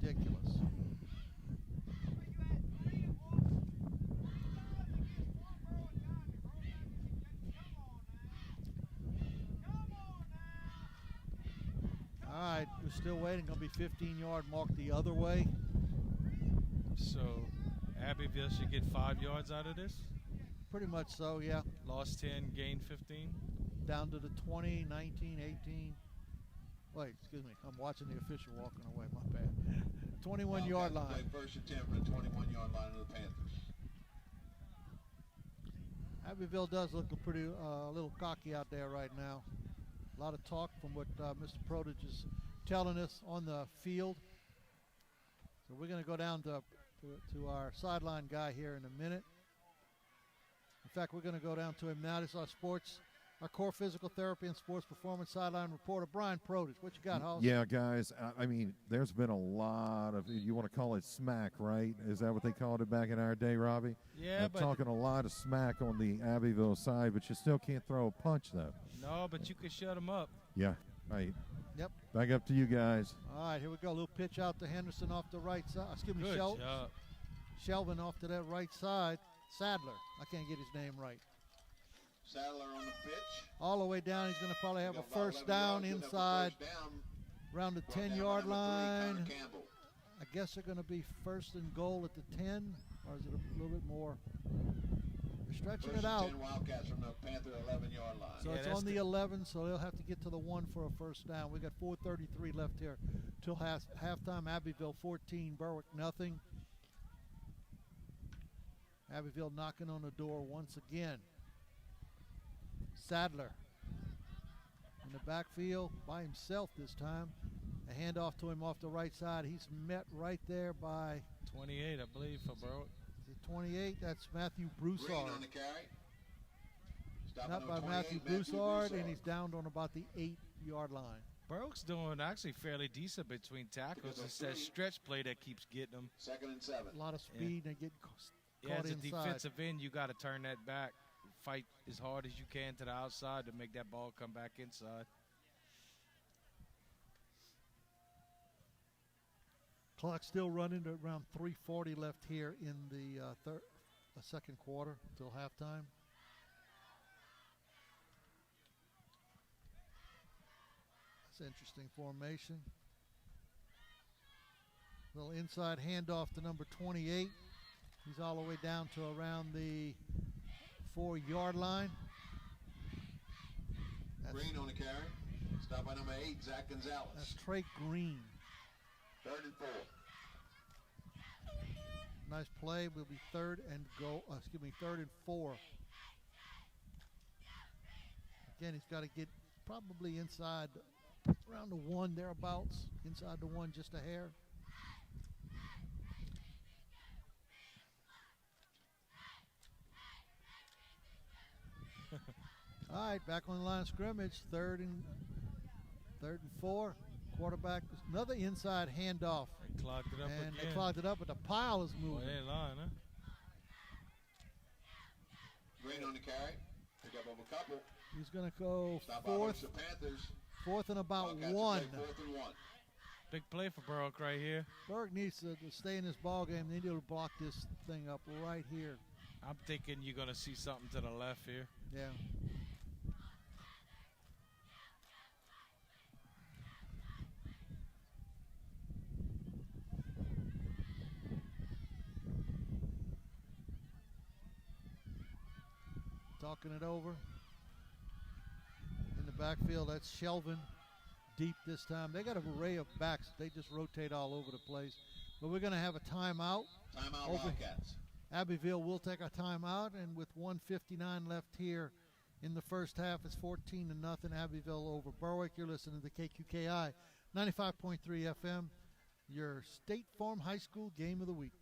A: Ridiculous. All right, we're still waiting. Going to be 15-yard mark the other way.
C: So Abbeville should get 5 yards out of this?
A: Pretty much so, yeah.
C: Lost 10, gained 15?
A: Down to the 20, 19, 18. Wait, excuse me. I'm watching the official walking away. My bad. 21-yard line.
N: Play 1st and 10 for the 21-yard line of the Panthers.
A: Abbeville does look a little cocky out there right now. A lot of talk from what Mr. Prodage is telling us on the field. So we're going to go down to our sideline guy here in a minute. fact, we're going to go down to him now. This is our core physical therapy and sports performance sideline reporter, Brian Produce. What you got, Hollis?
I: Yeah, guys, I mean, there's been a lot of, you want to call it smack, right? Is that what they called it back in our day, Robbie?
C: Yeah, but
I: talking a lot of smack on the Abbeville side, but you still can't throw a punch, though.
C: No, but you can shut them up.
I: Yeah, right.
A: Yep.
I: Back up to you guys.
A: All right, here we go. A little pitch out to Henderson off the right side. Excuse me,
C: Good job.
A: Shelvin off to that right side. Sadler. I can't get his name right.
N: Sadler on the pitch.
A: All the way down. He's going to probably have a first down inside around the 10-yard line. I guess they're going to be first and goal at the 10, or is it a little bit more? They're stretching
N: First
A: it out.
N: 10 Wildcats from the Panther 11-yard line.
A: So it's on the 11, so they'll have to get to the 1 for a first down. We got 4:33 left here till halftime. Abbeville 14, Berwick nothing. Abbeville knocking on the door once again. Sadler in the backfield by himself this time. A handoff to him off the right side. He's met right there by
C: 28, I believe, for Berwick.
A: Is it 28? That's Matthew Broussard.
N: Green on the carry.
A: Not by Matthew Broussard, and he's down on about the 8-yard line.
C: Berwick's doing actually fairly decent between tackles. It's that stretch play that keeps getting them.
N: 2nd and 7.
A: A lot of speed and get caught
C: as a
A: inside.
C: defensive end, you got to turn that back. Fight as hard as you can to the outside to make that ball come back inside.
A: Clock still running to around 3:40 left here in the second quarter till halftime. That's an interesting formation. Little inside handoff to number 28. He's all the way down to around the 4-yard line.
N: Green on the carry. Stop by number 8, Zach Gonzalez.
A: That's Trey Green.
N: 3rd and 4.
A: Nice play. Will be 3rd and 4. Again, he's got to get probably inside around the 1 thereabouts. Inside the 1 just a hair. All right, back on the line of scrimmage, 3rd and 4. Quarterback, another inside handoff.
C: They clogged it up
A: and
C: again.
A: they clogged it up, but the pile is moving.
C: Boy, they ain't lying, huh?
N: Green on the carry. Pick up over a couple.
A: He's going to go
N: Stop by
A: fourth.
N: the Panthers.
A: 4th and about
N: Wildcats
A: 1.
N: take 4th and 1.
C: Big play for Berwick right here.
A: Berwick needs to stay in this ball game. They need to block this thing up right here.
C: I'm thinking you're going to see something to the left here.
A: Yeah. Talking it over. In the backfield, that's Shelvin. Deep this time. They got an array of backs. They just rotate all over the place. But we're going to have a timeout.
N: Timeout, Wildcats.
A: Abbeville will take a timeout, and with 1:59 left here in the first half, it's 14-0 Abbeville over Berwick. You're listening to KQKI 95.3 FM, your State Farm High School Game of the Week.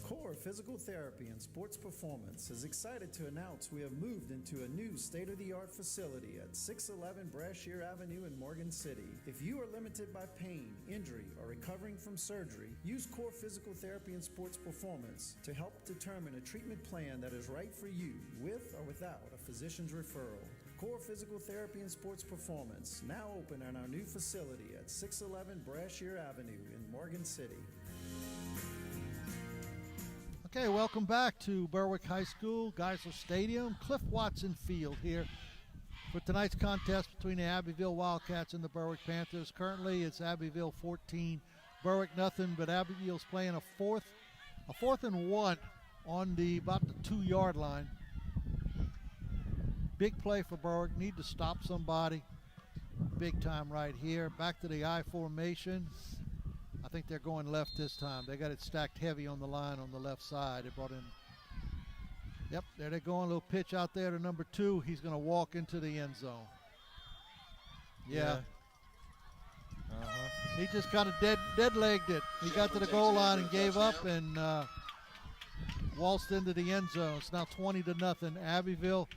B: Core Physical Therapy and Sports Performance is excited to announce we have moved into a new state-of-the-art facility at 611 Brashear Avenue in Morgan City. If you are limited by pain, injury, or recovering from surgery, use Core Physical Therapy and Sports Performance to help determine a treatment plan that is right for you, with or without a physician's referral. Core Physical Therapy and Sports Performance, now open at our new facility at 611 Brashear Avenue in Morgan City.
A: Okay, welcome back to Berwick High School, Geisler Stadium, Cliff Watson Field here for tonight's contest between the Abbeville Wildcats and the Berwick Panthers. Currently, it's Abbeville 14, Berwick nothing, but Abbeville's playing a fourth and 1 on about the 2-yard line. Big play for Berwick. Need to stop somebody. Big time right here. Back to the I formation. I think they're going left this time. They got it stacked heavy on the line on the left side. They brought in. Yep, there they go. A little pitch out there to number 2. He's going to walk into the end zone. Yeah. He just kind of dead-legged it. He got to the goal line and gave up and waltzed into the end zone. It's now 20-0. Abbeville.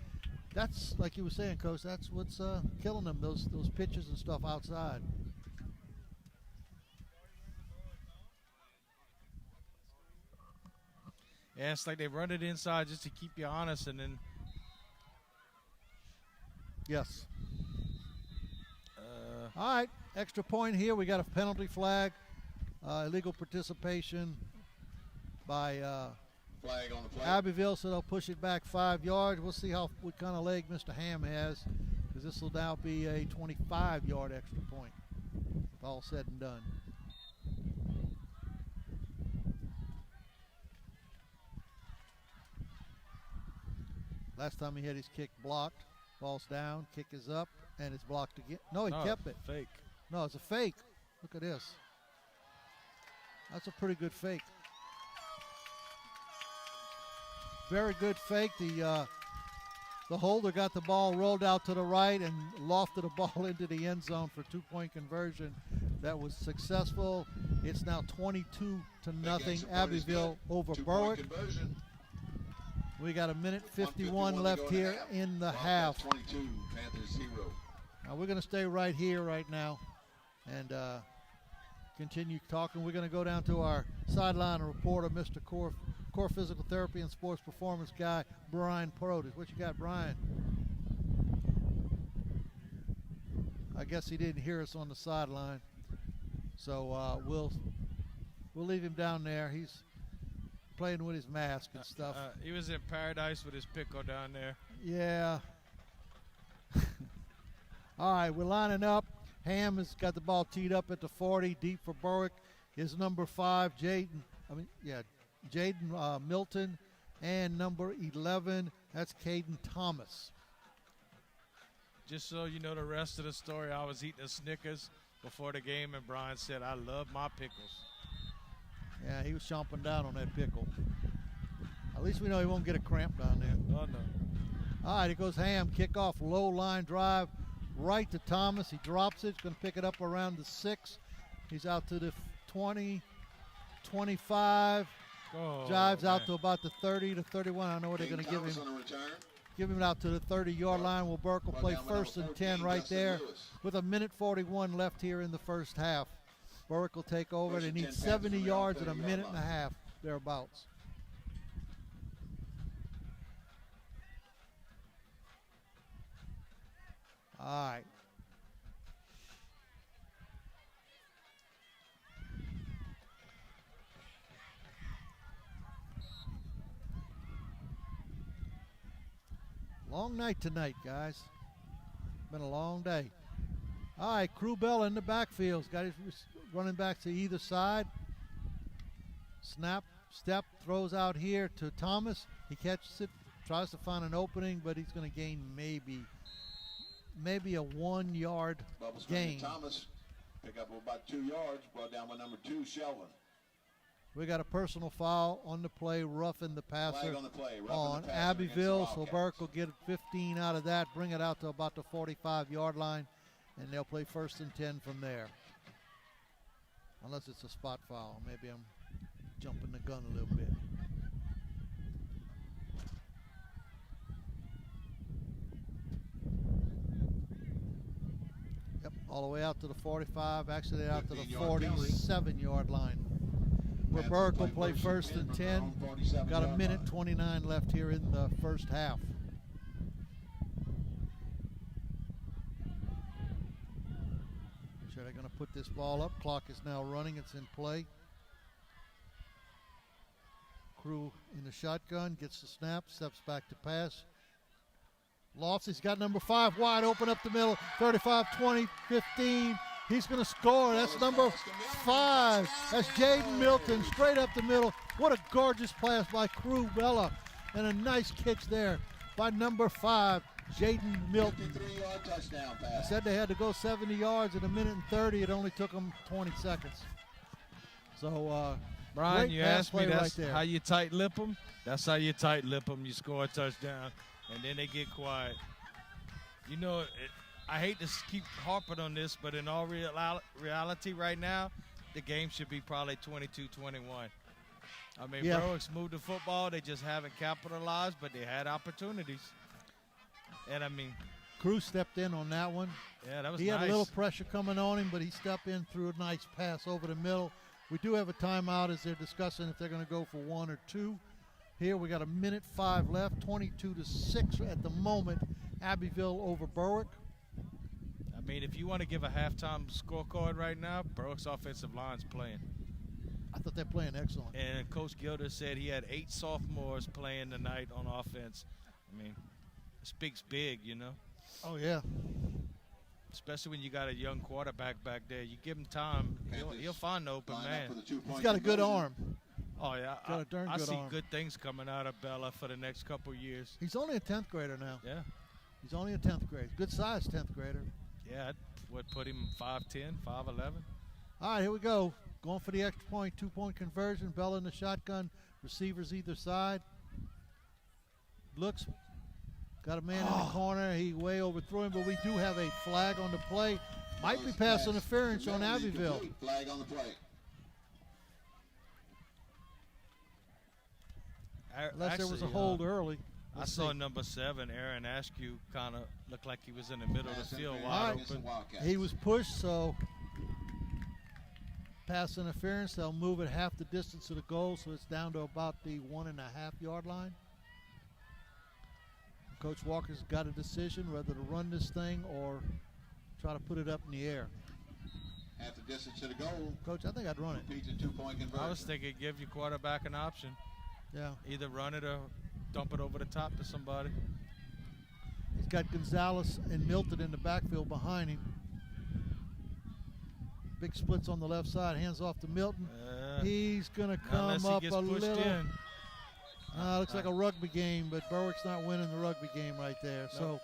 A: That's, like you were saying, Coach, that's what's killing them, those pitches and stuff outside.
C: Yeah, it's like they run it inside just to keep you honest, and then.
A: Yes. All right, extra point here. We got a penalty flag, illegal participation by
N: flag on the play.
A: Abbeville, so they'll push it back 5 yards. We'll see what kind of leg Mr. Ham has, because this will now be a 25-yard extra point, with all said and done. Last time he had his kick blocked. Ball's down, kick is up, and it's blocked again. No, he kept it.
C: Fake.
A: No, it's a fake. Look at this. That's a pretty good fake. Very good fake. The holder got the ball rolled out to the right and lofted the ball into the end zone for 2-point conversion. That was successful. It's now 22-0 Abbeville over Berwick. We got a minute 51 left here in the half.
N: 22, Panthers 0.
A: Now we're going to stay right here right now and continue talking. We're going to go down to our sideline reporter, Mr. Core Physical Therapy and Sports Performance guy, Brian Protis. What you got, Brian? I guess he didn't hear us on the sideline, so we'll leave him down there. He's playing with his mask and stuff.
C: He was in paradise with his pickle down there.
A: Yeah. All right, we're lining up. Ham has got the ball teed up at the 40, deep for Berwick. Is number 5, Jaden Milton, and number 11, that's Caden Thomas.
C: Just so you know the rest of the story, I was eating a Snickers before the game, and Brian said, I love my pickles.
A: Yeah, he was chomping down on that pickle. At least we know he won't get a cramp down there.
C: Oh, no.
A: All right, it goes Ham. Kickoff, low line drive, right to Thomas. He drops it. He's going to pick it up around the 6. He's out to the 20, 25. Jives out to about the 30 to 31. I don't know what they're going to give him. Give him out to the 30-yard line. Well, Burke will play 1st and 10 right there with a minute 41 left here in the first half. Berwick will take over. They need 70 yards in a minute and a half, thereabouts. All right. Long night tonight, guys. Been a long day. All right, Crew Bell in the backfield. Got his running back to either side. Snap, step, throws out here to Thomas. He catches it, tries to find an opening, but he's going to gain maybe a 1-yard gain.
N: Thomas pick up about 2 yards, brought down by number 2, Shelvin.
A: We got a personal foul on the play, roughing the passer
N: Flag on the play,
A: on Abbeville, so Burke will get 15 out of that, bring it out to about the 45-yard line, and they'll play 1st and 10 from there. Unless it's a spot foul. Maybe I'm jumping the gun a little bit. Yep, all the way out to the 45, actually out to the 47-yard line. Where Burke will play 1st and 10. Got a minute 29 left here in the first half. They're going to put this ball up. Clock is now running. It's in play. Crew in the shotgun, gets the snap, steps back to pass. Lofts, he's got number 5 wide open up the middle. 35, 20, 15. He's going to score. That's number 5. That's Jaden Milton, straight up the middle. What a gorgeous pass by Crew Bella. And a nice catch there by number 5, Jaden Milton.
N: 53-yard touchdown pass.
A: I said they had to go 70 yards in a minute and 30. It only took them 20 seconds. So,
C: Brian, you asked me that's
A: right
C: how you tight-lip them. That's how you tight-lip them. You score a touchdown, and then they get quiet. You know, I hate to keep harping on this, but in all reality right now, the game should be probably 22-21. I mean,
A: Yeah.
C: Berwick's moved the football. They just haven't capitalized, but they had opportunities. And, I mean,
A: Cruz stepped in on that one.
C: yeah, that was
A: He
C: nice.
A: had a little pressure coming on him, but he stepped in through a nice pass over the middle. We do have a timeout as they're discussing if they're going to go for 1 or 2. Here we got 1:05 left, 22-6 at the moment. Abbeville over Berwick.
C: I mean, if you want to give a halftime scorecard right now, Berwick's offensive line's playing.
A: I thought they're playing excellent.
C: And Coach Gilder said he had 8 sophomores playing tonight on offense. I mean, it speaks big, you know.
A: Oh, yeah.
C: Especially when you got a young quarterback back there. You give him time, he'll find the open man.
A: He's got a good arm.
C: Oh, yeah.
A: Got a darn
C: I
A: good
C: see
A: arm.
C: good things coming out of Bella for the next couple years.
A: He's only a 10th grader now.
C: Yeah.
A: He's only a 10th grade. Good size 10th grader.
C: Yeah, would put him 5'10", 5'11".
A: All right, here we go. Going for the extra point, 2-point conversion. Bell in the shotgun. Receivers either side. Looks. Got a man in the corner. He way overthrew him, but we do have a flag on the play. Might be pass interference on Abbeville.
N: Flag on the play.
A: Unless there was a hold early.
C: I saw number 7, Aaron Askew, kind of looked like he was in the middle of the field
A: All
C: wide
A: right.
C: open.
A: He was pushed, so pass interference. They'll move it half the distance to the goal, so it's down to about the 1.5-yard line. Coach Walker's got a decision whether to run this thing or try to put it up in the air.
N: Half the distance to the goal.
A: Coach, I think I'd run it.
N: Repeats a 2-point conversion.
C: I was thinking give your quarterback an option.
A: Yeah.
C: Either run it or dump it over the top to somebody.
A: He's got Gonzalez and Milton in the backfield behind him. Big splits on the left side, hands off to Milton. He's going to come up a little. Looks like a rugby game, but Berwick's not winning the rugby game right there. So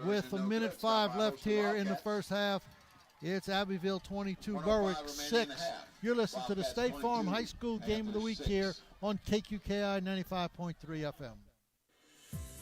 A: with 1:05 left here in the first half, it's Abbeville 22, Berwick 6. You're listening to the State Farm High School Game of the Week here on KQKI 95.3 FM.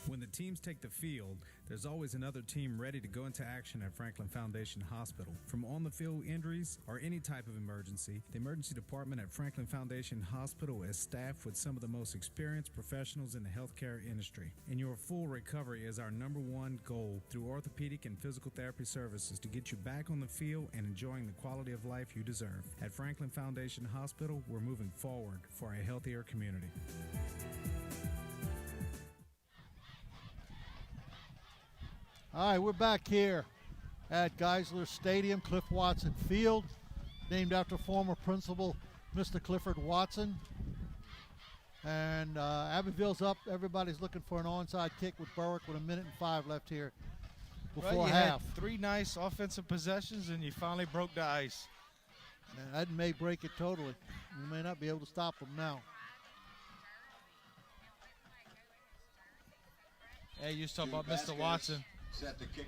K: When the teams take the field, there's always another team ready to go into action at Franklin Foundation Hospital. From on-the-field injuries or any type of emergency, the emergency department at Franklin Foundation Hospital is staffed with some of the most experienced professionals in the healthcare industry. And your full recovery is our #1 goal through orthopedic and physical therapy services to get you back on the field and enjoying the quality of life you deserve. At Franklin Foundation Hospital, we're moving forward for a healthier community.
A: All right, we're back here at Geisler Stadium, Cliff Watson Field, named after former principal Mr. Clifford Watson. And Abbeville's up. Everybody's looking for an onside kick with Berwick with 1:05 left here before
C: you
A: half.
C: had 3 nice offensive possessions, and you finally broke the ice.
A: And that may break it totally. You may not be able to stop them now.
C: Hey, you was talking about Mr. Watson.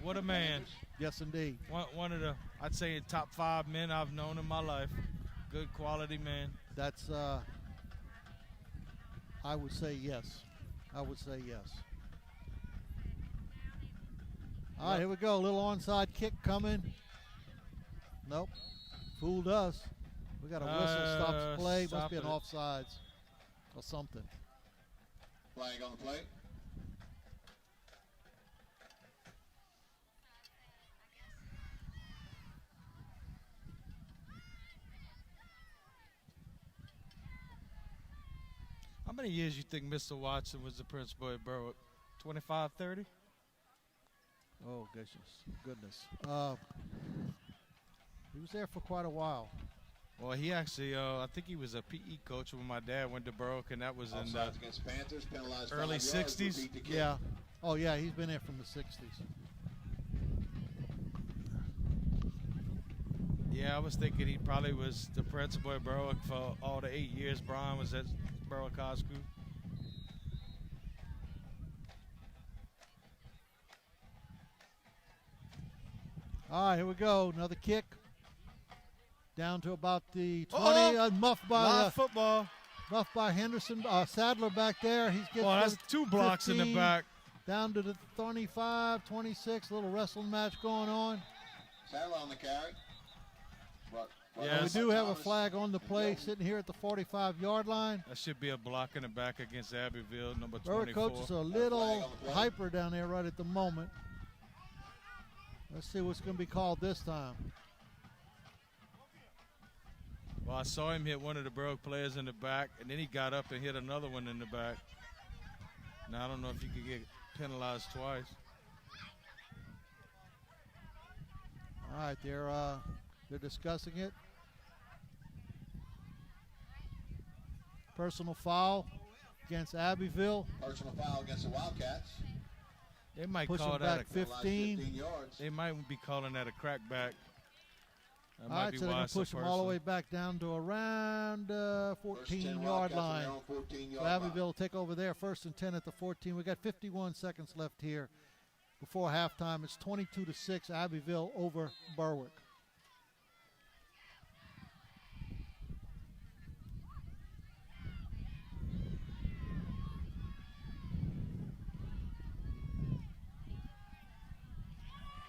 C: What a man.
A: Yes, indeed.
C: One of the, I'd say, top 5 men I've known in my life. Good quality man.
A: That's, I would say yes. I would say yes. All right, here we go. A little onside kick coming. Nope. Fooled us. We got a whistle, stops the play. Must be an offsides or something.
N: Flag on the play.
C: How many years you think Mr. Watson was the principal at Berwick? 25, 30?
A: Oh, goodness. He was there for quite a while.
C: Well, he actually, I think he was a PE coach when my dad went to Berwick, and that was in the
N: against Panthers, penalized
C: early
N: 5 yards,
C: 60s.
N: repeat the kick.
A: Yeah. Oh, yeah, he's been there from the 60s.
C: Yeah, I was thinking he probably was the principal at Berwick for all the 8 years Brian was at Berwick High School.
A: All right, here we go. Another kick. Down to about the 20. Muffed by
C: live football.
A: Muffed by Henderson. Sadler back there. He's getting
C: that's 2 blocks
A: 15,
C: in the back.
A: Down to the 25, 26. A little wrestling match going on.
N: Sadler on the carry. But
C: Yeah,
A: we do have a flag on the play sitting here at the 45-yard line.
C: That should be a block in the back against Abbeville, number 24.
A: Berwick coach is a little hyper down there right at the moment. Let's see what's going to be called this time.
C: Well, I saw him hit one of the Berwick players in the back, and then he got up and hit another one in the back. Now, I don't know if you could get penalized twice.
A: All right, they're discussing it. Personal foul against Abbeville.
N: Personal foul against the Wildcats.
C: They might
A: Push
C: call
A: him
C: that
A: back 15.
C: They might be calling that a crackback. That
A: All
C: might
A: right,
C: be
A: so they're
C: why
A: going
C: it's
A: to
C: a
A: push him all the
C: personal.
A: way back down to around 14-yard line. So Abbeville will take over there, 1st and 10 at the 14. We got 51 seconds left here before halftime. It's 22-6, Abbeville over Berwick.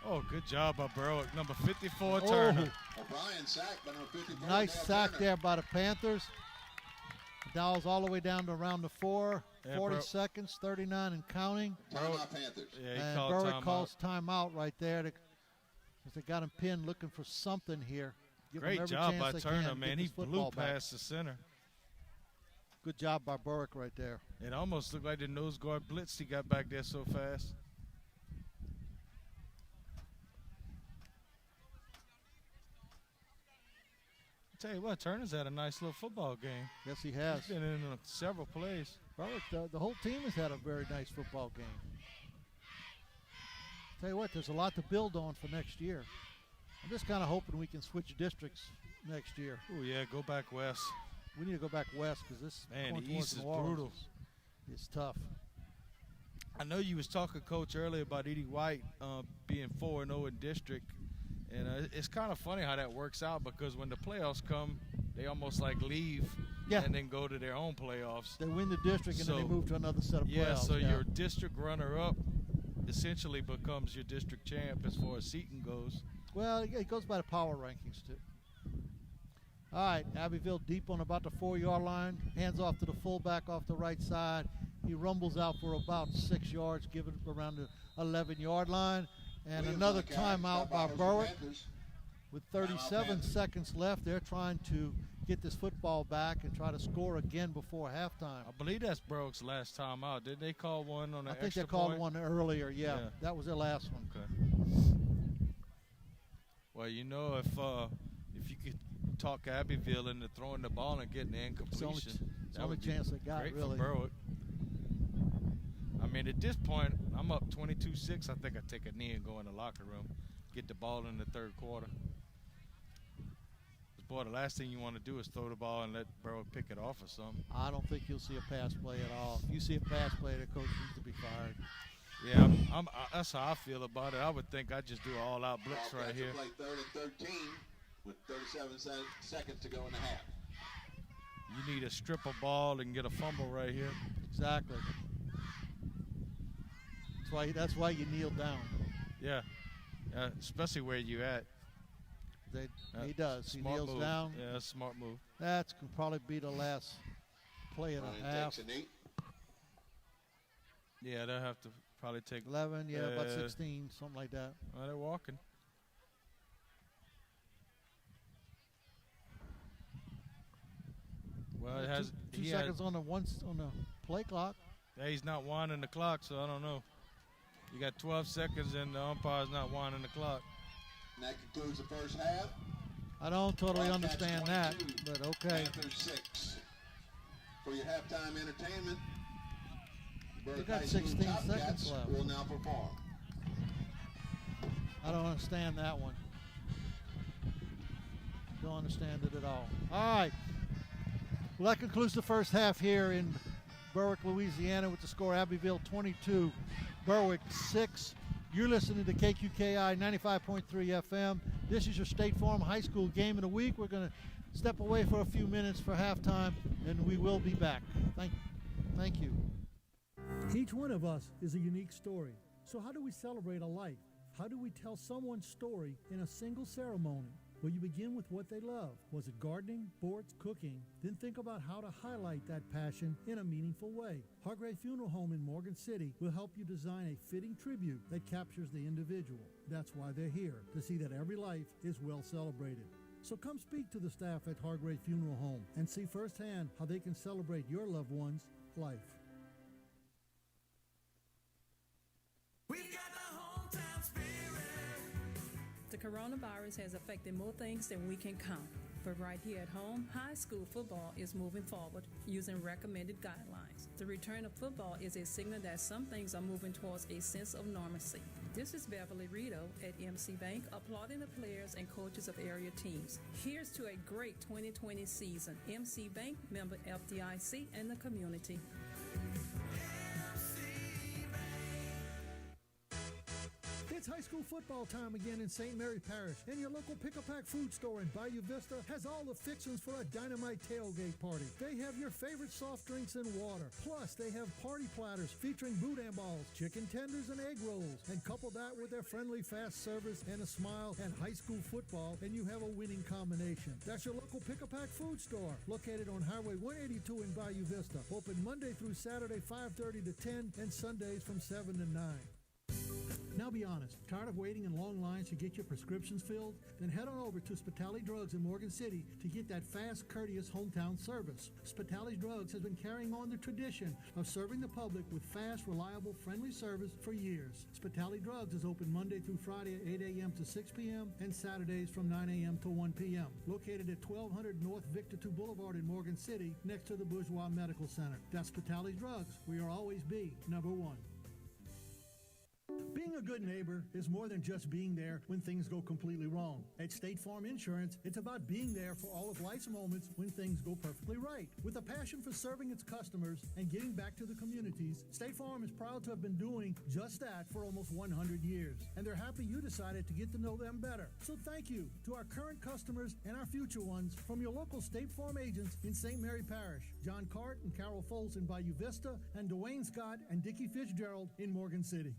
C: Oh, good job by Berwick. Number 54, Turner.
N: O'Brien sacked by number 54.
A: Nice
N: Dale
A: sack
N: Turner.
A: there by the Panthers. Dowell's all the way down to around the 4.
C: Yeah,
A: 40 seconds, 39 and counting.
N: Timeout Panthers.
C: Yeah, he
A: And
C: called
A: Berwick
C: timeout.
A: calls timeout right there. They got him pinned looking for something here. Give them
C: Great
A: every
C: job
A: chance
C: by
A: they
C: Turner,
A: can to
C: man.
A: get
C: He
A: this
C: blew
A: football back.
C: past the center.
A: Good job by Berwick right there.
C: It almost looked like the nose guard blitzed. He got back there so fast. Tell you what, Turner's had a nice little football game.
A: Yes, he has.
C: He's been in several plays.
A: Berwick, the whole team has had a very nice football game. Tell you what, there's a lot to build on for next year. I'm just kind of hoping we can switch districts next year.
C: Oh, yeah, go back west.
A: We need to go back west because this
C: Man,
A: going
C: the
A: towards
C: East is
A: New Orleans
C: brutal.
A: It's tough.
C: I know you was talking, Coach, earlier about Edie White being 4-0 in district. And it's kind of funny how that works out because when the playoffs come, they almost like leave and then go to their own playoffs.
A: They win the district and then they move to another set of playoffs.
C: Yeah, so your district runner-up essentially becomes your district champ as far as seating goes.
A: Well, it goes by the power rankings, too. All right, Abbeville deep on about the 4-yard line. Hands off to the fullback off the right side. He rumbles out for about 6 yards, give it around the 11-yard line. And another timeout by Berwick. With 37 seconds left, they're trying to get this football back and try to score again before halftime.
C: I believe that's Berwick's last time out. Did they call one on the
A: I think they called one earlier, yeah. That was their last one.
C: Okay. Well, you know, if you could talk Abbeville into throwing the ball and getting the incompletion.
A: It's the only chance they got,
C: great
A: really.
C: for Berwick. I mean, at this point, I'm up 22-6. I think I take a knee and go in the locker room, get the ball in the third quarter. Boy, the last thing you want to do is throw the ball and let Berwick pick it off or something.
A: I don't think you'll see a pass play at all. If you see a pass play, the coach needs to be fired.
C: Yeah, that's how I feel about it. I would think I'd just do an all-out blitz right here.
N: Play 3rd and 13 with 37 seconds to go in the half.
C: You need a strip of ball and get a fumble right here.
A: Exactly. That's why you kneel down.
C: Yeah, especially where you at.
A: He does. He
C: Smart
A: kneels
C: move.
A: down.
C: Yeah, smart move.
A: That can probably be the last play of the half.
N: Takes a knee.
C: Yeah, they'll have to probably take
A: 11, about 16, something like that.
C: Well, they're walking. Well, it has
A: two seconds on the play clock.
C: Yeah, he's not winding the clock, so I don't know. You got 12 seconds, and the umpire's not winding the clock.
N: And that concludes the first half.
A: I don't totally
N: Wildcats
A: understand that,
N: 22,
A: but okay.
N: Panthers 6. For your halftime entertainment,
A: They got 16 seconds left.
N: Will now perform.
A: I don't understand that one. Don't understand it at all. All right. Well, that concludes the first half here in Berwick, Louisiana, with the score Abbeville 22, Berwick 6. You're listening to KQKI 95.3 FM. This is your State Farm High School game of the week. We're going to step away for a few minutes for halftime, and we will be back. Thank you.
D: Each one of us is a unique story. So how do we celebrate a life? How do we tell someone's story in a single ceremony? Well, you begin with what they love. Was it gardening, sports, cooking? Then think about how to highlight that passion in a meaningful way. Hargrave Funeral Home in Morgan City will help you design a fitting tribute that captures the individual. That's why they're here, to see that every life is well celebrated. So come speak to the staff at Hargrave Funeral Home and see firsthand how they can celebrate your loved one's life.
L: The coronavirus has affected more things than we can count. But right here at home, high school football is moving forward using recommended guidelines. The return of football is a signal that some things are moving towards a sense of normalcy. This is Beverly Rito at MC Bank applauding the players and coaches of area teams. Here's to a great 2020 season. MC Bank, member FDIC, and the community.
D: It's high school football time again in St. Mary Parish, and your local Pick-A-Pack food store in Bayou Vista has all the fixings for a dynamite tailgate party. They have your favorite soft drinks and water. Plus, they have party platters featuring boudin balls, chicken tenders, and egg rolls. And couple that with their friendly fast service and a smile and high school football, and you have a winning combination. That's your local Pick-A-Pack food store, located on Highway 182 in Bayou Vista. Open Monday through Saturday, 5:30 to 10, and Sundays from 7 to 9. Now be honest, tired of waiting in long lines to get your prescriptions filled? Then head on over to Spitali Drugs in Morgan City to get that fast, courteous hometown service. Spitali Drugs has been carrying on the tradition of serving the public with fast, reliable, friendly service for years. Spitali Drugs is open Monday through Friday at 8 a.m. to 6 p.m. and Saturdays from 9 a.m. to 1 p.m. Located at 1200 North Victor 2 Boulevard in Morgan City, next to the Bourgeois Medical Center. That's Spitali Drugs. We are always be number one. Being a good neighbor is more than just being there when things go completely wrong. At State Farm Insurance, it's about being there for all of life's moments when things go perfectly right. With a passion for serving its customers and giving back to the communities, State Farm is proud to have been doing just that for almost 100 years. And they're happy you decided to get to know them better. So thank you to our current customers and our future ones from your local State Farm agents in St. Mary Parish, John Cart and Carol Foltz in Bayou Vista, and Dwayne Scott and Dickie Fitzgerald in Morgan City.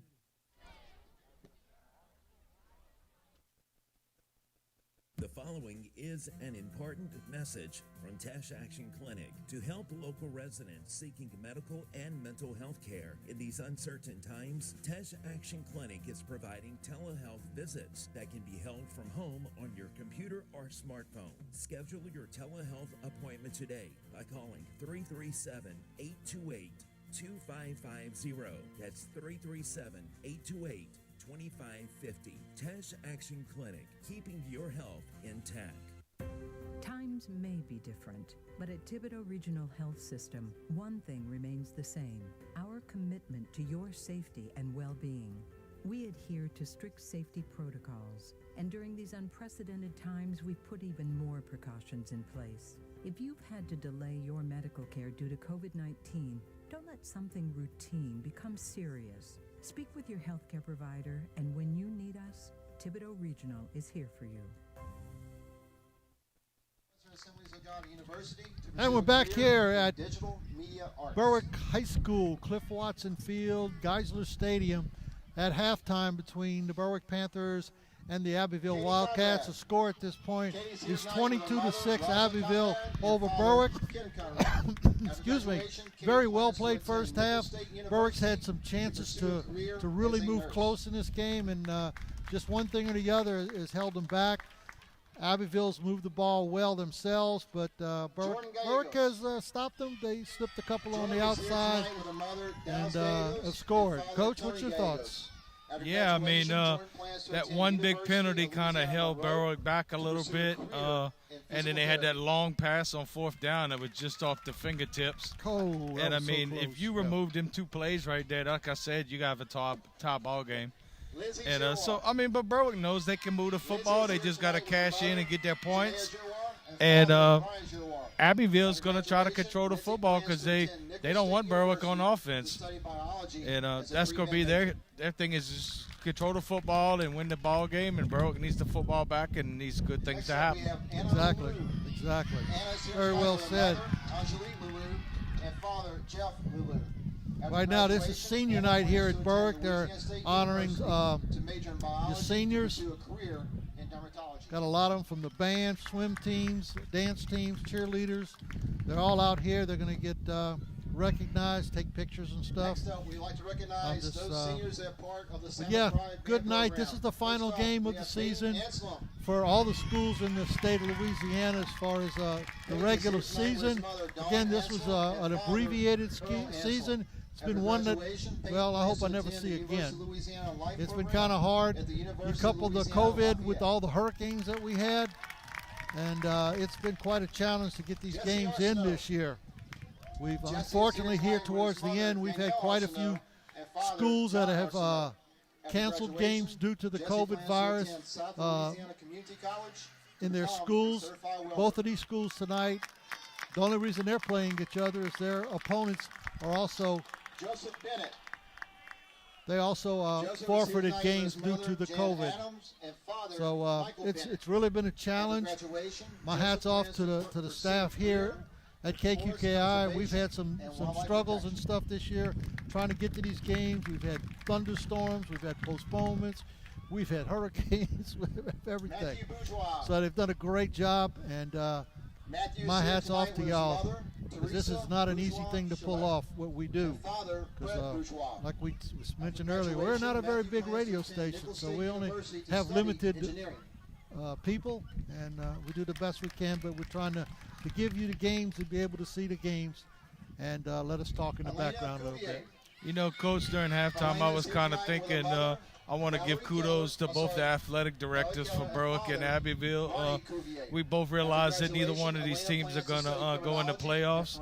E: The following is an important message from Tash Action Clinic to help local residents seeking medical and mental health care. In these uncertain times, Tash Action Clinic is providing telehealth visits that can be held from home on your computer or smartphone. Schedule your telehealth appointment today by calling 337-828-2550. That's 337-828-2550. 2550. Tash Action Clinic, keeping your health intact.
O: Times may be different, but at Thibodeau Regional Health System, one thing remains the same: our commitment to your safety and well-being. We adhere to strict safety protocols, and during these unprecedented times, we've put even more precautions in place. If you've had to delay your medical care due to COVID-19, don't let something routine become serious. Speak with your healthcare provider, and when you need us, Thibodeau Regional is here for you.
A: And we're back here at Berwick High School, Cliff Watson Field, Geisler Stadium, at halftime between the Berwick Panthers and the Abbeville Wildcats. The score at this point is 22-6, Abbeville over Berwick. Excuse me. Very well played first half. Berwick's had some chances to really move close in this game, and just one thing or the other has held them back. Abbeville's moved the ball well themselves, but Berwick has stopped them. They slipped a couple on the outside and have scored. Coach, what's your thoughts?
C: Yeah, I mean, that one big penalty kind of held Berwick back a little bit, and then they had that long pass on fourth down that was just off the fingertips. And, I mean, so if you remove them two plays right there, like I said, you got a top ball game. And so, I mean, but Berwick knows they can move the football. They just got to cash in and get their points. And Abbeville's going to try to control the football because they don't want Berwick on offense. And that's going to be their thing is just control the football and win the ball game, and Berwick needs the football back and needs good things to happen.
A: Exactly. Very well said. Right now, this is senior night here at Berwick. They're honoring the seniors. Got a lot of them from the band, swim teams, dance teams, cheerleaders. They're all out here. They're going to get recognized, take pictures and stuff.
H: Next up, we'd like to recognize those seniors that are part of the Santa
A: Yeah,
H: Pride
A: good
H: Band
A: night.
H: program.
A: This is the final
H: First off,
A: game of
H: we
A: the
H: have Peyton
A: season
H: Anselm.
A: for all the schools in the state of Louisiana as far as the regular season. Again, this was an abbreviated season. It's been one that, well, I hope I never see again. It's been kind of hard. You couple the COVID with all the hurricanes that we had, and it's been quite a challenge to get these games in this year. We've unfortunately here towards the end, we've had quite a few schools that have canceled games due to the COVID virus in their schools. Both of these schools tonight, the only reason they're playing each other is their opponents are also forfeited games due to the COVID. So it's really been a challenge. My hat's off to the staff here at KQKI. We've had some struggles and stuff this year trying to get to these games. We've had thunderstorms, we've had postponements, we've had hurricanes, everything. So they've done a great job, and my hat's off to y'all. This is not an easy thing to pull off, what we do. Because like we mentioned earlier, we're not a very big radio station, so we only have limited people, and we do the best we can, but we're trying to give you the games and be able to see the games, and let us talk in the background a little bit.
C: You know, Coach, during halftime, I was kind of thinking I want to give kudos to both the athletic directors for Berwick and Abbeville. We both realized that neither one of these teams are going to go into playoffs,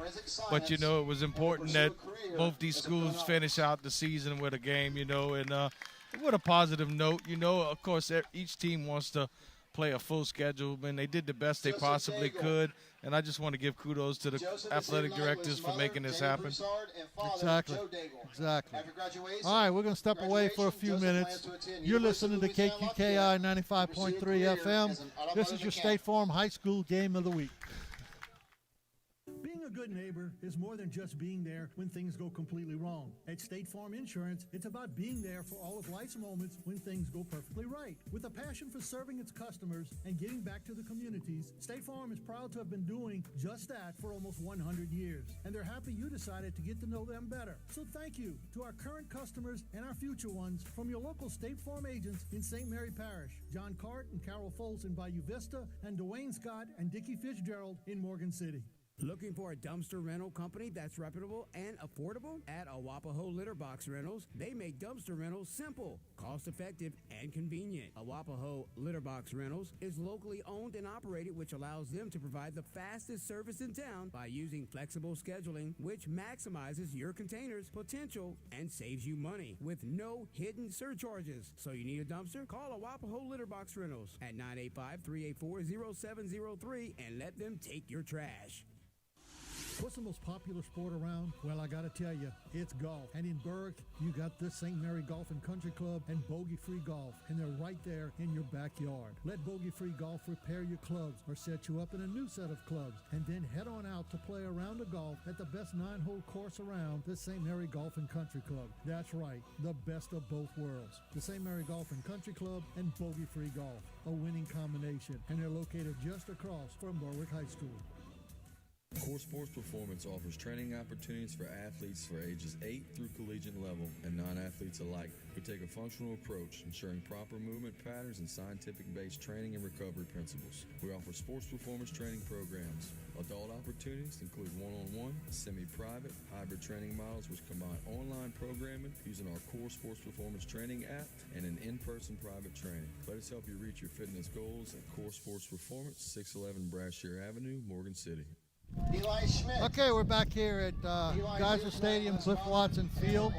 C: but, you know, it was important that both these schools finish out the season with a game, you know, and with a positive note. You know, of course, each team wants to play a full schedule, and they did the best they possibly could. And I just want to give kudos to the athletic directors for making this happen.
A: Exactly. All right, we're going to step away for a few minutes. You're listening to KQKI 95.3 FM. This is your State Farm High School Game of the Week.
D: Being a good neighbor is more than just being there when things go completely wrong. At State Farm Insurance, it's about being there for all of life's moments when things go perfectly right. With a passion for serving its customers and giving back to the communities, State Farm is proud to have been doing just that for almost 100 years. And they're happy you decided to get to know them better. So thank you to our current customers and our future ones from your local State Farm agents in St. Mary Parish, John Cart and Carol Foltz in Bayou Vista, and Dwayne Scott and Dickie Fitzgerald in Morgan City.
F: Looking for a dumpster rental company that's reputable and affordable? At Awapaho Litter Box Rentals, they make dumpster rentals simple, cost-effective, and convenient. Awapaho Litter Box Rentals is locally owned and operated, which allows them to provide the fastest service in town by using flexible scheduling, which maximizes your container's potential and saves you money with no hidden surcharges. So you need a dumpster? Call Awapaho Litter Box Rentals at 985-384-0703 and let them take your trash.
D: What's the most popular sport around? Well, I gotta tell you, it's golf. And in Berwick, you got the St. Mary Golf and Country Club and Bogey Free Golf, and they're right there in your backyard. Let Bogey Free Golf repair your clubs or set you up in a new set of clubs, and then head on out to play a round of golf at the best 9-hole course around, the St. Mary Golf and Country Club. That's right, the best of both worlds. The St. Mary Golf and Country Club and Bogey Free Golf, a winning combination, and they're located just across from Berwick High School.
G: Core Sports Performance offers training opportunities for athletes for ages 8 through collegiate level and non-athletes alike. We take a functional approach, ensuring proper movement patterns and scientific-based training and recovery principles. We offer sports performance training programs. Adult opportunities include one-on-one, semi-private, hybrid training models which combine online programming using our Core Sports Performance Training app and an in-person private training. Let us help you reach your fitness goals at Core Sports Performance, 611 Brashear Avenue, Morgan City.
H: Eli Schmidt.
A: Okay, we're back here at Geyser Stadium, Cliff Watson Field,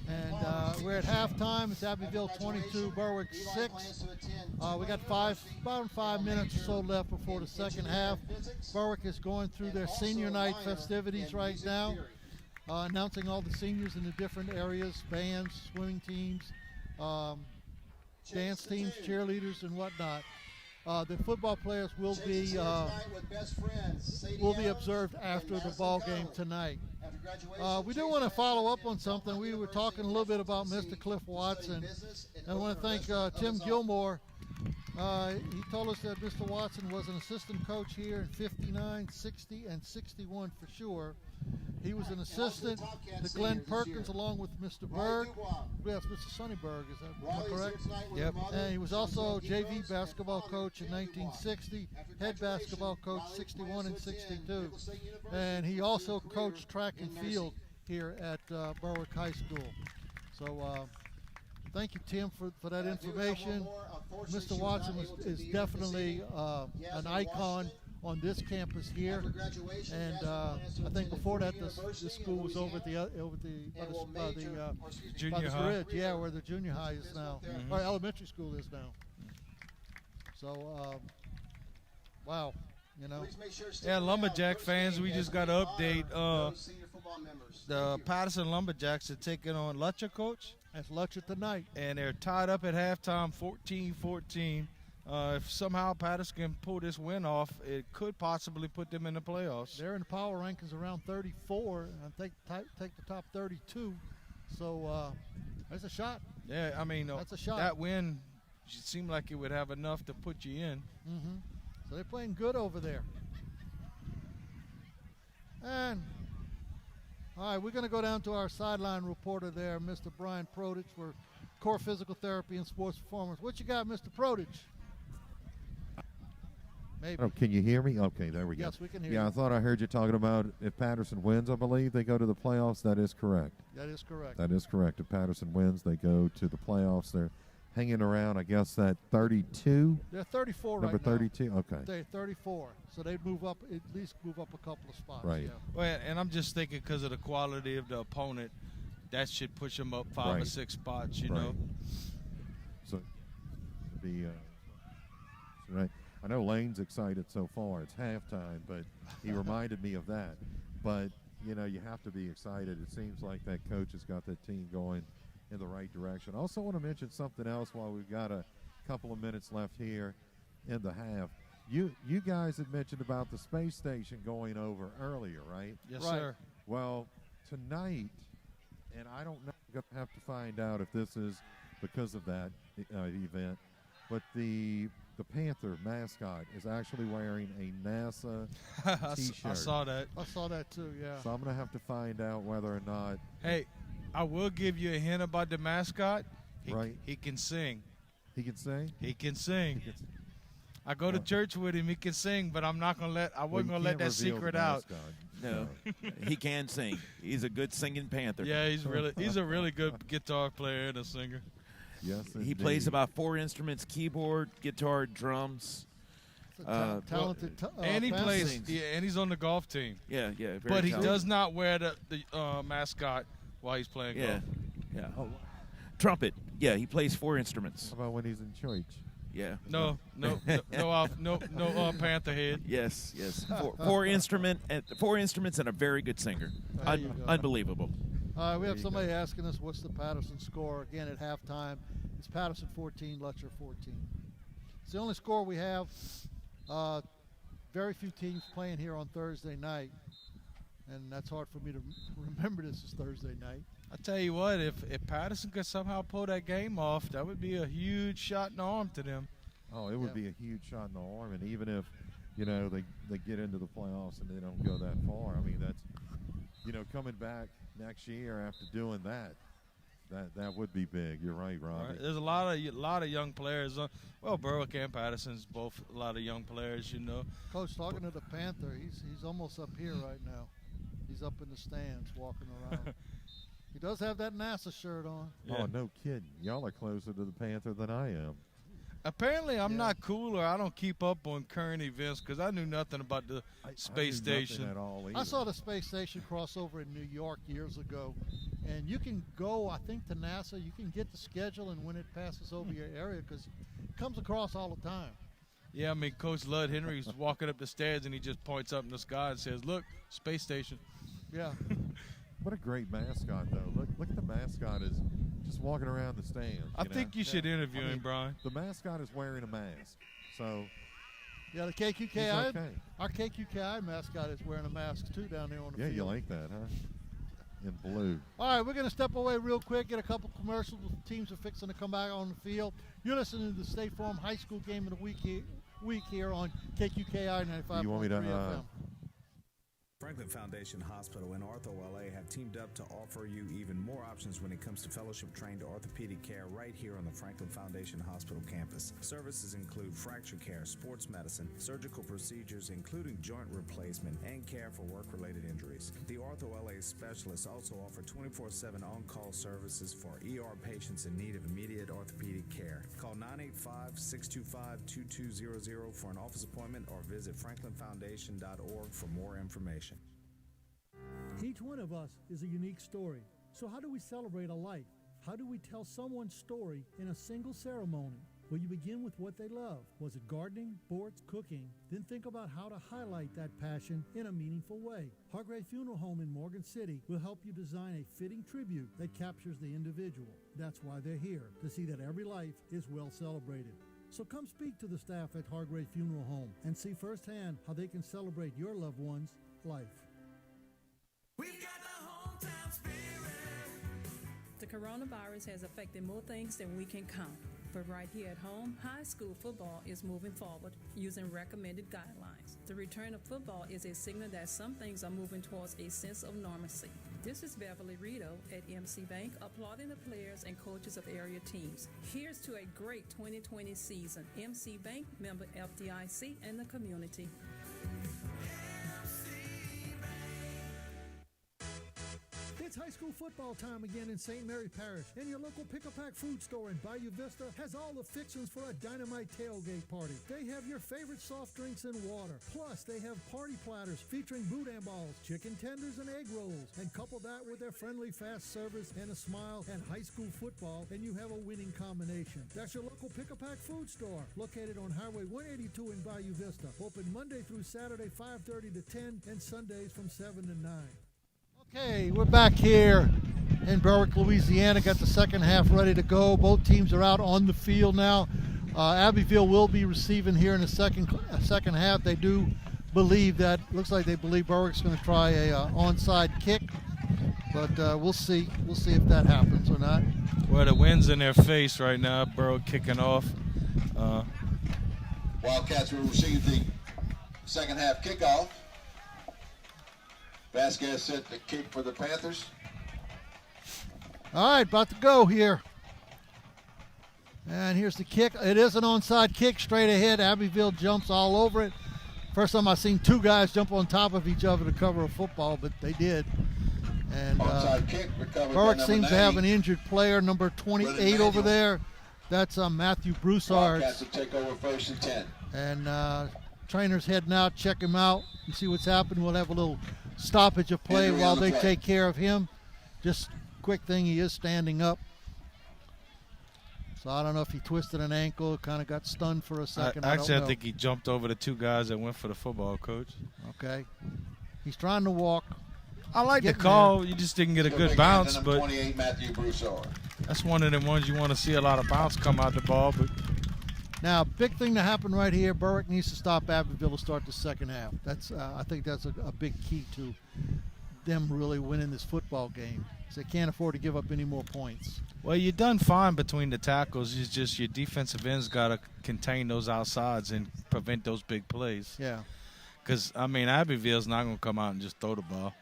A: and we're at halftime. It's Abbeville 22, Berwick 6. We got about 5 minutes or so left before the second half. Berwick is going through their senior night festivities right now, announcing all the seniors in the different areas, bands, swimming teams, dance teams, cheerleaders, and whatnot. The football players will be observed after the ball game tonight. We do want to follow up on something. We were talking a little bit about Mr. Cliff Watson, and I want to thank Tim Gilmore He told us that Mr. Watson was an assistant coach here in 59, 60, and 61 for sure. He was an assistant to Glenn Perkins along with Mr. Berg. Yes, Mr. Sonny Berg, is that correct?
C: Yep.
A: And he was also JV basketball coach in 1960, head basketball coach 61 and 62. And he also coached track and field here at Berwick High School. So thank you, Tim, for that information. Mr. Watson is definitely an icon on this campus here, and I think before that this school was over at the
C: junior high.
A: Ridge, yeah, where the junior high is now, or elementary school is now. So, wow, you know.
C: Yeah, Lumberjack fans, we just got to update. The Patterson Lumberjacks are taking on Lutcher, Coach.
A: That's Lutcher tonight,
C: and they're tied up at halftime, 14-14. If somehow Patterson can pull this win off, it could possibly put them in the playoffs.
A: They're in the power rankings around 34, and take the top 32. So there's a shot.
C: Yeah, I mean,
A: that's a shot.
C: That win seemed like it would have enough to put you in.
A: Mm-hmm. So they're playing good over there. And all right, we're going to go down to our sideline reporter there, Mr. Brian Prodich, for Core Physical Therapy and Sports Performance. What you got, Mr. Prodich? Maybe.
I: Oh, can you hear me? Okay, there we go.
A: Yes, we can hear you.
I: Yeah, I thought I heard you talking about if Patterson wins, I believe, they go to the playoffs. That is correct.
A: That is correct.
I: That is correct. If Patterson wins, they go to the playoffs. They're hanging around, I guess, that 32?
A: They're 34
I: Number
A: right now.
I: 32? Okay.
A: They're 34. So they'd move up, at least move up a couple of spots.
I: Right.
A: Yeah.
C: Well, and I'm just thinking because of the quality of the opponent, that should push them up 5 or 6 spots, you know.
I: So, right. I know Lane's excited so far. It's halftime, but he reminded me of that. But, you know, you have to be excited. It seems like that coach has got that team going in the right direction. I also want to mention something else while we've got a couple of minutes left here in the half. You guys had mentioned about the space station going over earlier, right?
C: Yes, sir.
I: Well, tonight, and I don't know, I'm going to have to find out if this is because of that event, but the Panther mascot is actually wearing a NASA T-shirt.
C: I saw that.
A: I saw that too, yeah.
I: So I'm going to have to find out whether or not.
C: Hey, I will give you a hint about the mascot.
I: Right.
C: He can sing.
I: He can sing?
C: He can sing. I go to church with him. He can sing, but I wasn't gonna let that secret out.
J: No, he can sing. He's a good singing Panther.
C: Yeah, he's a really good guitar player and a singer.
I: Yes,
J: he plays about 4 instruments: keyboard, guitar, drums.
A: Talented.
C: And he plays. Yeah, and he's on the golf team.
J: Yeah, yeah. Very
C: but he
J: talented.
C: does not wear the mascot while he's playing golf.
J: Yeah. Trumpet. Yeah, he plays 4 instruments.
I: How about when he's in church?
J: Yeah.
C: No Panther head.
J: Yes. Four instruments and a very good singer. Unbelievable.
A: We have somebody asking us what's the Patterson score again at halftime. It's Patterson 14, Lutcher 14. It's the only score we have. Very few teams playing here on Thursday night, and that's hard for me to remember this is Thursday night.
C: I tell you what, if Patterson could somehow pull that game off, that would be a huge shot in the arm to them.
I: Oh, it would be a huge shot in the arm, and even if, you know, they get into the playoffs and they don't go that far, I mean, that's, you know, coming back next year after doing that would be big. You're right, Robbie.
C: Right. There's a lot of young players. Well, Berwick and Patterson's both a lot of young players, you know.
A: Coach, talking to the Panther, he's almost up here right now. He's up in the stands walking around. He does have that NASA shirt on.
I: Yeah. Oh, no kidding. Y'all are closer to the Panther than I am.
C: Apparently, I'm not cool, or I don't keep up on current events because I knew nothing about the space station.
I: At all
A: I saw the space station cross over in New York years ago, and you can go, I think, to NASA. You can get the schedule and when it passes over your area because it comes across all the time.
C: Yeah, I mean, Coach Lud Henry's walking up the stairs, and he just points up in the sky and says, "Look, space station."
A: Yeah.
I: What a great mascot, though. Look at the mascot is just walking around the stands.
C: I think you should interview him, Brian.
I: The mascot is wearing a mask, so.
A: Yeah, the KQKI,
I: okay.
A: Our KQKI mascot is wearing a mask too down there on the field.
I: Yeah, you like that, huh? in blue.
A: All right, we're going to step away real quick, get a couple commercials. Teams are fixing to come back on the field. You're listening to the State Farm High School Game of the Week here on KQKI 95.3
I: You want me to
A: FM.
K: Franklin Foundation Hospital and Ortho LA have teamed up to offer you even more options when it comes to fellowship-trained orthopedic care right here on the Franklin Foundation Hospital campus. Services include fracture care, sports medicine, surgical procedures including joint replacement, and care for work-related injuries. The Ortho LA specialists also offer 24/7 on-call services for ER patients in need of immediate orthopedic care. Call 985-625-2200 for an office appointment or visit franklinfoundation.org for more information.
D: Each one of us is a unique story. So how do we celebrate a life? How do we tell someone's story in a single ceremony? Well, you begin with what they love. Was it gardening, sports, cooking? Then think about how to highlight that passion in a meaningful way. Hargrave Funeral Home in Morgan City will help you design a fitting tribute that captures the individual. That's why they're here, to see that every life is well celebrated. So come speak to the staff at Hargrave Funeral Home and see firsthand how they can celebrate your loved one's life.
L: The coronavirus has affected more things than we can count. But right here at home, high school football is moving forward using recommended guidelines. The return of football is a signal that some things are moving towards a sense of normalcy. This is Beverly Rito at MC Bank applauding the players and coaches of area teams. Here's to a great 2020 season. MC Bank, member FDIC, and the community.
D: It's high school football time again in St. Mary Parish, and your local Pick-a-Pack food store in Bayou Vista has all the fixings for a dynamite tailgate party. They have your favorite soft drinks and water. Plus, they have party platters featuring boudin balls, chicken tenders, and egg rolls. And couple that with their friendly fast service and a smile and high school football, and you have a winning combination. That's your local Pick-a-Pack food store, located on Highway 182 in Bayou Vista. Open Monday through Saturday, 5:30 to 10, and Sundays from 7 to 9.
A: Okay, we're back here in Berwick, Louisiana. Got the second half ready to go. Both teams are out on the field now. Abbeville will be receiving here in the second half. They do believe that. Looks like they believe Berwick's going to try a onside kick, but we'll see. We'll see if that happens or not.
C: Well, the wind's in their face right now. Berwick kicking off.
N: Wildcats will receive the second half kickoff. Vasquez set the kick for the Panthers.
A: All right, about to go here. And here's the kick. It is an onside kick straight ahead. Abbeville jumps all over it. First time I've seen two guys jump on top of each other to cover a football, but they did. And
N: onside kick recovered.
A: Berwick seems to have an injured player, number 28 over there. That's Matthew Broussard.
N: Wildcats will take over 1st and 10.
A: And trainer's heading out, check him out, and see what's happening. We'll have a little stoppage of play while they take care of him. Just quick thing, he is standing up. So I don't know if he twisted an ankle, kind of got stunned for a second.
C: I think he jumped over the two guys that went for the football, Coach.
A: Okay. He's trying to walk.
C: I like the call. There. You just didn't get a good bounce. But
N: 28, Matthew Broussard.
C: That's one of the ones you want to see a lot of bounce come out the ball. But
A: now, big thing to happen right here, Berwick needs to stop Abbeville to start the second half. That's I think that's a big key to them really winning this football game. So they can't afford to give up any more points.
C: Well, you've done fine between the tackles. It's just your defensive ends got to contain those outsides and prevent those big plays.
A: Yeah.
C: Because, I mean, Abbeville's not going to come out and just throw the ball.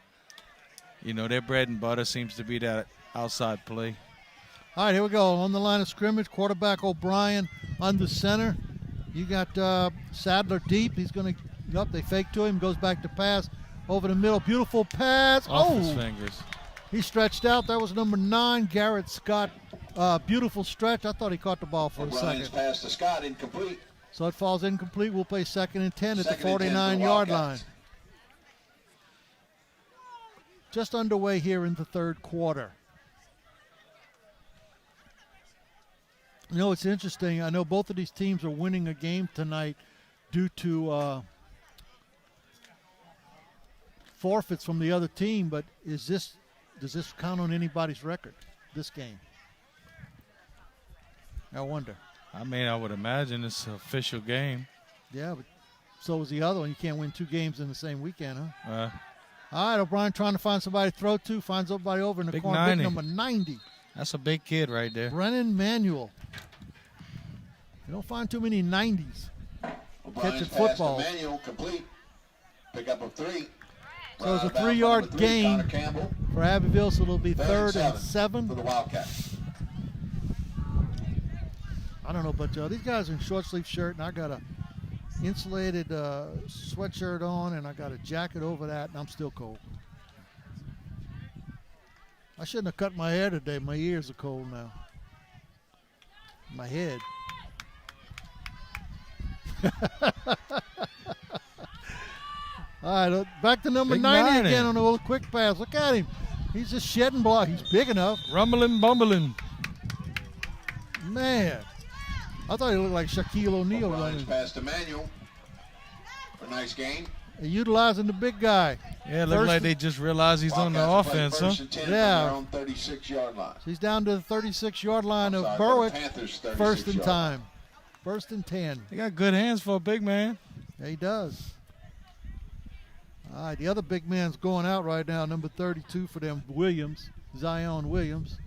C: You know, their bread and butter seems to be that outside play.
A: All right, here we go. On the line of scrimmage, quarterback O'Brien on the center. You got Sadler deep. He's going to, they fake to him, goes back to pass. Over the middle, beautiful pass.
C: Off his fingers.
A: He stretched out. That was number 9, Garrett Scott. Beautiful stretch. I thought he caught the ball for a second.
N: O'Brien's pass to Scott, incomplete.
A: So it falls incomplete. We'll play 2nd and 10 at the 49-yard line. Just underway here in the third quarter. You know, it's interesting. I know both of these teams are winning a game tonight due to forfeits from the other team, but does this count on anybody's record, this game? I wonder.
C: I mean, I would imagine it's an official game.
A: Yeah, but so was the other one. You can't win 2 games in the same weekend, huh? All right, O'Brien trying to find somebody to throw to. Finds somebody over in the
C: Big
A: corner.
C: 90.
A: Big number 90.
C: That's a big kid right there.
A: Brennan Manuel. You don't find too many 90s catching football.
N: Manuel complete. Pick up a 3.
A: So it's a 3-yard gain for Abbeville, so it'll be 3rd and 7
N: for the Wildcats.
A: I don't know, but these guys are in short sleeve shirt, and I got a insulated sweatshirt on, and I got a jacket over that, and I'm still cold. I shouldn't have cut my hair today. My ears are cold now. My head. All right, back to number 90 again on a little quick pass. Look at him. He's just shedding block. He's big enough.
C: Rumbling, bumbling.
A: Man. I thought he looked like Shaquille O'Neal running.
N: Pass to Manuel. A nice game.
A: They're utilizing the big guy.
C: Yeah, it looks like they just realized he's on the offense, huh?
N: Yeah. On 36-yard line.
A: So he's down to the 36-yard line of Berwick. First and time. First and 10.
C: He got good hands for a big man.
A: Yeah, he does. All right, the other big man's going out right now, number 32 for them, Williams, Zion Williams.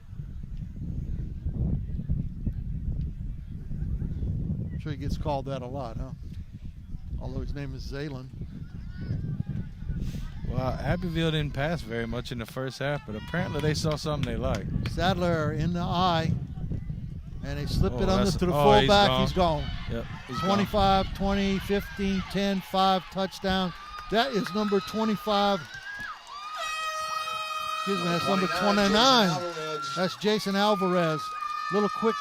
A: I'm sure he gets called that a lot, huh? Although his name is Zaylen.
C: Well, Abbeville didn't pass very much in the first half, but apparently they saw something they liked.
A: Sadler in the eye, and they slipped it under to the fullback. He's gone.
C: Yep, he's
A: 25,
C: gone.
A: 20, 15, 10, 5, touchdown. That is number 25. Excuse me, that's number 29. That's Jason Alvarez. Little quick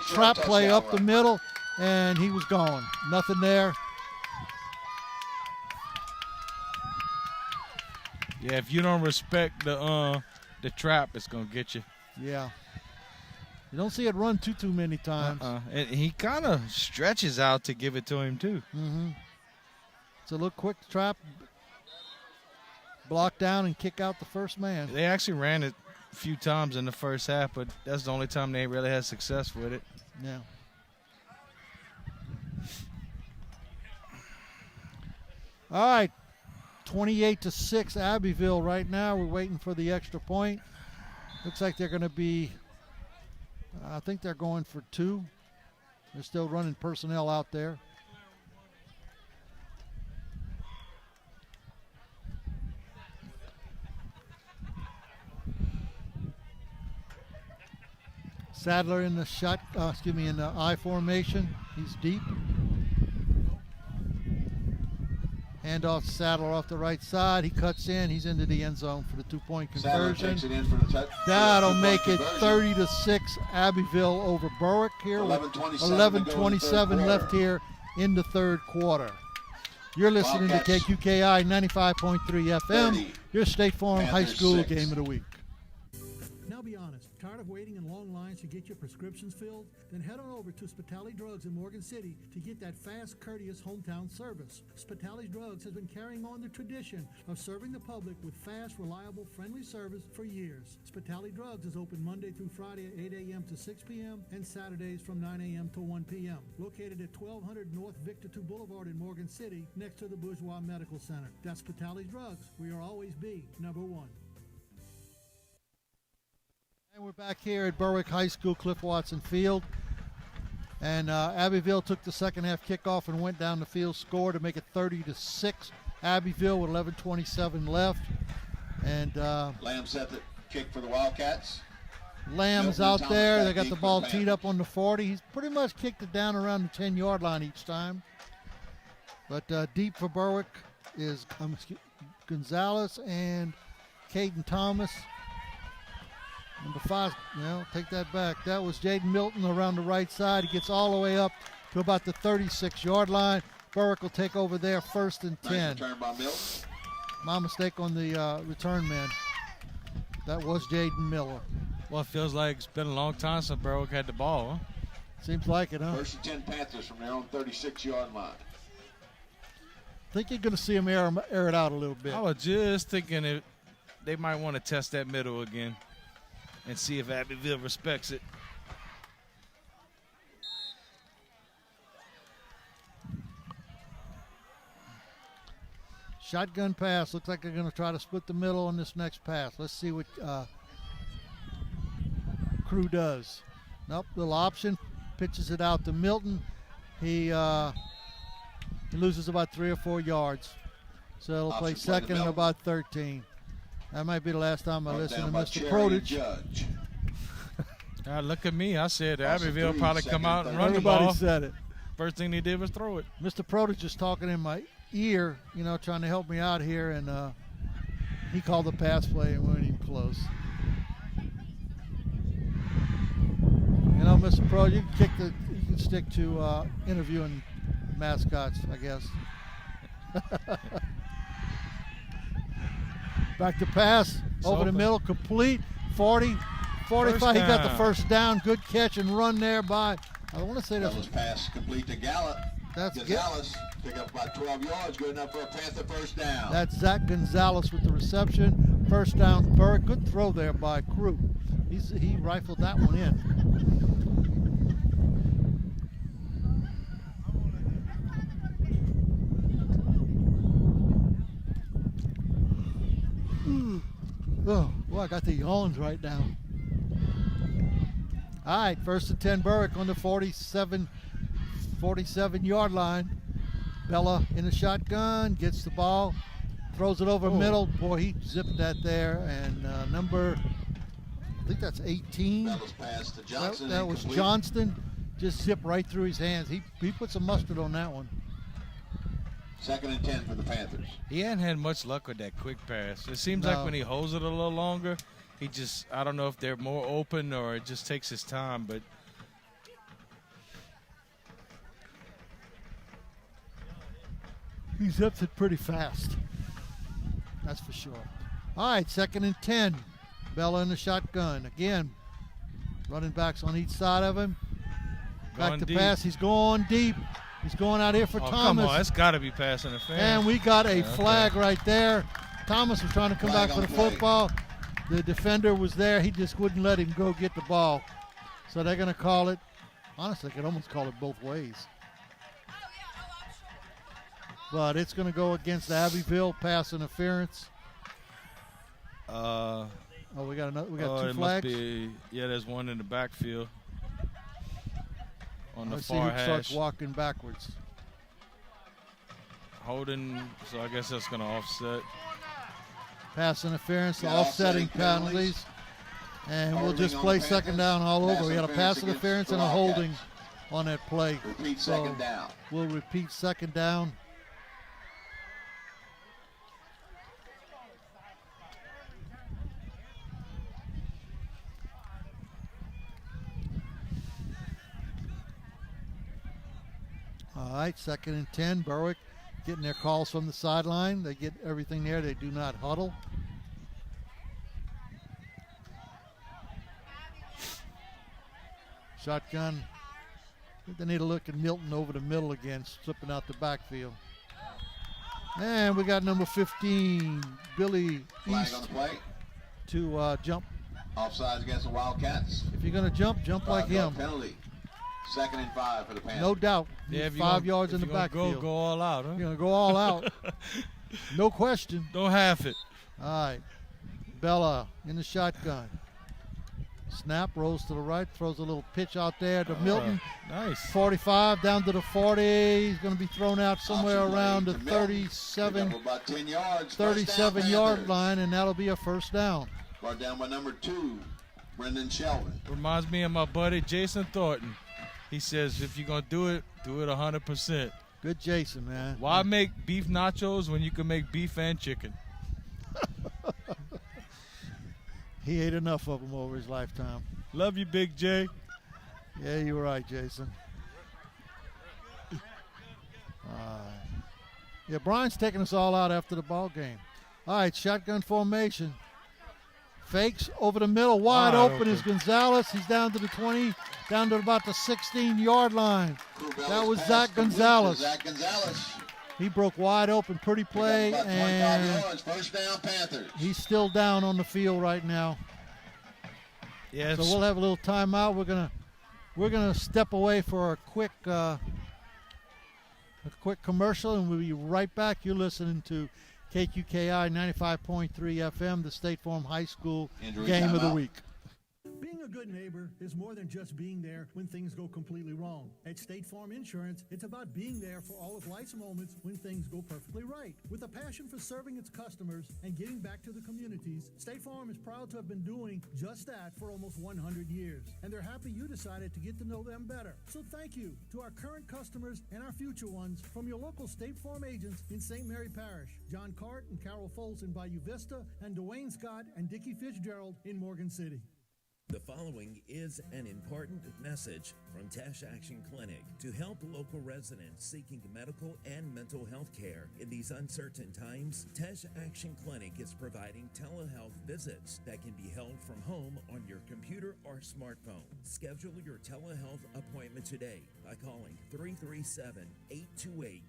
A: trap play up the middle, and he was gone. Nothing there.
C: Yeah, if you don't respect the trap, it's gonna get you.
A: Yeah. You don't see it run too many times.
C: And he kind of stretches out to give it to him too.
A: Mm-hmm. It's a little quick trap, block down and kick out the first man.
C: They actually ran it a few times in the first half, but that's the only time they really had success with it.
A: Yeah. All right, 28-6 Abbeville right now. We're waiting for the extra point. Looks like they're going to be, I think they're going for 2. They're still running personnel out there. Sadler in the in the I formation. He's deep. Handoff to Sadler off the right side. He cuts in. He's into the end zone for the 2-point conversion.
N: Takes it in for the touch.
A: That'll make it 30-6 Abbeville over Berwick here. 11:27 left here in the third quarter. You're listening to KQKI 95.3 FM, your State Farm High School game of the week.
D: Now be honest, tired of waiting in long lines to get your prescriptions filled? Then head on over to Spitali Drugs in Morgan City to get that fast, courteous hometown service. Spitali Drugs has been carrying on the tradition of serving the public with fast, reliable, friendly service for years. Spitali Drugs is open Monday through Friday at 8 a.m. to 6 p.m. and Saturdays from 9 a.m. to 1 p.m. Located at 1200 North Victor II Boulevard in Morgan City, next to the Bourgeois Medical Center. That's Spitali Drugs. We are always be number one.
A: And we're back here at Berwick High School, Cliff Watson Field. And Abbeville took the second half kickoff and went down the field, score to make it 30-6. Abbeville with 11:27 left. And
N: Lamb set the kick for the Wildcats.
A: Lamb's out there. They got the ball teed up on the 40. He's pretty much kicked it down around the 10-yard line each time. But deep for Berwick is Gonzalez and Caden Thomas. Number 5, take that back. That was Jaden Milton around the right side. He gets all the way up to about the 36-yard line. Berwick will take over there, 1st and 10.
N: Nice return by Milton.
A: My mistake on the return man. That was Jaden Miller.
C: Well, it feels like it's been a long time since Berwick had the ball, huh?
A: Seems like it, huh?
N: 1st and 10 Panthers from their own 36-yard line.
A: I think you're going to see them air it out a little bit.
C: I was just thinking they might want to test that middle again and see if Abbeville respects it.
A: Shotgun pass. Looks like they're going to try to split the middle on this next pass. Let's see what Crew does. Nope, little option. Pitches it out to Milton. He loses about 3 or 4 yards. So it'll play second and about 13. That might be the last time I listen to Mr. Prodich.
C: Look at me. I said Abbeville probably come out and run the ball.
A: Everybody said it.
C: First thing they did was throw it.
A: Mr. Prodich is talking in my ear, trying to help me out here, and he called the pass play and we weren't even close. Mr. Pro, you can stick to interviewing mascots, I guess. Back to pass, over the middle, complete, 40, 45. He got the first down. Good catch and run there by, I want to say
N: that was pass complete to Gallup. Gonzalez pick up about 12 yards, good enough for a Panther first down.
A: That's Zach Gonzalez with the reception. First down, Berwick. Good throw there by Crew. He rifled that one in. Oh, boy, I got the yawns right now. All right, 1st and 10 Berwick on the 47-yard line. Bella in the shotgun, gets the ball, throws it over middle. Boy, he zipped that there. And number, I think that's 18.
N: Bella's pass to Johnston.
A: That was Johnston. Just zipped right through his hands. He put some mustard on that one.
N: 2nd and 10 for the Panthers.
C: He hadn't had much luck with that quick pass. It seems like when he holds it a little longer, he just, I don't know if they're more open or it just takes his time, but
A: he zips it pretty fast. That's for sure. All right, 2nd and 10. Bella in the shotgun. Again, running backs on each side of him. Back to pass. He's going deep. He's going out here for Thomas.
C: Come on, that's got to be pass interference.
A: And we got a flag right there. Thomas was trying to come back for the football. The defender was there. He just wouldn't let him go get the ball. So they're going to call it. Honestly, I could almost call it both ways. But it's going to go against Abbeville, pass interference. We got 2 flags.
C: Must be, there's one in the backfield. On the
A: Let's
C: far
A: see who
C: hash.
A: starts walking backwards.
C: Holding, so I guess that's going to offset.
A: Pass interference, offsetting penalties. And we'll just play second down all over. We got a pass interference and a holding on that play.
N: Repeat second down.
A: We'll repeat second down. All right, 2nd and 10. Berwick getting their calls from the sideline. They get everything there. They do not huddle. Shotgun. They need to look at Milton over the middle again, slipping out the backfield. And we got number 15, Billy
N: Flag
A: East,
N: on the play.
A: To jump.
N: Offsides against the Wildcats.
A: If you're going to jump like him.
N: Penalty. 2nd and 5 for the Panthers.
A: No doubt.
C: If
A: 5 yards in the backfield.
C: Go all out, huh?
A: You're going to go all out. No question.
C: Don't half it.
A: All right. Bella in the shotgun. Snap, rolls to the right, throws a little pitch out there to Milton.
C: Nice.
A: 45 down to the 40. He's going to be thrown out somewhere around the 37-yard line, and that'll be a first down.
N: Brought down by number 2, Brendan Shelvin.
C: Reminds me of my buddy Jason Thornton. He says, if you're going to do it 100%.
A: Good Jason, man.
C: Why make beef nachos when you can make beef and chicken?
A: He ate enough of them over his lifetime.
C: Love you, Big J.
A: Yeah, you were right, Jason. Yeah, Brian's taking us all out after the ball game. All right, shotgun formation. Fakes over the middle, wide open is Gonzalez. He's down to the 20, down to about the 16-yard line. That was Zach Gonzalez. He broke wide open, pretty play, and
N: first down Panthers.
A: He's still down on the field right now.
C: Yes.
A: So we'll have a little timeout. We're gonna step away for a quick commercial, and we'll be right back. You're listening to KQKI 95.3 FM, the State Farm High School
H: Injury
A: game of the
H: timeout.
A: week.
D: Being a good neighbor is more than just being there when things go completely wrong. At State Farm Insurance, it's about being there for all of life's moments when things go perfectly right. With a passion for serving its customers and giving back to the communities, State Farm is proud to have been doing just that for almost 100 years. And they're happy you decided to get to know them better. So thank you to our current customers and our future ones from your local State Farm agents in St. Mary Parish, John Cart and Carol Foltz in Bayou Vista, and Dwayne Scott and Dickie Fitzgerald in Morgan City.
E: The following is an important message from Tash Action Clinic to help local residents seeking medical and mental health care in these uncertain times. Tash Action Clinic is providing telehealth visits that can be held from home on your computer or smartphone. Schedule your telehealth appointment today by calling 337-828-2550.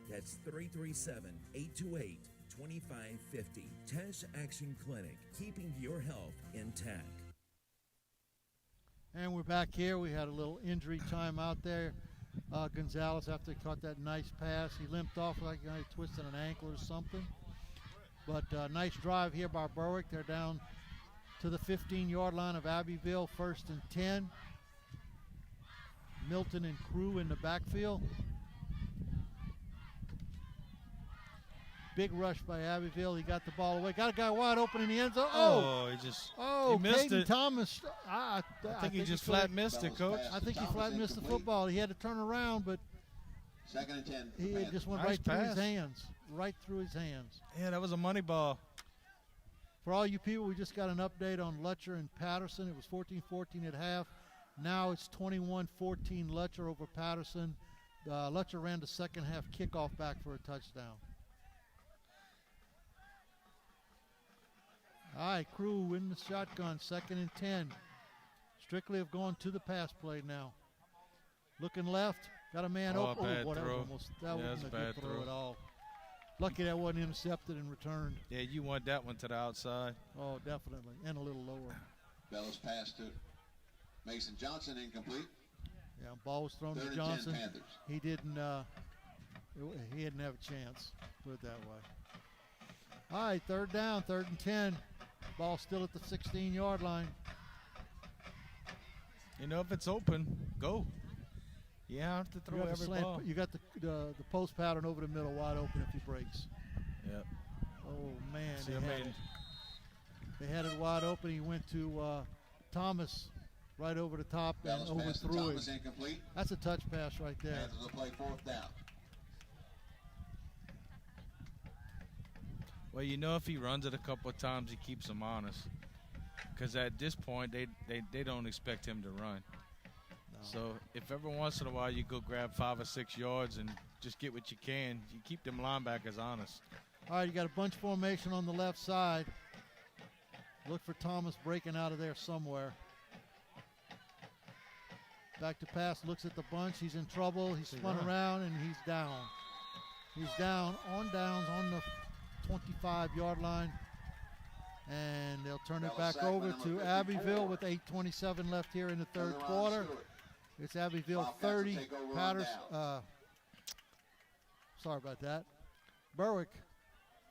E: That's 337-828-2550. 2550. Tash Action Clinic, keeping your health intact.
A: And we're back here. We had a little injury time out there. Gonzalez, after he caught that nice pass, he limped off like he twisted an ankle or something. But nice drive here by Berwick. They're down to the 15-yard line of Abbeville, 1st and 10. Milton and Crew in the backfield. Big rush by Abbeville. He got the ball away. Got a guy wide open in the end zone.
C: He missed
A: Caden
C: it.
A: Thomas. I
C: think he just flat missed it, Coach.
A: I think he flat missed the football. He had to turn around, but
H: 2nd and 10.
A: he just went
C: Nice
A: right through
C: pass.
A: his hands. Right through his hands.
C: Yeah, that was a money ball.
A: For all you people, we just got an update on Lutcher and Patterson. It was 14-14 at half. Now it's 21-14 Lutcher over Patterson. Lutcher ran the second half kickoff back for a touchdown. All right, Crew in the shotgun, 2nd and 10. Strictly have gone to the pass play now. Looking left, got a man open.
C: Bad
A: That
C: throw.
A: wasn't a
C: Bad
A: good throw
C: throw
A: at all. Lucky that wasn't intercepted and returned.
C: Yeah, you want that one to the outside.
A: Oh, definitely, and a little lower.
H: Bella's pass to Mason Johnson, incomplete.
A: Yeah, ball was thrown
H: 3rd
A: to
H: and
A: Johnson.
H: 10 Panthers.
A: He didn't have a chance, put it that way. All right, 3rd down, 3rd and 10. Ball still at the 16-yard line.
C: You know, if it's open, go. You have to throw every ball.
A: You got the post pattern over the middle wide open if he breaks.
C: Yep.
A: Oh, man.
C: See,
A: They had it wide open. He went to Thomas right over the top
H: Bella's
A: and
H: pass to
A: overthrew
H: Thomas,
A: him.
H: incomplete.
A: That's a touch pass right there.
H: Panthers will play 4th down.
C: Well, you know, if he runs it a couple of times, he keeps them honest. Because at this point, they don't expect him to run. No. So if every once in a while you go grab 5 or 6 yards and just get what you can, you keep them linebackers honest.
A: All right, you got a bunch formation on the left side. Look for Thomas breaking out of there somewhere. Back to pass, looks at the bunch. He's in trouble. He's spun around, and he's down. He's down on downs on the 25-yard line. And they'll turn it back over to Abbeville with 8:27 left here in the third quarter. It's Abbeville 30, Patterson. Sorry about that. Berwick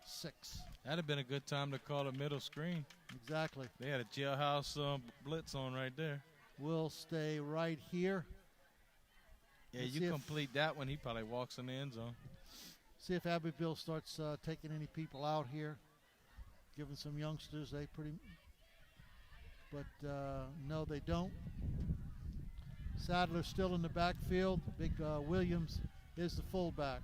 A: 6.
C: That'd have been a good time to call a middle screen.
A: Exactly.
C: They had a jailhouse blitz on right there.
A: We'll stay right here.
C: Yeah, you complete that one, he probably walks in the end zone.
A: See if Abbeville starts taking any people out here. Giving some youngsters, no, they don't. Sadler's still in the backfield. Big Williams is the fullback.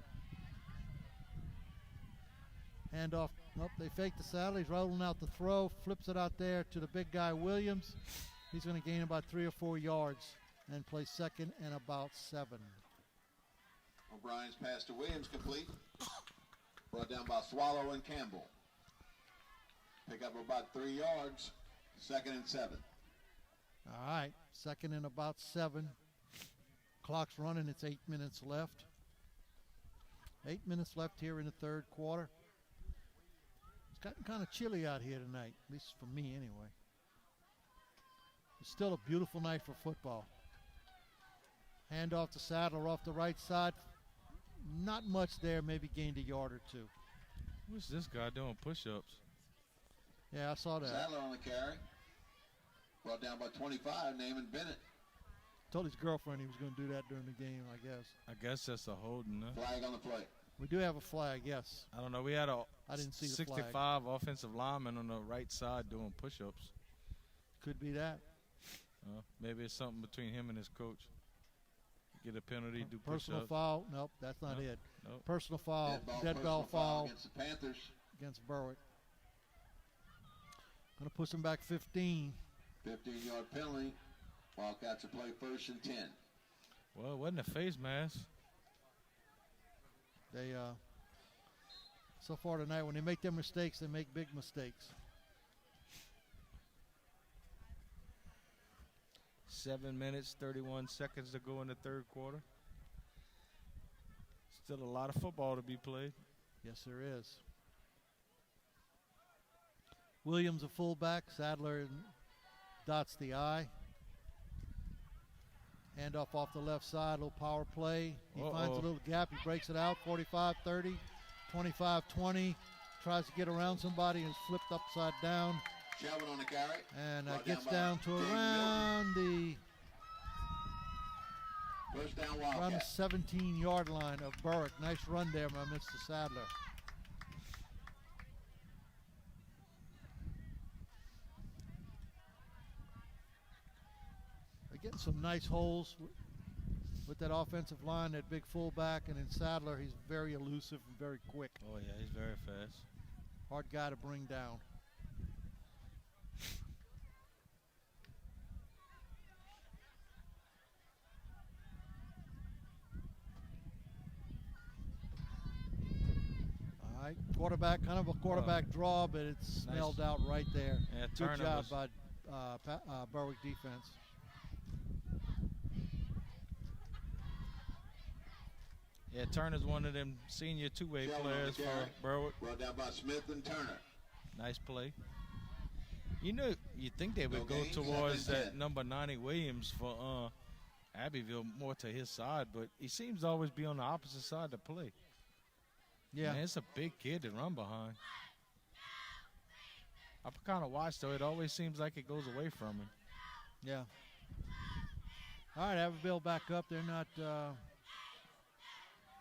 A: Handoff. Nope, they fake the Sadler. He's rolling out the throw, flips it out there to the big guy Williams. He's going to gain about 3 or 4 yards and play second and about 7.
H: O'Brien's pass to Williams complete. Brought down by Swallow and Campbell. Pick up about 3 yards. 2nd and 7.
A: All right, second and about 7. Clock's running. It's 8 minutes left. 8 minutes left here in the third quarter. It's gotten kind of chilly out here tonight, at least for me anyway. It's still a beautiful night for football. Hand off to Sadler off the right side. not much there, maybe gained a yard or two.
C: What's this guy doing push-ups?
A: Yeah, I saw that.
N: Sadler on the carry. Brought down by 25, Naaman Bennett.
A: Told his girlfriend he was going to do that during the game, I guess.
C: I guess that's a holding, huh?
N: Flag on the play.
A: We do have a flag, yes.
C: I don't know. We had a
A: I didn't see the
C: 65
A: flag.
C: offensive lineman on the right side doing push-ups.
A: Could be that.
C: Maybe it's something between him and his coach. Get a penalty, do push-ups.
A: Personal foul. Nope, that's not it.
C: Nope.
A: Personal foul. Dead ball foul
N: against the Panthers.
A: against Berwick. Going to push him back 15.
N: 15-yard penalty. Wildcats will play 1st and 10.
C: Well, it wasn't a face mask.
A: They, so far tonight, when they make their mistakes, they make big mistakes.
C: 7 minutes, 31 seconds to go in the third quarter. Still a lot of football to be played.
A: Yes, there is. Williams, a fullback. Sadler dots the I. Handoff off the left side, little power play. He finds a little gap. He breaks it out. 45-30, 25-20. Tries to get around somebody and is flipped upside down.
N: Shelvin on the carry.
A: And gets down to around the 17-yard line of Berwick. Nice run there by Mr. Sadler. They're getting some nice holes with that offensive line, that big fullback, and in Sadler, he's very elusive and very quick.
C: Oh, yeah, he's very fast.
A: Hard guy to bring down. All right, quarterback, kind of a quarterback draw, but it's smelled out right there.
C: Yeah,
A: good job by Berwick defense.
C: Yeah, Turner's one of them senior two-way players for Berwick.
N: Brought down by Smith and Turner.
C: Nice play. You know, you think they would go towards that number 90 Williams for Abbeville, more to his side, but he seems to always be on the opposite side to play.
A: Yeah.
C: Man, it's a big kid to run behind. I've kind of watched, though. It always seems like it goes away from him.
A: Yeah. All right, Abbeville back up. They're not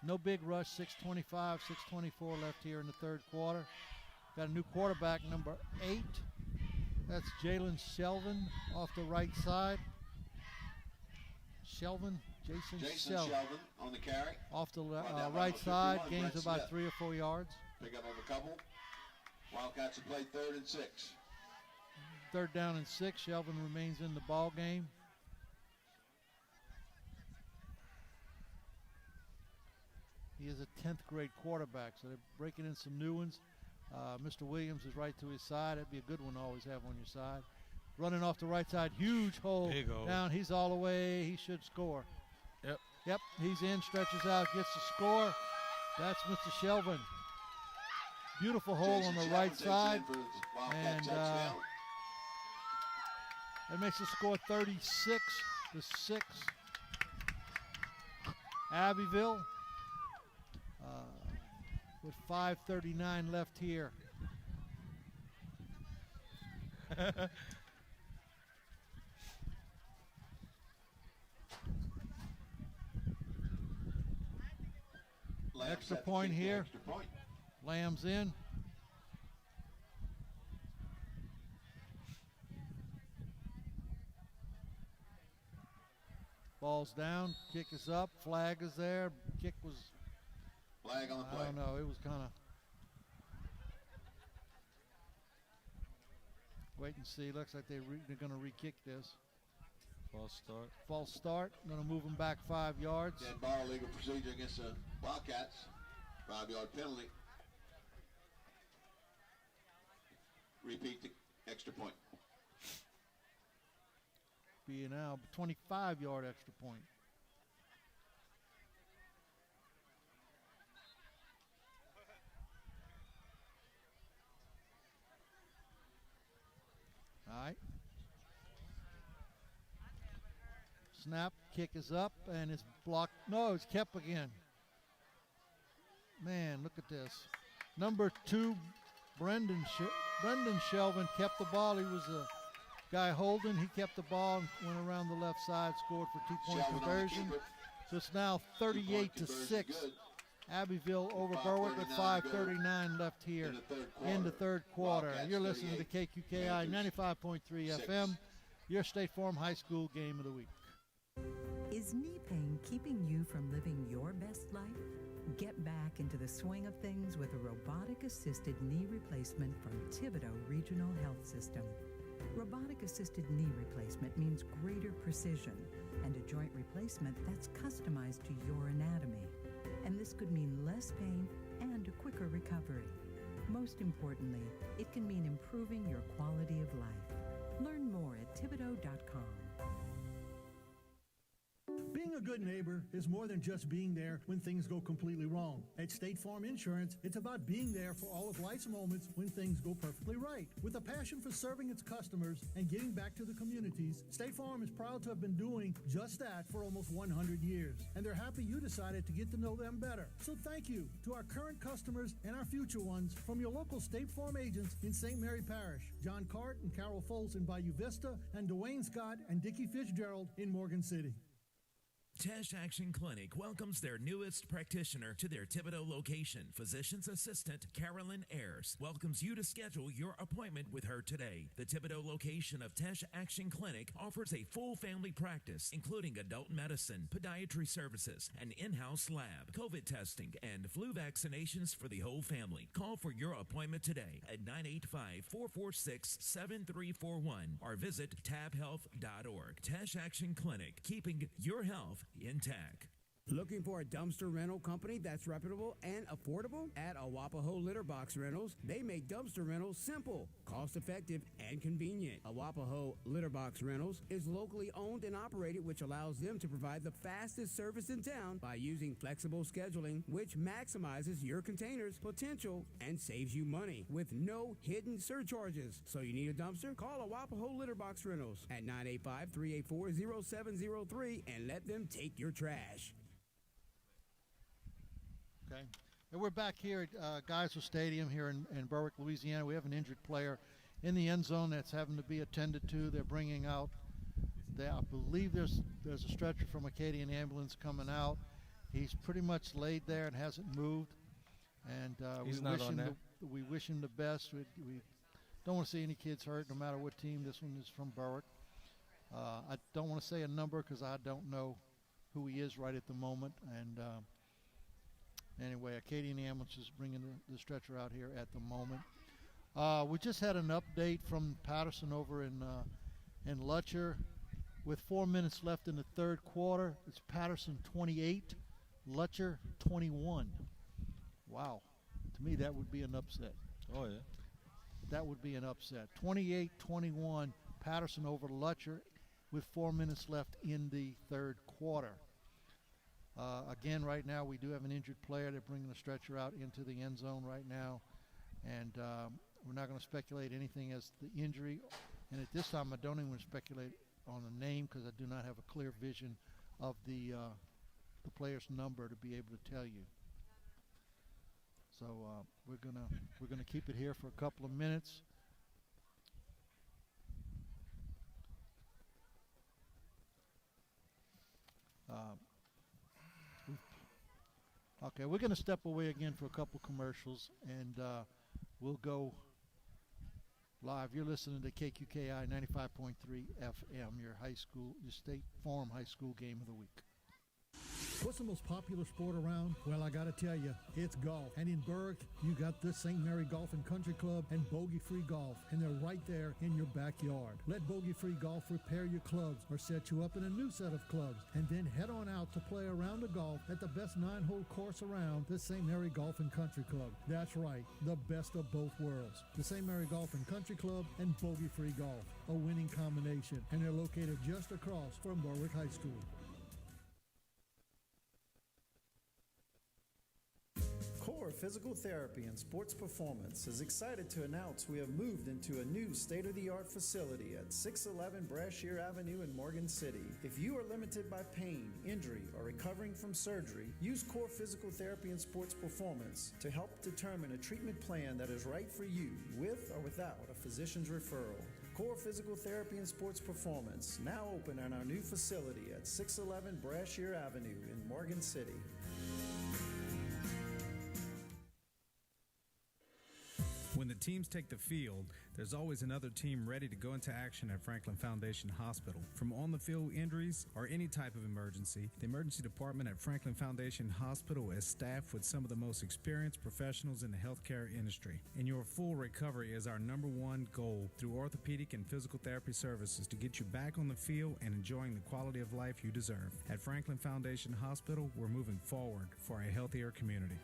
A: no big rush, 6:25, 6:24 left here in the third quarter. Got a new quarterback, number 8. That's Jalen Shelvin off the right side. Jason Shelvin
N: on the carry.
A: Off the right side, gains about 3 or 4 yards.
N: Pick up a couple. Wildcats will play 3rd and 6.
A: 3rd down and 6. Shelvin remains in the ball game. He is a 10th grade quarterback, so they're breaking in some new ones. Mr. Williams is right to his side. That'd be a good one to always have on your side. Running off the right side, huge hole.
C: Big hole.
A: Down, he's all the way. He should score.
C: Yep,
A: he's in, stretches out, gets the score. That's Mr. Shelvin. Beautiful hole on the right side. And that makes the score 36-6. Abbeville. With 5:39 left here. Extra point here. Lamb's in. Ball's down. Kick is up. Flag is there. Kick was.
N: Flag on the play.
A: I don't know. It was kind of. Wait and see. Looks like they're going to re-kick this.
C: False start.
A: False start. Going to move them back 5 yards.
N: Dead ball, legal procedure against the Wildcats. 5-yard penalty. Repeat the extra point.
A: Be now 25-yard extra point. All right. Snap, kick is up, and it's blocked. No, it's kept again. Look at this. Number 2, Brendan Shelvin kept the ball. He was a guy holding. He kept the ball and went around the left side, scored for 2-point conversion. So it's now 38-6. Abbeville over Berwick with 5:39 left here in the third quarter. You're listening to KQKI 95.3 FM, your State Farm High School game of the week.
O: Is knee pain keeping you from living your best life? Get back into the swing of things with a robotic-assisted knee replacement from Thibodeau Regional Health System. Robotic-assisted knee replacement means greater precision and a joint replacement that's customized to your anatomy. And this could mean less pain and a quicker recovery. Most importantly, it can mean improving your quality of life. Learn more at Thibodeau.com.
D: Being a good neighbor is more than just being there when things go completely wrong. At State Farm Insurance, it's about being there for all of life's moments when things go perfectly right. With a passion for serving its customers and giving back to the communities, State Farm is proud to have been doing just that for almost 100 years. And they're happy you decided to get to know them better. So thank you to our current customers and our future ones from your local State Farm agents in St. Mary Parish, John Cart and Carol Foltz in Bayou Vista, and Dwayne Scott and Dickie Fitzgerald in Morgan City.
E: Tash Action Clinic welcomes their newest practitioner to their Thibodeau location. Physician's assistant Carolyn Ayers welcomes you to schedule your appointment with her today. The Thibodeau location of Tash Action Clinic offers a full family practice, including adult medicine, podiatry services, an in-house lab, COVID testing, and flu vaccinations for the whole family. Call for your appointment today at 985-446-7341 or visit tabhealth.org. Tash Action Clinic, keeping your health intact.
F: Looking for a dumpster rental company that's reputable and affordable? At Awapaho Litter Box Rentals, they make dumpster rentals simple, cost-effective, and convenient. Awapaho Litter Box Rentals is locally owned and operated, which allows them to provide the fastest service in town by using flexible scheduling, which maximizes your container's potential and saves you money with no hidden surcharges. So you need a dumpster? Call Awapaho Litter Box Rentals at 985-384-0703 and let them take your trash.
A: Okay. And we're back here at Geyser Stadium here in Berwick, Louisiana. We have an injured player in the end zone that's having to be attended to. They're bringing out, I believe there's a stretcher from Acadian Ambulance coming out. He's pretty much laid there and hasn't moved. And we wish him the best. We don't want to see any kids hurt, no matter what team. This one is from Berwick. I don't want to say a number because I don't know who he is right at the moment. And anyway, Acadian Ambulance is bringing the stretcher out here at the moment. We just had an update from Patterson over in Lutcher. With 4 minutes left in the third quarter, it's Patterson 28, Lutcher 21. Wow. To me, that would be an upset.
C: Oh, yeah.
A: That would be an upset. 28-21, Patterson over Lutcher with 4 minutes left in the third quarter. Again, right now, we do have an injured player. They're bringing the stretcher out into the end zone right now. And we're not going to speculate anything as the injury. And at this time, I don't even want to speculate on the name because I do not have a clear vision of the player's number to be able to tell you. So we're gonna keep it here for a couple of minutes. Okay, we're going to step away again for a couple commercials, and we'll go live. You're listening to KQKI 95.3 FM, your State Farm High School game of the week.
D: What's the most popular sport around? Well, I gotta tell you, it's golf. And in Berwick, you got the St. Mary Golf and Country Club and Bogey Free Golf, and they're right there in your backyard. Let Bogey Free Golf repair your clubs or set you up in a new set of clubs, and then head on out to play a round of golf at the best 9-hole course around, the St. Mary Golf and Country Club. That's right, the best of both worlds. The St. Mary Golf and Country Club and Bogey Free Golf, a winning combination, and they're located just across from Berwick High School.
B: Core Physical Therapy and Sports Performance is excited to announce we have moved into a new state-of-the-art facility at 611 Brashear Avenue in Morgan City. If you are limited by pain, injury, or recovering from surgery, use Core Physical Therapy and Sports Performance to help determine a treatment plan that is right for you, with or without a physician's referral. Core Physical Therapy and Sports Performance, now open in our new facility at 611 Brashear Avenue in Morgan City.
K: When the teams take the field, there's always another team ready to go into action at Franklin Foundation Hospital. From on-the-field injuries or any type of emergency, the emergency department at Franklin Foundation Hospital is staffed with some of the most experienced professionals in the healthcare industry. And your full recovery is our #1 goal through orthopedic and physical therapy services to get you back on the field and enjoying the quality of life you deserve. At Franklin Foundation Hospital, we're moving forward for a healthier community.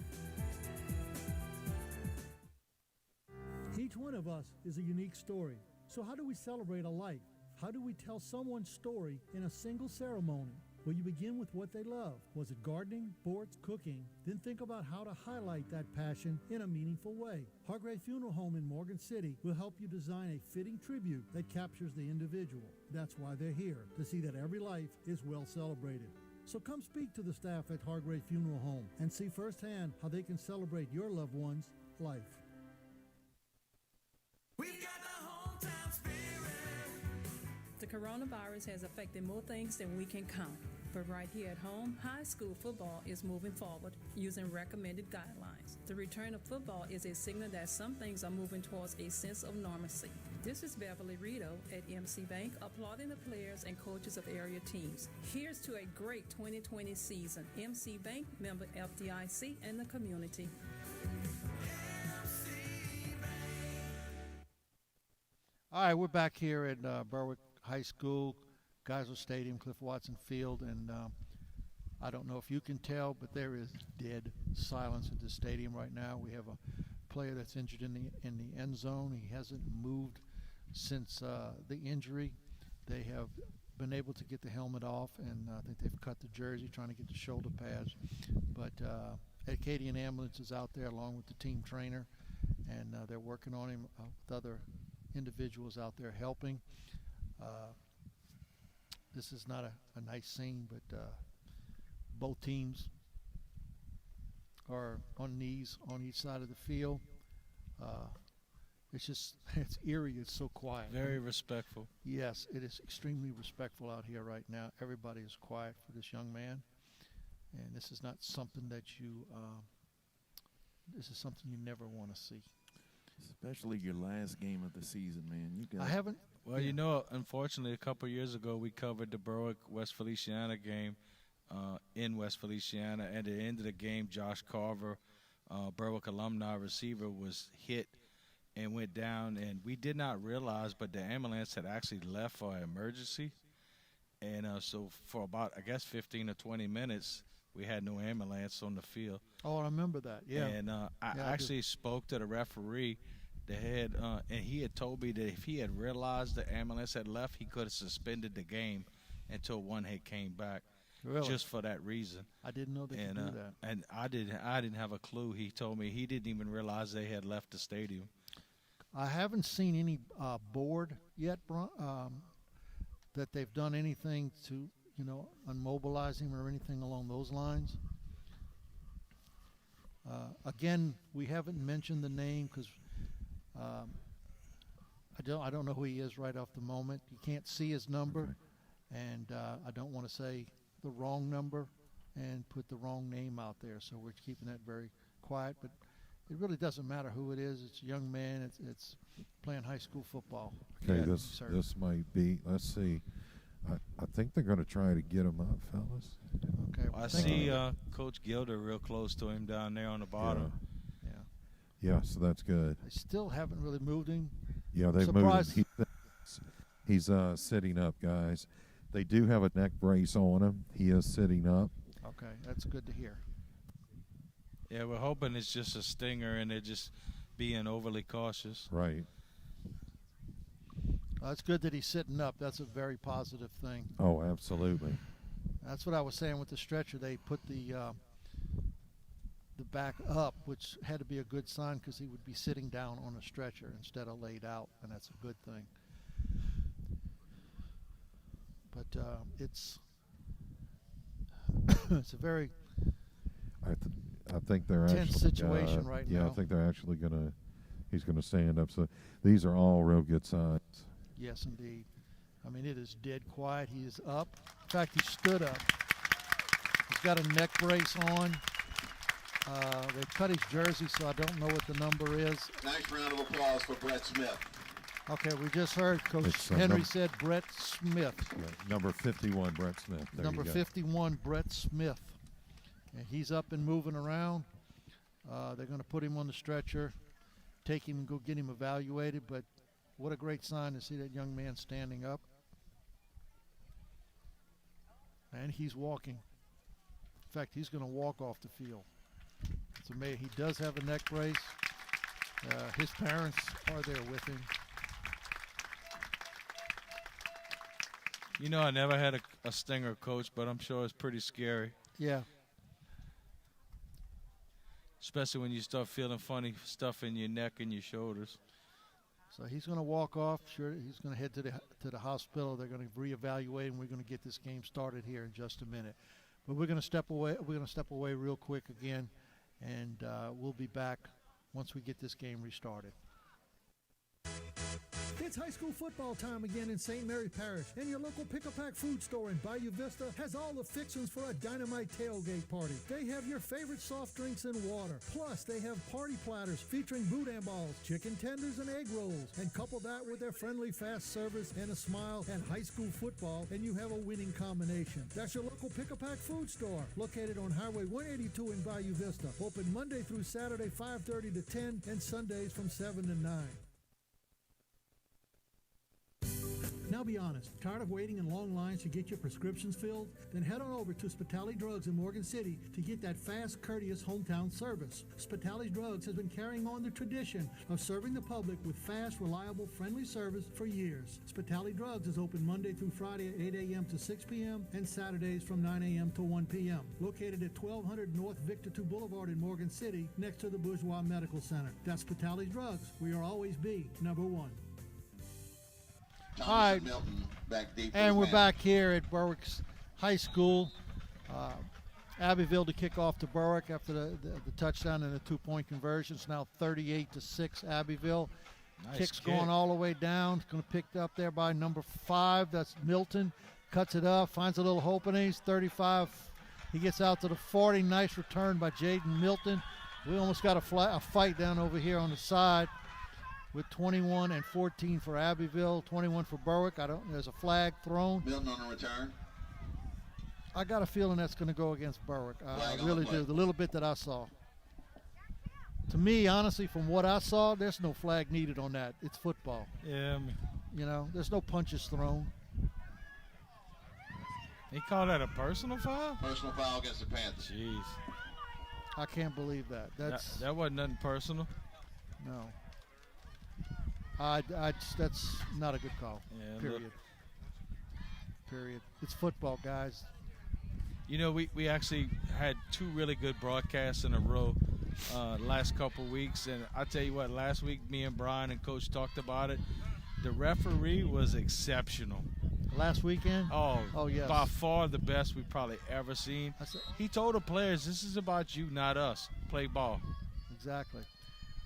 D: Each one of us is a unique story. So how do we celebrate a life? How do we tell someone's story in a single ceremony? Well, you begin with what they love. Was it gardening, sports, cooking? Then think about how to highlight that passion in a meaningful way. Hargrave Funeral Home in Morgan City will help you design a fitting tribute that captures the individual. That's why they're here, to see that every life is well celebrated. So come speak to the staff at Hargrave Funeral Home and see firsthand how they can celebrate your loved one's life.
L: The coronavirus has affected more things than we can count. But right here at home, high school football is moving forward using recommended guidelines. The return of football is a signal that some things are moving towards a sense of normalcy. This is Beverly Rito at MC Bank applauding the players and coaches of area teams. Here's to a great 2020 season. MC Bank, member FDIC, and the community.
A: All right, we're back here at Berwick High School, Geisel Stadium, Cliff Watson Field, and I don't know if you can tell, but there is dead silence at the stadium right now. We have a player that's injured in the end zone. He hasn't moved since the injury. They have been able to get the helmet off, and I think they've cut the jersey, trying to get the shoulder pads. But Acadian Ambulance is out there along with the team trainer, and they're working on him with other individuals out there helping. This is not a nice scene, but both teams are on knees on each side of the field. It's eerie. It's so quiet.
C: Very respectful.
A: Yes, it is extremely respectful out here right now. Everybody is quiet for this young man, and this is not something that this is something you never want to see.
J: Especially your last game of the season, man.
A: I haven't.
C: Well, you know, unfortunately, a couple of years ago, we covered the Berwick-West Feliciana game in West Feliciana. At the end of the game, Josh Carver, Berwick alumni receiver, was hit and went down. And we did not realize, but the ambulance had actually left for an emergency. And so for about, I guess, 15 or 20 minutes, we had no ambulance on the field.
A: Oh, I remember that, yeah.
C: And I actually spoke to the referee, the head, and he had told me that if he had realized the ambulance had left, he could have suspended the game until one head came back.
A: Really?
C: Just for that reason.
A: I didn't know they could do that.
C: And I didn't have a clue. He told me he didn't even realize they had left the stadium.
A: I haven't seen any board yet, that they've done anything to, unmobilize him or anything along those lines. Again, we haven't mentioned the name because I don't know who he is right off the moment. You can't see his number, and I don't want to say the wrong number and put the wrong name out there. So we're keeping that very quiet. But it really doesn't matter who it is. It's a young man. It's playing high school football.
I: Okay, this might be. Let's see. I think they're going to try to get him up, fellas.
A: Okay.
C: I see Coach Gilder real close to him down there on the bottom.
I: Yeah, so that's good.
A: They still haven't really moved him.
I: Yeah, they've moved him. He's sitting up, guys. They do have a neck brace on him. He is sitting up.
A: Okay, that's good to hear.
C: Yeah, we're hoping it's just a stinger and they're just being overly cautious.
I: Right.
A: It's good that he's sitting up. That's a very positive thing.
I: Oh, absolutely.
A: That's what I was saying with the stretcher. They put the the back up, which had to be a good sign because he would be sitting down on a stretcher instead of laid out, and that's a good thing. But it's it's a very
I: I think they're
A: tense
I: actually
A: situation right now.
I: Yeah, I think they're actually he's gonna stand up. So these are all real good signs.
A: Yes, indeed. I mean, it is dead quiet. He is up. In fact, he stood up. He's got a neck brace on. They cut his jersey, so I don't know what the number is.
N: Nice round of applause for Brett Smith.
A: Okay, we just heard Coach Henry said Brett Smith.
I: Yeah, number 51, Brett Smith. There
A: Number 51, Brett Smith. And he's up and moving around. They're going to put him on the stretcher, take him and go get him evaluated. But what a great sign to see that young man standing up. And he's walking. In fact, he's going to walk off the field. It's amazing. He does have a neck brace. His parents are there with him.
C: You know, I never had a stinger coach, but I'm sure it's pretty scary.
A: Yeah.
C: Especially when you start feeling funny stuff in your neck and your shoulders.
A: So he's going to walk off. Sure, he's going to head to the hospital. They're going to reevaluate, and we're going to get this game started here in just a minute. But we're going to step away. We're going to step away real quick again, and we'll be back once we get this game restarted.
D: It's high school football time again in St. Mary Parish, and your local Pick-A-Pack food store in Bayou Vista has all the fixings for a dynamite tailgate party. They have your favorite soft drinks and water. Plus, they have party platters featuring boudin balls, chicken tenders, and egg rolls. And couple that with their friendly fast service and a smile and high school football, and you have a winning combination. That's your local Pick-A-Pack food store, located on Highway 182 in Bayou Vista. Open Monday through Saturday, 5:30 to 10, and Sundays from 7 to 9. Now be honest, tired of waiting in long lines to get your prescriptions filled? Then head on over to Spitali Drugs in Morgan City to get that fast, courteous hometown service. Spitali Drugs has been carrying on the tradition of serving the public with fast, reliable, friendly service for years. Spitali Drugs is open Monday through Friday at 8 a.m. to 6 p.m. and Saturdays from 9 a.m. to 1 p.m. Located at 1200 North Victor II Boulevard in Morgan City, next to the Bourgeois Medical Center. That's Spitali Drugs. We are always be number one.
A: All right, and we're back here at Berwick High School. Abbeville to kick off to Berwick after the touchdown and the two-point conversion. It's now 38-6 Abbeville.
C: Nice
A: Kick's
C: kick.
A: going all the way down. It's going to pick up there by number 5. That's Milton. Cuts it up, finds a little opening. He's 35. He gets out to the 40. Nice return by Jaden Milton. We almost got a fight down over here on the side. With 21 and 14 for Abbeville, 21 for Berwick. There's a flag thrown.
N: Milton on the return.
A: I got a feeling that's going to go against Berwick. I really do. The little bit that I saw. To me, honestly, from what I saw, there's no flag needed on that. It's football.
C: Yeah.
A: You know, there's no punches thrown.
C: He called that a personal foul?
N: Personal foul against the Panthers.
C: Jeez.
A: I can't believe that.
C: That wasn't nothing personal.
A: No. That's not a good call.
C: Yeah,
A: Period. It's football, guys.
C: You know, we actually had 2 really good broadcasts in a row last couple weeks, and I tell you what, last week me and Brian and Coach talked about it. The referee was exceptional.
A: Last weekend?
C: Oh
A: yes.
C: By far the best we've probably ever seen. He told the players, this is about you, not us. Play ball.
A: Exactly.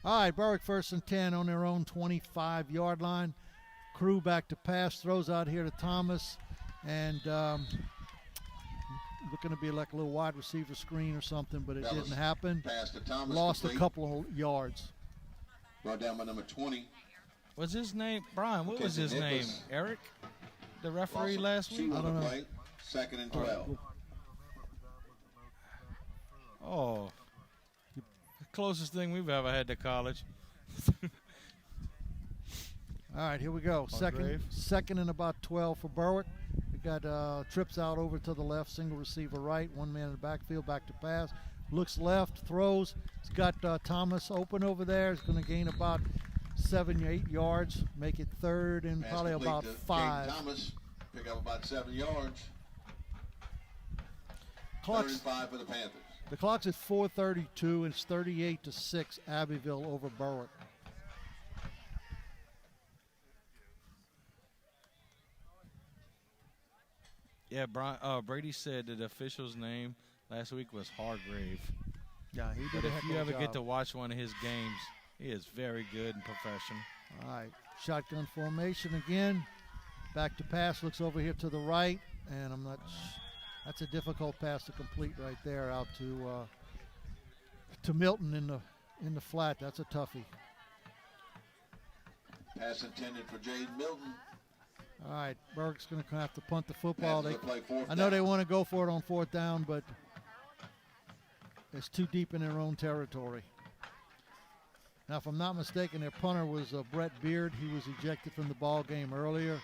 A: All right, Berwick 1st and 10 on their own 25-yard line. Crew back to pass, throws out here to Thomas, and looking to be like a little wide receiver screen or something, but it didn't happen.
N: Pass to Thomas.
A: Lost
N: complete.
A: a couple of yards.
N: Brought down by number 20.
C: What's his name? Brian, what was his name? Eric? The referee last week?
N: I don't know. 2nd and 12.
C: Oh. Closest thing we've ever had to college.
A: All right, here we go. Second and about 12 for Berwick. We got trips out over to the left, single receiver right, one man in the backfield, back to pass. Looks left, throws. He's got Thomas open over there. He's going to gain about 7 or 8 yards, make it 3rd and probably about 5.
N: Thomas pick up about 7 yards.
A: Clock
N: 3rd and 5 for the Panthers.
A: The clock's at 4:32. It's 38-6 Abbeville over Berwick.
C: Yeah, Brady said that the official's name last week was Hargrave.
A: Yeah, he did
C: But
A: a
C: if
A: heck
C: you
A: of a
C: ever
A: job.
C: get to watch one of his games, he is very good and professional.
A: All right, shotgun formation again. Back to pass, looks over here to the right, and I'm not. That's a difficult pass to complete right there, out to Milton in the flat. That's a toughie.
N: Pass intended for Jaden Milton.
A: All right, Berwick's going to have to punt the football.
N: Passes the play, fourth
A: I know
N: down.
A: they want to go for it on 4th down, but it's too deep in their own territory. Now, if I'm not mistaken, their punter was Brett Beard. He was ejected from the ball game earlier.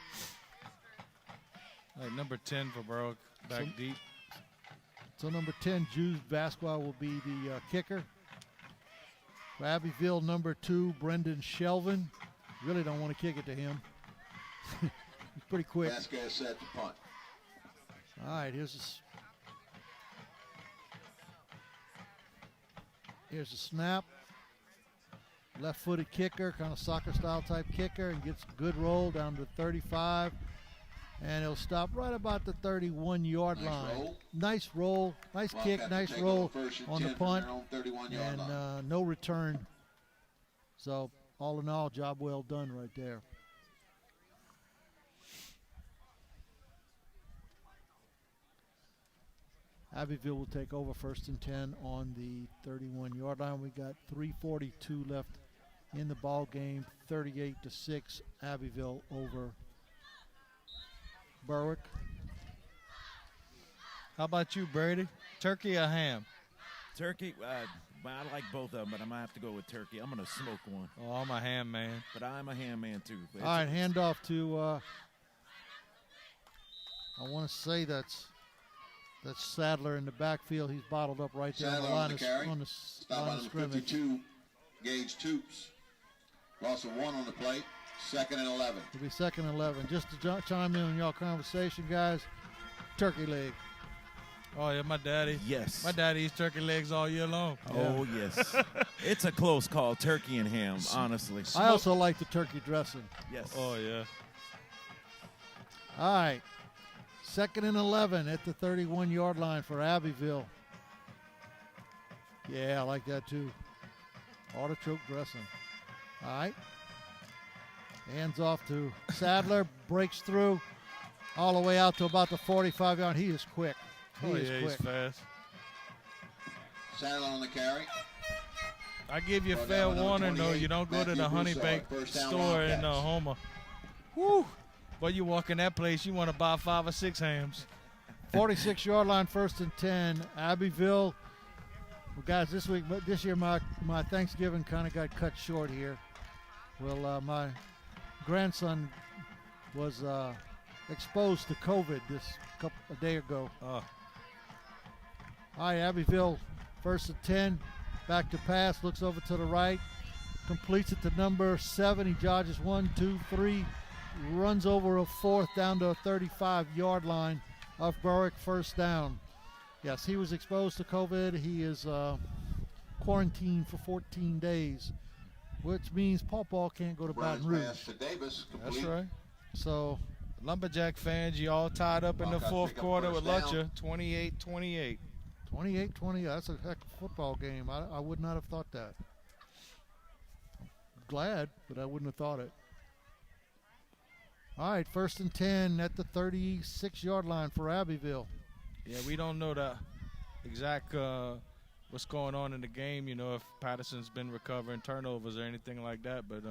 C: All right, number 10 for Berwick, back deep.
A: So number 10, Jude Vasquez, will be the kicker. For Abbeville, number 2, Brendan Shelvin. Really don't want to kick it to him. He's pretty quick.
N: Vasquez set to punt.
A: All right, here's a snap. Left-footed kicker, kind of soccer-style type kicker, and gets a good roll down to 35. And he'll stop right about the 31-yard line. Nice roll, nice kick, nice roll on the punt, and no return. So all in all, job well done right there. Abbeville will take over 1st and 10 on the 31-yard line. We got 3:42 left in the ball game. 38-6 Abbeville over Berwick.
C: How about you, Brady? Turkey or ham?
J: Turkey, I like both of them, but I'm going to have to go with turkey. I'm going to smoke one.
C: Oh, I'm a ham man.
J: But I'm a ham man, too.
A: All right, handoff to, I want to say that's Sadler in the backfield. He's bottled up right there on the line of scrimmage.
N: 52, Gage Toops. Loss of 1 on the plate. 2nd and 11.
A: It'll be 2nd and 11. Just to chime in on y'all conversation, guys, turkey leg.
C: Oh, yeah, my daddy.
J: Yes.
C: My daddy eats turkey legs all year long.
J: Oh, yes. It's a close call, turkey and ham, honestly.
A: I also like the turkey dressing.
J: Yes.
C: Oh, yeah.
A: All right. 2nd and 11 at the 31-yard line for Abbeville. Yeah, I like that too. Artichoke dressing. All right. Hands off to Sadler. Breaks through all the way out to about the 45-yard. He is quick. He is quick.
C: He's fast.
N: Sadler on the carry.
C: I give you a fair warning, though. You don't go to the Honey Bake store in Homer. Woo! But you walk in that place, you want to buy 5 or 6 hams.
A: 46-yard line, 1st and 10. Abbeville. Well, guys, this year my Thanksgiving kind of got cut short here. Well, my grandson was exposed to COVID a day ago. All right, Abbeville, 1st and 10. Back to pass, looks over to the right. Completes it to number 7. He dodges 1, 2, 3. Runs over a 4th down to a 35-yard line of Berwick, 1st down. Yes, he was exposed to COVID. He is quarantined for 14 days, which means Paw can't go to Baton Rouge.
N: Pass to Davis, complete.
C: That's right.
A: So,
C: Lumberjack fans, you all tied up in the
N: Wildcats
C: 4th quarter with
N: 1st down.
C: Lutcher, 28-28.
A: 28-20, that's a heck of a football game. I would not have thought that. Glad, but I wouldn't have thought it. All right, 1st and 10 at the 36-yard line for Abbeville.
C: Yeah, we don't know the exact what's going on in the game, if Patterson's been recovering turnovers or anything like that, but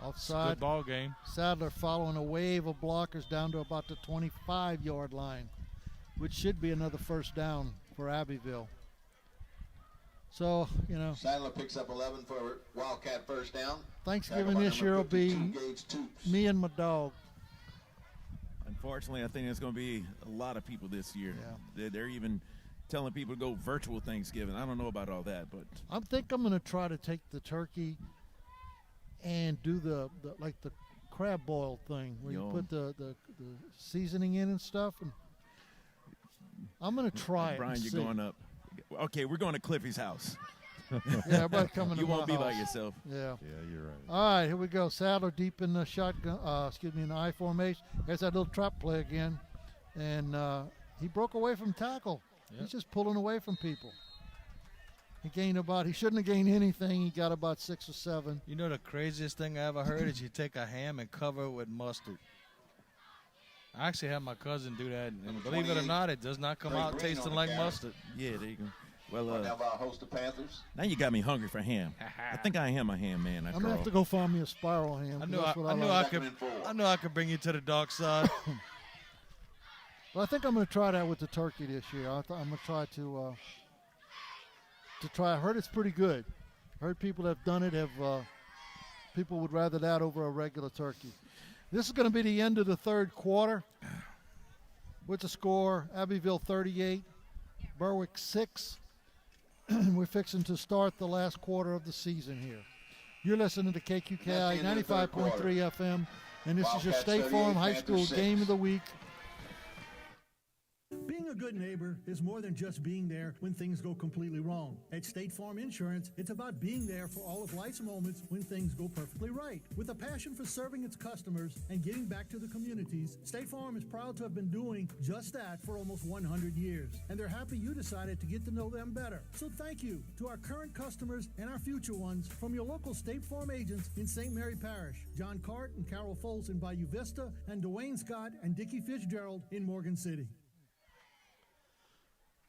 A: Offside.
C: It's a good ball game.
A: Sadler following a wave of blockers down to about the 25-yard line, which should be another 1st down for Abbeville. So,
N: Sadler picks up 11 for Wildcat 1st down.
A: Thanksgiving this year will be me and my dog.
J: Unfortunately, I think there's going to be a lot of people this year. Yeah. They're even telling people to go virtual Thanksgiving. I don't know about all that, but
A: I think I'm going to try to take the turkey and do the crab boil thing where you put the
J: the
A: seasoning in and stuff. And I'm going to try it.
J: Brian,
A: and
J: you're
A: see.
J: going up. Okay, we're going to Cliffy's house.
A: Yeah, everybody coming to
J: You
A: my
J: won't be by
A: house.
J: yourself.
A: Yeah.
I: Yeah, you're right.
A: All right, here we go. Sadler deep in the shotgun, in the I formation. There's that little trap play again. And he broke away from tackle.
C: Yep.
A: He's just pulling away from people. He shouldn't have gained anything. He got about 6 or 7.
C: You know the craziest thing I ever heard is you take a ham and cover it with mustard. I actually had my cousin do that, and believe it or not, it does not come out tasting like mustard.
J: Yeah, there you go. Well,
N: Now by a host of Panthers.
J: now you got me hungry for ham. I think I am a ham man.
A: I'm going to have to go find me a spiral ham.
C: I knew I could bring you to the dark side.
A: Well, I think I'm going to try that with the turkey this year. I'm going to try to try. I heard it's pretty good. I heard people that have done it people would rather that over a regular turkey. This is going to be the end of the third quarter. With the score, Abbeville 38, Berwick 6. We're fixing to start the last quarter of the season here. You're listening to KQKI 95.3 FM, and this is your State Farm High School Game of the Week.
D: Being a good neighbor is more than just being there when things go completely wrong. At State Farm Insurance, it's about being there for all of life's moments when things go perfectly right. With a passion for serving its customers and giving back to the communities, State Farm is proud to have been doing just that for almost 100 years. And they're happy you decided to get to know them better. So thank you to our current customers and our future ones from your local State Farm agents in St. Mary Parish, John Cart and Carol Foles in Bayou Vista, and Dwayne Scott and Dickie Fitzgerald in Morgan City.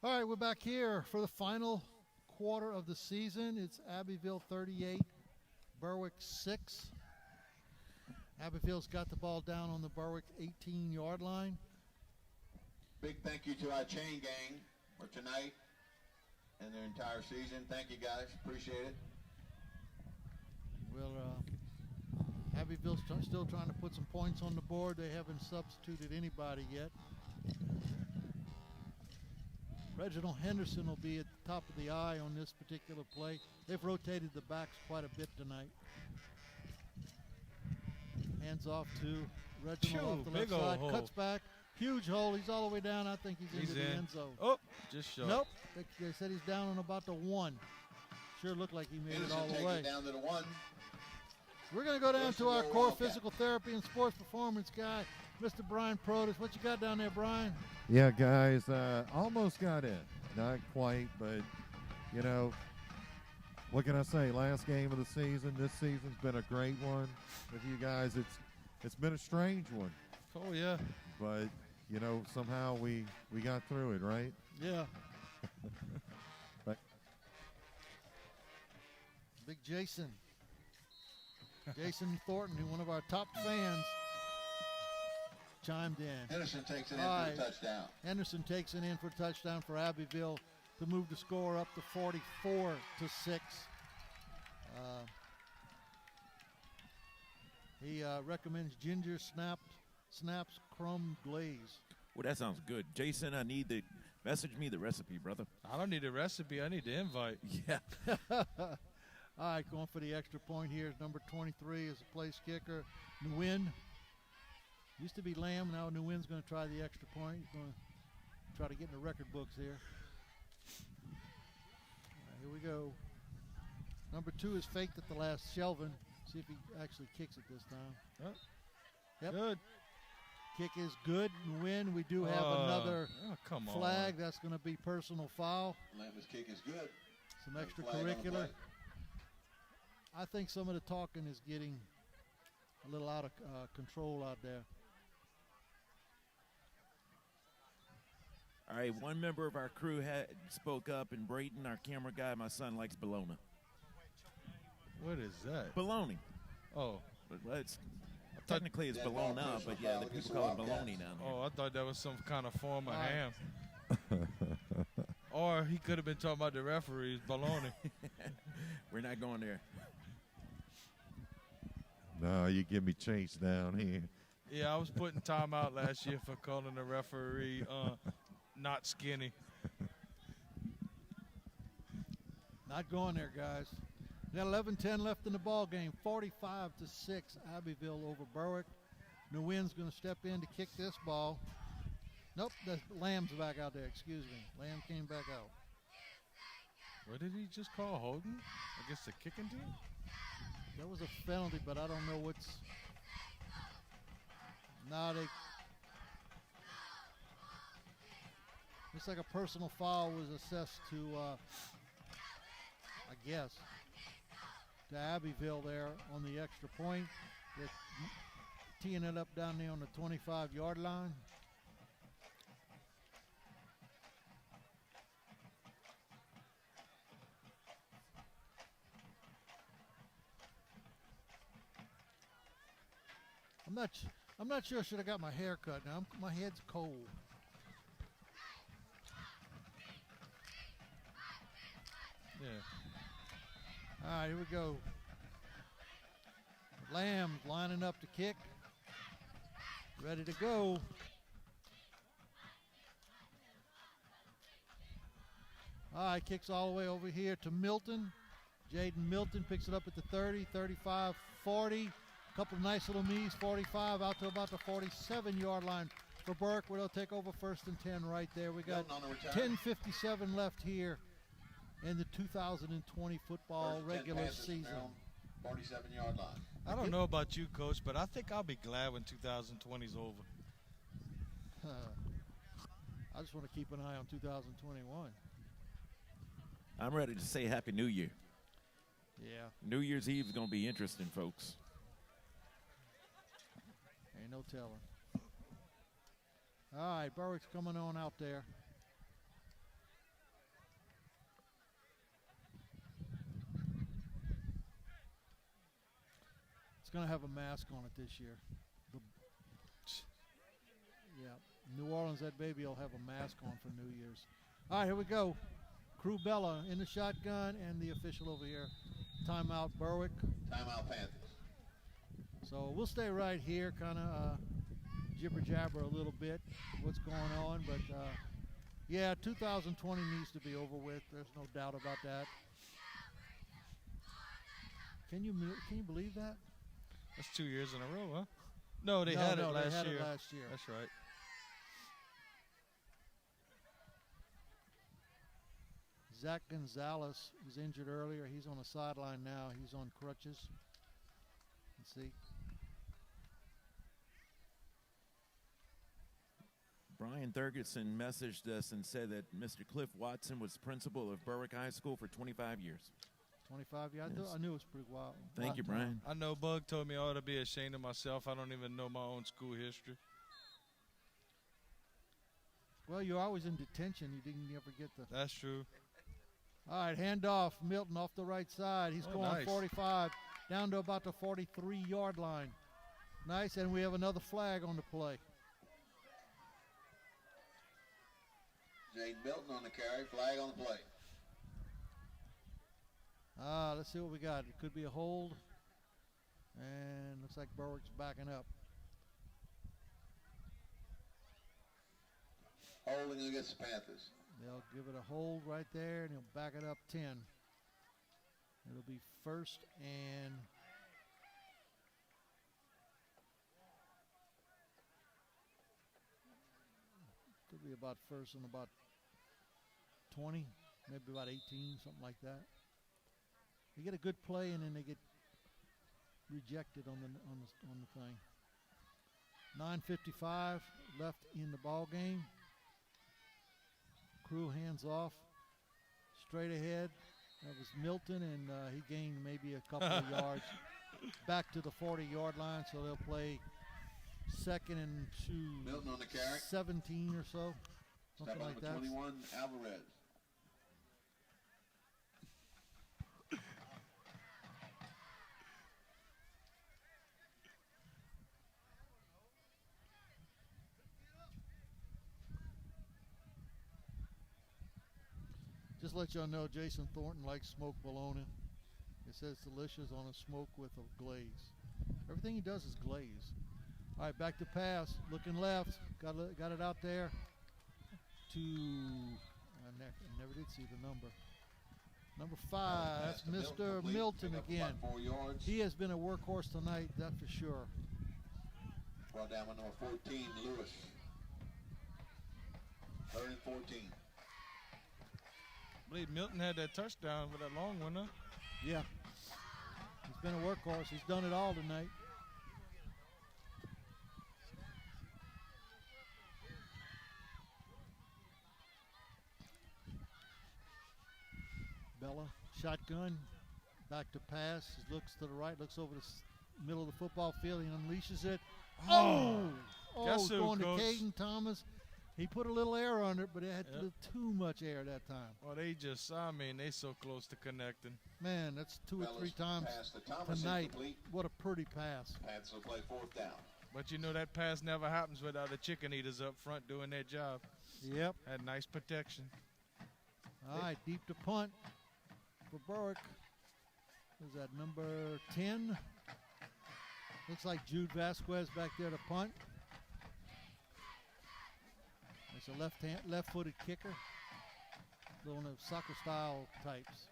A: All right, we're back here for the final quarter of the season. It's Abbeville 38, Berwick 6. Abbeville's got the ball down on the Berwick 18-yard line.
N: Big thank you to our chain gang for tonight and their entire season. Thank you, guys. Appreciate it.
A: Well, Abbeville's still trying to put some points on the board. They haven't substituted anybody yet. Reginald Henderson will be at the top of the eye on this particular play. They've rotated the backs quite a bit tonight. Hands off to Reginald off the left side.
C: Hole.
A: Cuts back. Huge hole. He's all the way down. I think he's into the end zone.
C: Oh, just short.
A: Nope. They said he's down on about the 1. Sure looked like he made it all the way.
N: Down to the 1.
A: We're going to go down to our core physical therapy and sports performance guy, Mr. Brian Protus. What you got down there, Brian?
I: Yeah, guys, almost got in. Not quite, but, you know, what can I say? Last game of the season. This season's been a great one with you guys. It's been a strange one.
C: Oh, yeah.
I: But, you know, somehow we got through it, right?
A: Yeah.
I: But
A: Big Jason Thornton, who one of our top fans, chimed in.
N: Henderson takes it in for a touchdown.
A: Henderson takes it in for a touchdown for Abbeville to move the score up to 44-6. He recommends ginger snaps crumb glaze.
J: Well, that sounds good. Jason, I need the message me the recipe, brother.
C: I don't need a recipe. I need the invite.
J: Yeah.
A: All right, going for the extra point here is number 23 is the place kicker, Nguyen. Used to be Lamb, now Nguyen's going to try the extra point. He's going to try to get in the record books here. Here we go. Number 2 is faked at the last, Shelvin. See if he actually kicks it this time.
C: Oh.
A: Yep.
C: Good.
A: Kick is good. Nguyen, we do have another flag. That's going to be personal foul.
N: Lamb's kick is good.
A: Some extracurricular. I think some of the talking is getting a little out of control out there.
J: All right, one member of our crew spoke up, and Brayton, our camera guy, my son likes bologna.
C: What is that?
J: Bologna.
C: Oh.
J: Well, technically it's bologna, but yeah, the people call it bologna now.
C: Oh, I thought that was some kind of form of ham. Or he could have been talking about the referees, bologna.
J: We're not going there.
I: no, you give me Chase down here.
C: Yeah, I was putting time out last year for calling the referee not skinny.
A: Not going there, guys. We got 11-10 left in the ball game. 45-6, Abbeville over Berwick. Nguyen's going to step in to kick this ball. Nope, Lamb's back out there. Excuse me. Lamb came back out.
C: What did he just call holding against the kicking team?
A: That was a penalty, but I don't know what's. Now they. Looks like a personal foul was assessed to, I guess, to Abbeville there on the extra point. They're teeing it up down there on the 25-yard line. I'm not sure I should have got my hair cut now. My head's cold. Yeah. All right, here we go. Lamb lining up to kick. Ready to go. All right, kicks all the way over here to Milton. Jaden Milton picks it up at the 30, 35, 40. Couple of nice little knees, 45 out to about the 47-yard line for Berwick, where they'll take over 1st and 10 right there. We got 10:57 left here in the 2020 football regular season.
N: 47-yard line.
C: I don't know about you, Coach, but I think I'll be glad when 2020 is over.
A: I just want to keep an eye on 2021.
J: I'm ready to say Happy New Year.
A: Yeah.
J: New Year's Eve is going to be interesting, folks.
A: Ain't no telling. All right, Berwick's coming on out there. It's going to have a mask on it this year. Yeah, New Orleans, that baby will have a mask on for New Year's. All right, here we go. Crew Bella in the shotgun, and the official over here. Timeout, Berwick.
N: Timeout, Panthers.
A: So we'll stay right here, kind of jibber-jabber a little bit what's going on. But, yeah, 2020 needs to be over with. There's no doubt about that. Can you believe that?
C: That's 2 years in a row, huh? No, they had it last year. That's right.
A: Zach Gonzalez was injured earlier. He's on the sideline now. He's on crutches. Let's see.
J: Brian Thurgerson messaged us and said that Mr. Cliff Watson was principal of Berwick High School for 25 years.
A: 25 years?
J: Yes.
A: I knew it was pretty wild.
J: Thank you, Brian.
C: I know Bug told me I ought to be ashamed of myself. I don't even know my own school history.
A: Well, you're always in detention. You didn't ever get the...
C: That's true.
A: All right, handoff. Milton off the right side. He's going
C: nice.
A: 45 down to about the 43-yard line. Nice, and we have another flag on the play.
N: Jade Milton on the carry, flag on the play.
A: Let's see what we got. It could be a hold. And looks like Berwick's backing up.
N: Holding against the Panthers.
A: They'll give it a hold right there, and he'll back it up 10. It'll be 1st and... Could be about 1st and about 20, maybe about 18, something like that. They get a good play, and then they get rejected on the thing. 9:55 left in the ball game. Crew hands off, straight ahead. That was Milton, and he gained maybe a couple of yards back to the 40-yard line, so they'll play 2nd and 2.
N: Milton on the carry.
A: 17 or so, something like that.
N: 21, Alvarez.
A: Just let y'all know, Jason Thornton likes smoked bologna. It says delicious on a smoke with a glaze. Everything he does is glaze. All right, back to pass. Looking left. Got it out there to, I never did see the number. Number 5, that's Mr. Milton again. He has been a workhorse tonight, that's for sure.
N: Brought down with number 14, Lewis. 3rd and 14.
C: I believe Milton had that touchdown with that long one, huh?
A: Yeah. He's been a workhorse. He's done it all tonight. Bella, shotgun, back to pass. He looks to the right, looks over the middle of the football field. He unleashes it.
C: Guess who,
A: going
C: Coach?
A: to Caden Thomas. He put a little air on it, but it had a little too much air that time.
C: Well, they so close to connecting.
A: Man, that's 2 or 3 times
N: pass to Thomas
A: tonight.
N: incomplete.
A: What a pretty pass.
N: Pats will play 4th down.
C: But you know that pass never happens without the chicken eaters up front doing their job.
A: Yep.
C: Had nice protection.
A: All right, deep to punt for Berwick. Is that number 10? Looks like Jude Vasquez back there to punt. It's a left-footed kicker. One of soccer-style types.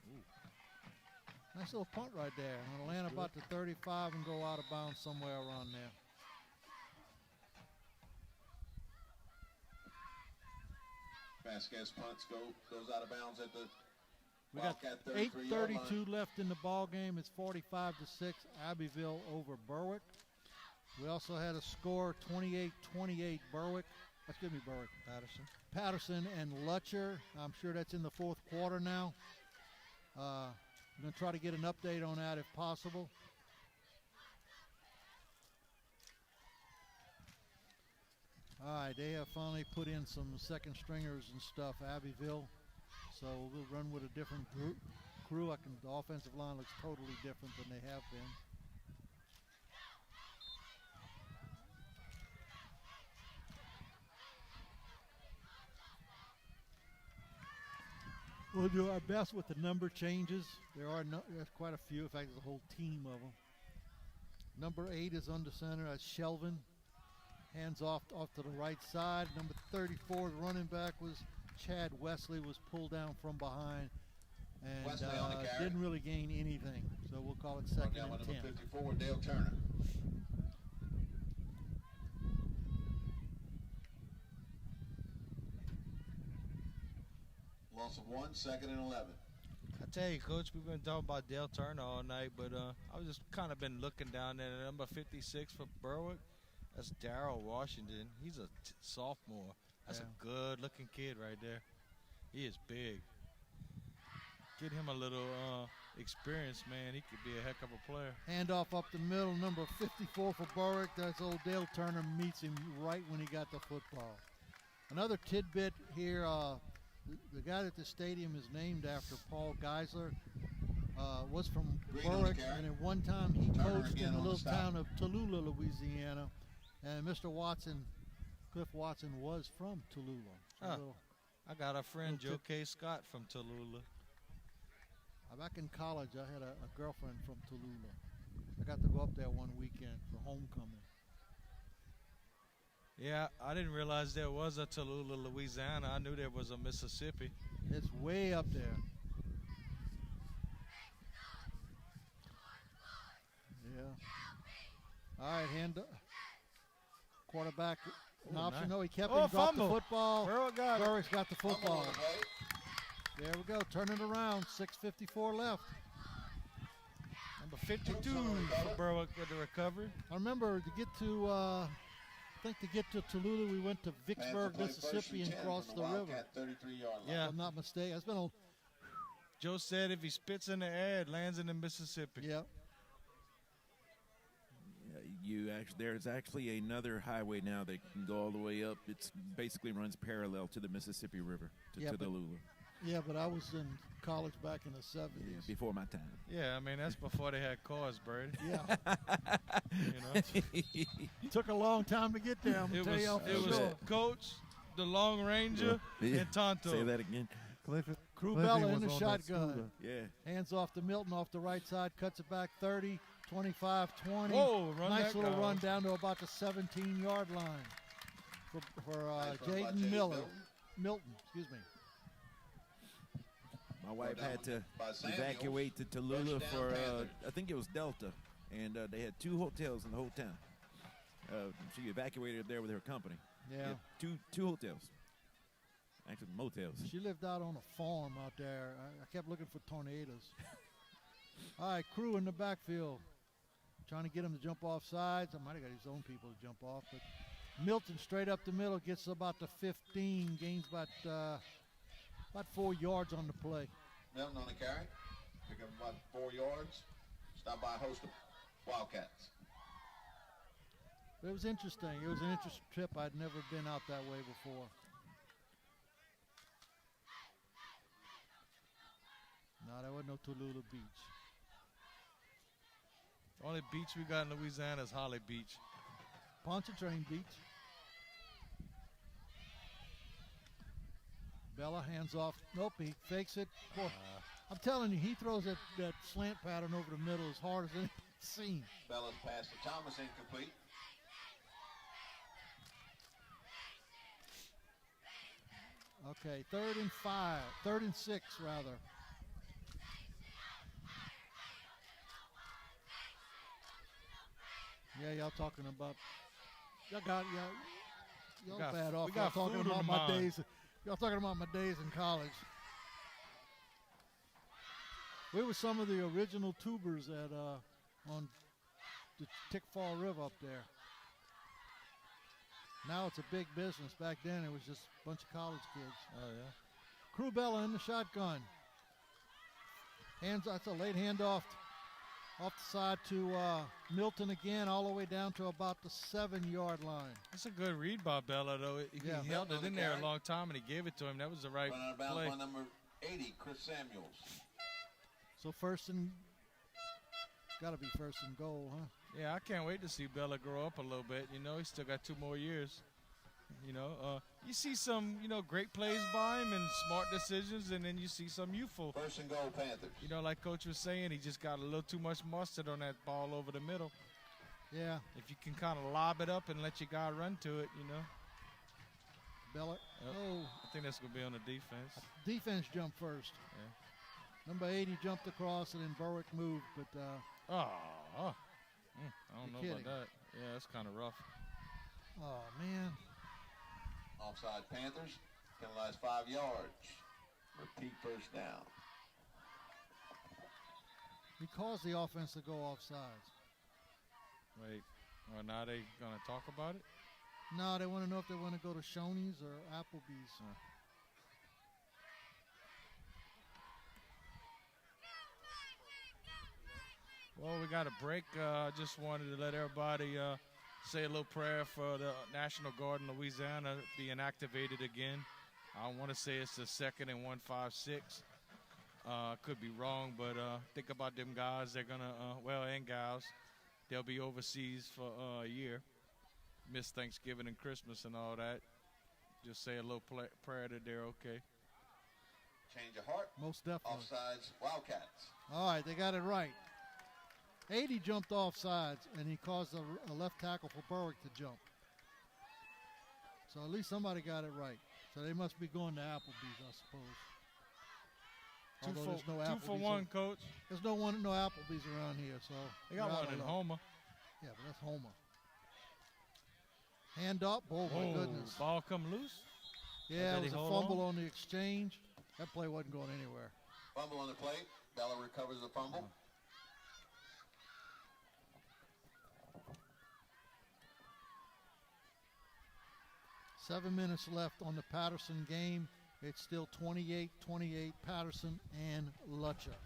A: Ooh. Nice little punt right there. Going to land about the 35 and go out of bounds somewhere around there.
N: Vasquez punts goes out of bounds at the
A: We got
N: Wildcat 33-yard line.
A: 8:32 left in the ball game. It's 45-6, Abbeville over Berwick. We also had a score 28-28 Berwick. Patterson and Lutcher. I'm sure that's in the 4th quarter now. We're going to try to get an update on that if possible. All right, they have finally put in some second stringers and stuff, Abbeville. So we'll run with a different crew. The offensive line looks totally different than they have been. We'll do our best with the number changes. There's quite a few. In fact, there's a whole team of them. Number 8 is under center. That's Shelvin. Hands off to the right side. Number 34, the running back, was Chad Wesley, was pulled down from behind and didn't really gain anything. So we'll call it second and 10.
N: Number 54, Dale Turner. Loss of 1, 2nd and 11.
C: I tell you, Coach, we've been talking about Dale Turner all night, but I was just kind of been looking down there at number 56 for Berwick. That's Darrell Washington. He's a sophomore. That's a good-looking kid right there. He is big. Get him a little experience, man. He could be a heck of a player.
A: Handoff up the middle, number 54 for Berwick. That's old Dale Turner meets him right when he got the football. Another tidbit here, the guy at the stadium is named after Paul Geisler. Was from Berwick, and at one time he coached in the little town of Tallulah, Louisiana. And Mr. Watson, Cliff Watson, was from Tallulah.
C: I got a friend, Joe K. Scott, from Tallulah.
A: Back in college, I had a girlfriend from Tallulah. I got to go up there one weekend for homecoming.
C: Yeah, I didn't realize there was a Tallulah, Louisiana. I knew there was a Mississippi.
A: It's way up there. Yeah. All right, quarterback. An option. No, he kept it. Dropped the football. Berwick's got the football. There we go. Turn it around. 6:54 left.
C: Number 52 for Berwick with the recovery.
A: I remember to get to, to get to Tallulah, we went to Vicksburg, Mississippi, and crossed the river.
C: Yeah,
A: if I'm not mistaken. It's been a.
C: Joe said if he spits in the air, it lands in the Mississippi.
A: Yep.
J: There's actually another highway now that can go all the way up. It basically runs parallel to the Mississippi River to Tallulah.
A: Yeah, but I was in college back in the 70s.
J: Yeah, before my time.
C: Yeah, I mean, that's before they had cars, Brady.
A: Yeah.
C: It
A: took a long time to get there, I'm tell you.
C: It was Coach, the Long Ranger, and Tonto.
J: Say that again.
A: Crew Bella in the shotgun.
J: Yeah.
A: Hands off to Milton off the right side, cuts it back 30, 25, 20.
C: Whoa,
A: nice little run down to about the 17-yard line for Jaden Milton, excuse me.
J: My wife had to evacuate to Tallulah for, I think it was Delta, and they had 2 hotels in the whole town. She evacuated there with her company.
A: Yeah.
J: Two hotels. Actually, motels.
A: She lived out on a farm out there. I kept looking for tornadoes. All right, Crew in the backfield. Trying to get him to jump off sides. I might have got his own people to jump off, but Milton straight up the middle gets about the 15, gains about 4 yards on the play.
N: Milton on the carry, pick up about 4 yards. Stop by a host of Wildcats.
A: It was interesting. It was an interesting trip. I'd never been out that way before. No, there wasn't no Tallulah Beach.
C: The only beach we got in Louisiana is Holly Beach.
A: Pontchartrain Beach. Bella hands off. Nope, he fakes it. Boy, I'm telling you, he throws that slant pattern over the middle as hard as anything seen.
N: Bella's pass to Thomas incomplete.
A: Okay, 3rd and 6 rather. Yeah, y'all talking about, y'all bad off. Y'all talking about my days. Y'all talking about my days in college. We were some of the original tubers at on the Tickfall River up there. Now it's a big business. Back then it was just a bunch of college kids.
C: Oh yeah.
A: Crew Bella in the shotgun. That's a late handoff off the side to Milton again, all the way down to about the 7-yard line.
C: That's a good read by Bella, though. He held it in there a long time, and he gave it to him. That was the right play.
N: By number 80, Chris Samuels.
A: So got to be first and goal, huh?
C: Yeah, I can't wait to see Bella grow up a little bit. You know, he's still got 2 more years. You know, you see some, great plays by him and smart decisions, and then you see some youthful.
N: First and goal, Panthers.
C: You know, like Coach was saying, he just got a little too much mustard on that ball over the middle.
A: Yeah.
C: If you can kind of lob it up and let your guy run to it,
A: Bella. Oh.
C: I think that's going to be on the defense.
A: Defense jumped first.
C: Yeah.
A: Number 80 jumped across, and then Berwick moved, but.
C: I don't know about that. Yeah, that's kind of rough.
A: Oh, man.
N: Offside Panthers, penalized 5 yards. Repeat first down.
A: He caused the offense to go offsides.
C: Wait, well, now they going to talk about it?
A: No, they want to know if they want to go to Shoney's or Applebee's.
C: Well, we got a break. Just wanted to let everybody say a little prayer for the National Guard in Louisiana being activated again. I want to say it's the 2nd and 156. Could be wrong, but think about them guys. They're going to, and gals, they'll be overseas for a year. Miss Thanksgiving and Christmas and all that. Just say a little prayer that they're okay.
N: Change of heart.
A: Most definitely.
N: Offsides, Wildcats.
A: All right, they got it right. 80 jumped offsides, and he caused a left tackle for Berwick to jump. So at least somebody got it right. So they must be going to Applebee's, I suppose.
C: Two for one, Coach.
A: There's no Applebee's around here, so
C: they got one in Homer.
A: Yeah, but that's Homer. Hand up, my goodness.
C: Ball come loose.
A: Yeah, it was a fumble on the exchange. That play wasn't going anywhere.
N: Fumble on the play. Bella recovers the fumble.
A: 7 minutes left on the Patterson game. It's still 28-28 Patterson and Lutcher.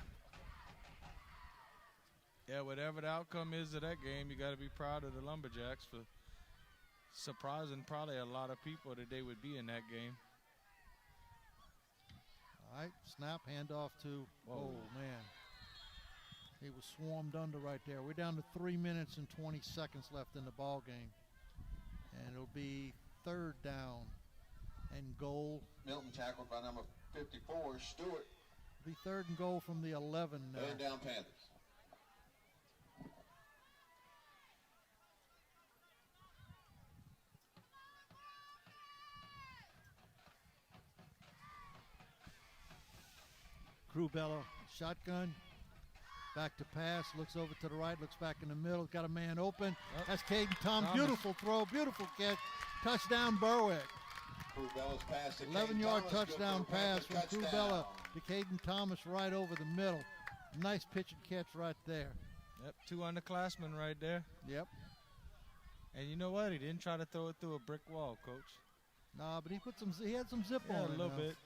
C: Yeah, whatever the outcome is of that game, you got to be proud of the Lumberjacks for surprising probably a lot of people that they would be in that game.
A: All right, snap, handoff to, oh, man. He was swarmed under right there. We're down to 3 minutes and 20 seconds left in the ball game. And it'll be 3rd down and goal.
N: Milton tackled by number 54, Stewart.
A: It'll be 3rd and goal from the 11 now.
N: 3rd down, Panthers.
A: Crew Bella, shotgun, back to pass, looks over to the right, looks back in the middle, got a man open. That's Caden Thomas. Beautiful throw, beautiful catch. Touchdown Berwick.
N: Bella's pass to
A: 11-yard
N: Caden Thomas,
A: touchdown
N: good for a
A: pass
N: Panther
A: from Crew
N: touchdown.
A: Bella to Caden Thomas right over the middle. Nice pitch and catch right there.
C: Yep, 2 underclassmen right there.
A: Yep.
C: And you know what? He didn't try to throw it through a brick wall, Coach.
A: Nah, but he had some zip on it.
C: A little bit.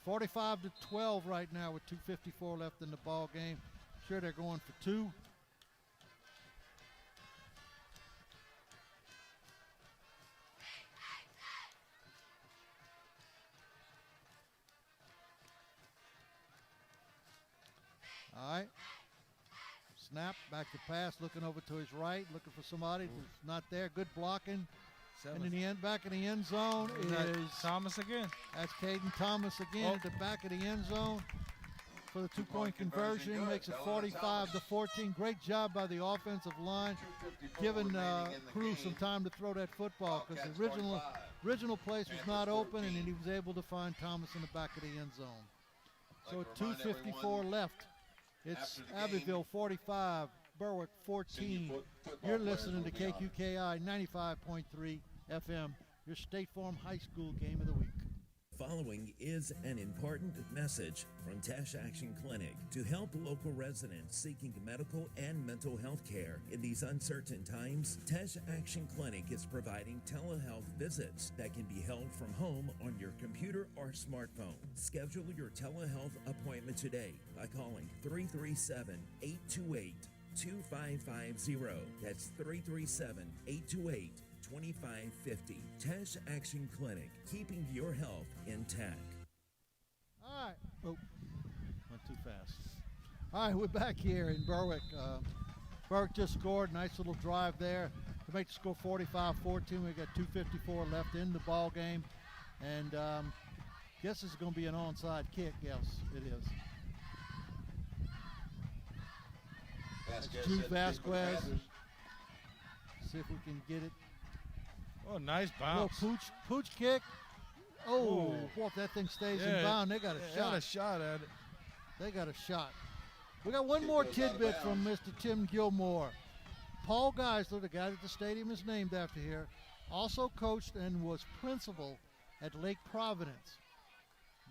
A: 45-12 right now with 2:54 left in the ball game. Sure, they're going for 2. All right. Snap, back to pass, looking over to his right, looking for somebody who's not there. Good blocking. And in the end, back in the end zone is
C: Thomas again.
A: That's Caden Thomas again at the back of the end zone for the two-point conversion. Makes it 45-14. Great job by the offensive line, giving Crew some time to throw that football because the original place was not open, and he was able to find Thomas in the back of the end zone. So 2:54 left. It's Abbeville 45, Berwick 14. You're listening to KQKI 95.3 FM, your State Farm High School game of the week.
E: Following is an important message from Tash Action Clinic to help local residents seeking medical and mental health care in these uncertain times. Tash Action Clinic is providing telehealth visits that can be held from home on your computer or smartphone. Schedule your telehealth appointment today by calling 337-828-2550. That's 337-828-2550. Tash Action Clinic, keeping your health intact.
A: All right. Oh, went too fast. All right, we're back here in Berwick. Berwick just scored. Nice little drive there to make the score 45-14. We got 2:54 left in the ball game. And guess it's going to be an onside kick. Yes, it is. That's Jude Vasquez. See if we can get it.
C: Oh, nice bounce.
A: Little pooch kick. Oh, boy, if that thing stays in bound, they got a shot.
C: They got a shot at it.
A: They got a shot. We got one more tidbit from Mr. Tim Gilmore. Paul Geisler, the guy that the stadium is named after here, also coached and was principal at Lake Providence.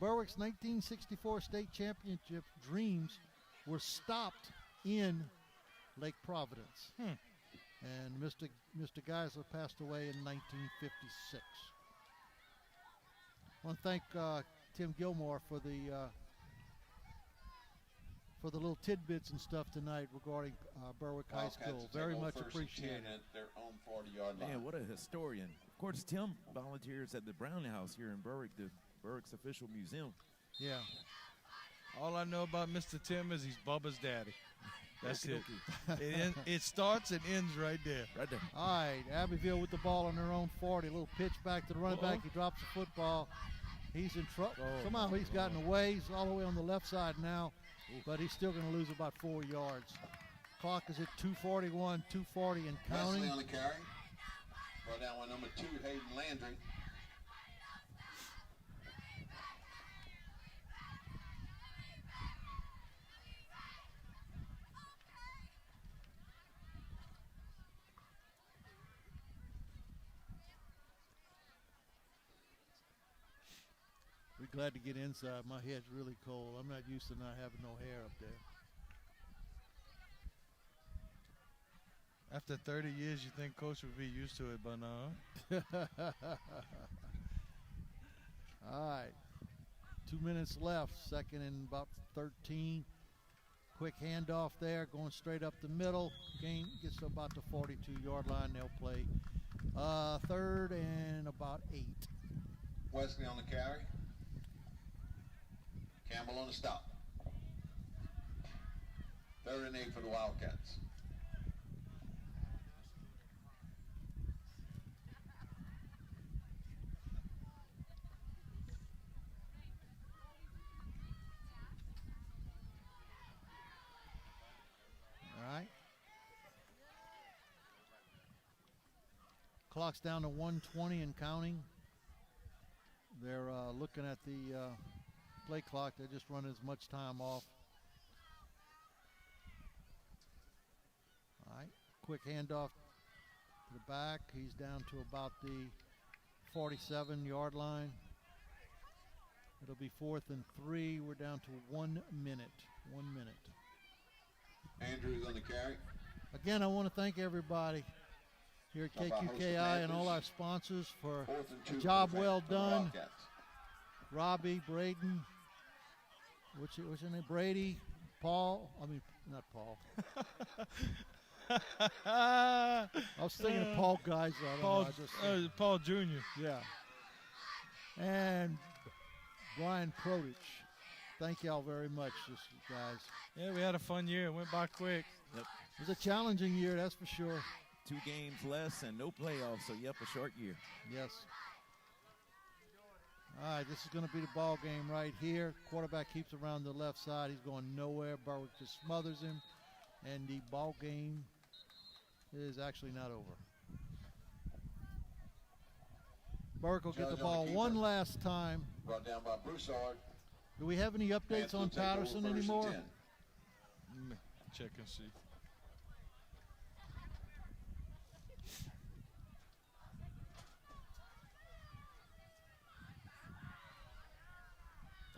A: Berwick's 1964 state championship dreams were stopped in Lake Providence. And Mr. Geisler passed away in 1956. I want to thank Tim Gilmore for the little tidbits and stuff tonight regarding Berwick High School. Very much appreciated.
N: Their own 40-yard line.
J: Man, what a historian. Of course, Tim volunteers at the Brown House here in Berwick, the Berwick's official museum.
A: Yeah.
C: All I know about Mr. Tim is he's Bubba's daddy. That's it. It starts and ends right there.
J: Right there.
A: All right, Abbeville with the ball on their own 40. A little pitch back to the running back. He drops the football. He's in trouble. Somehow he's gotten away. He's all the way on the left side now, but he's still going to lose about 4 yards. Clock is at 2:41, 2:40 and counting.
N: Wesley on the carry. Brought down with number 2, Hayden Landry.
A: We're glad to get inside. My head's really cold. I'm not used to not having no hair up there.
C: After 30 years, you think Coach would be used to it, but no.
A: All right. 2 minutes left. Second and about 13. Quick handoff there, going straight up the middle. Gain gets to about the 42-yard line. They'll play third and about 8.
N: Wesley on the carry. Campbell on the stop. 3rd and 8 for the Wildcats.
A: All right. Clock's down to 1:20 and counting. They're looking at the play clock. They're just running as much time off. All right. Quick handoff to the back. He's down to about the 47-yard line. It'll be 4th and 3. We're down to 1 minute. 1 minute.
N: Andrews on the carry.
A: Again, I want to thank everybody here at KQKI and all our sponsors for a job well done. Robbie, Braden, what's your name? Brady, Paul. I mean, not Paul. I was thinking of Paul Geyser.
C: Paul Jr.
A: Yeah. And Brian Protich. Thank y'all very much, guys.
C: Yeah, we had a fun year. It went by quick.
J: Yep.
A: It was a challenging year, that's for sure.
J: 2 games less and no playoffs, so yep, a short year.
A: Yes. All right, this is going to be the ball game right here. Quarterback keeps around the left side. He's going nowhere. Berwick just smothers him, and the ball game is actually not over. Berwick will get the ball one last time.
N: Brought down by Broussard.
A: Do we have any updates on Patterson anymore?
C: Check and see.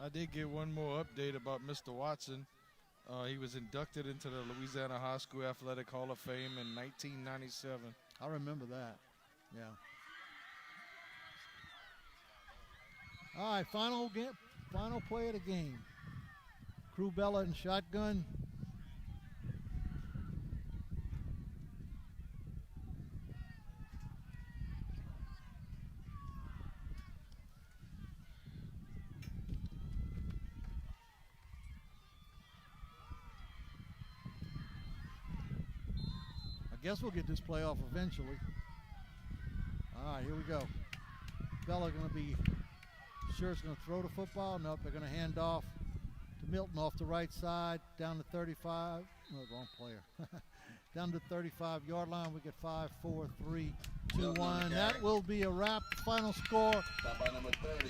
C: I did get one more update about Mr. Watson. He was inducted into the Louisiana High School Athletic Hall of Fame in 1997.
A: I remember that. Yeah. All right, final play of the game. Crew Bella and shotgun. I guess we'll get this playoff eventually. All right, here we go. Bella going to be sure it's going to throw the football. Nope, they're going to hand off to Milton off the right side, down to 35. No, wrong player. Down to the 35-yard line. We get 5, 4, 3, 2, 1. That will be a wrap. Final score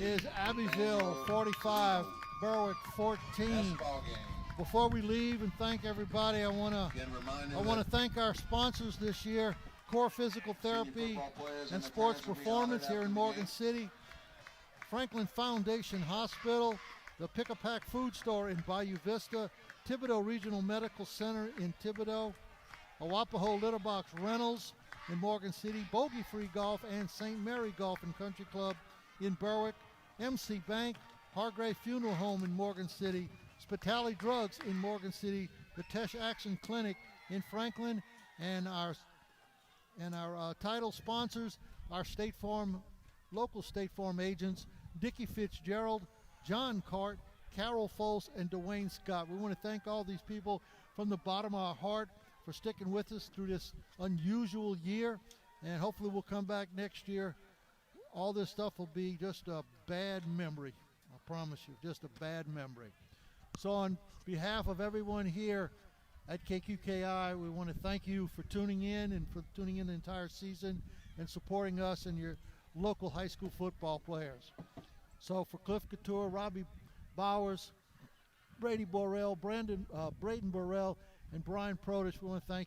A: is Abbeville 45, Berwick 14. Before we leave and thank everybody, I want to thank our sponsors this year: Core Physical Therapy and Sports Performance here in Morgan City, Franklin Foundation Hospital, the Pick-a-Pack Food Store in Bayou Vista, Thibodaux Regional Medical Center in Thibodaux, Awapaho Litterbox Rentals in Morgan City, Bogey Free Golf and St. Mary Golf and Country Club in Berwick, MC Bank, Hargrave Funeral Home in Morgan City, Spitali Drugs in Morgan City, the Tesh Action Clinic in Franklin, and our title sponsors, our State Farm, local State Farm agents, Dickie Fitzgerald, John Cart, Carol Foles, and Dwayne Scott. We want to thank all these people from the bottom of our heart for sticking with us through this unusual year, and hopefully we'll come back next year. All this stuff will be just a bad memory. I promise you, just a bad memory. So on behalf of everyone here at KQKI, we want to thank you for tuning in and for tuning in the entire season and supporting us and your local high school football players. So for Cliff Couture, Robbie Bowers, Brady Borrell, Braden Burrell, and Brian Protich, we want to thank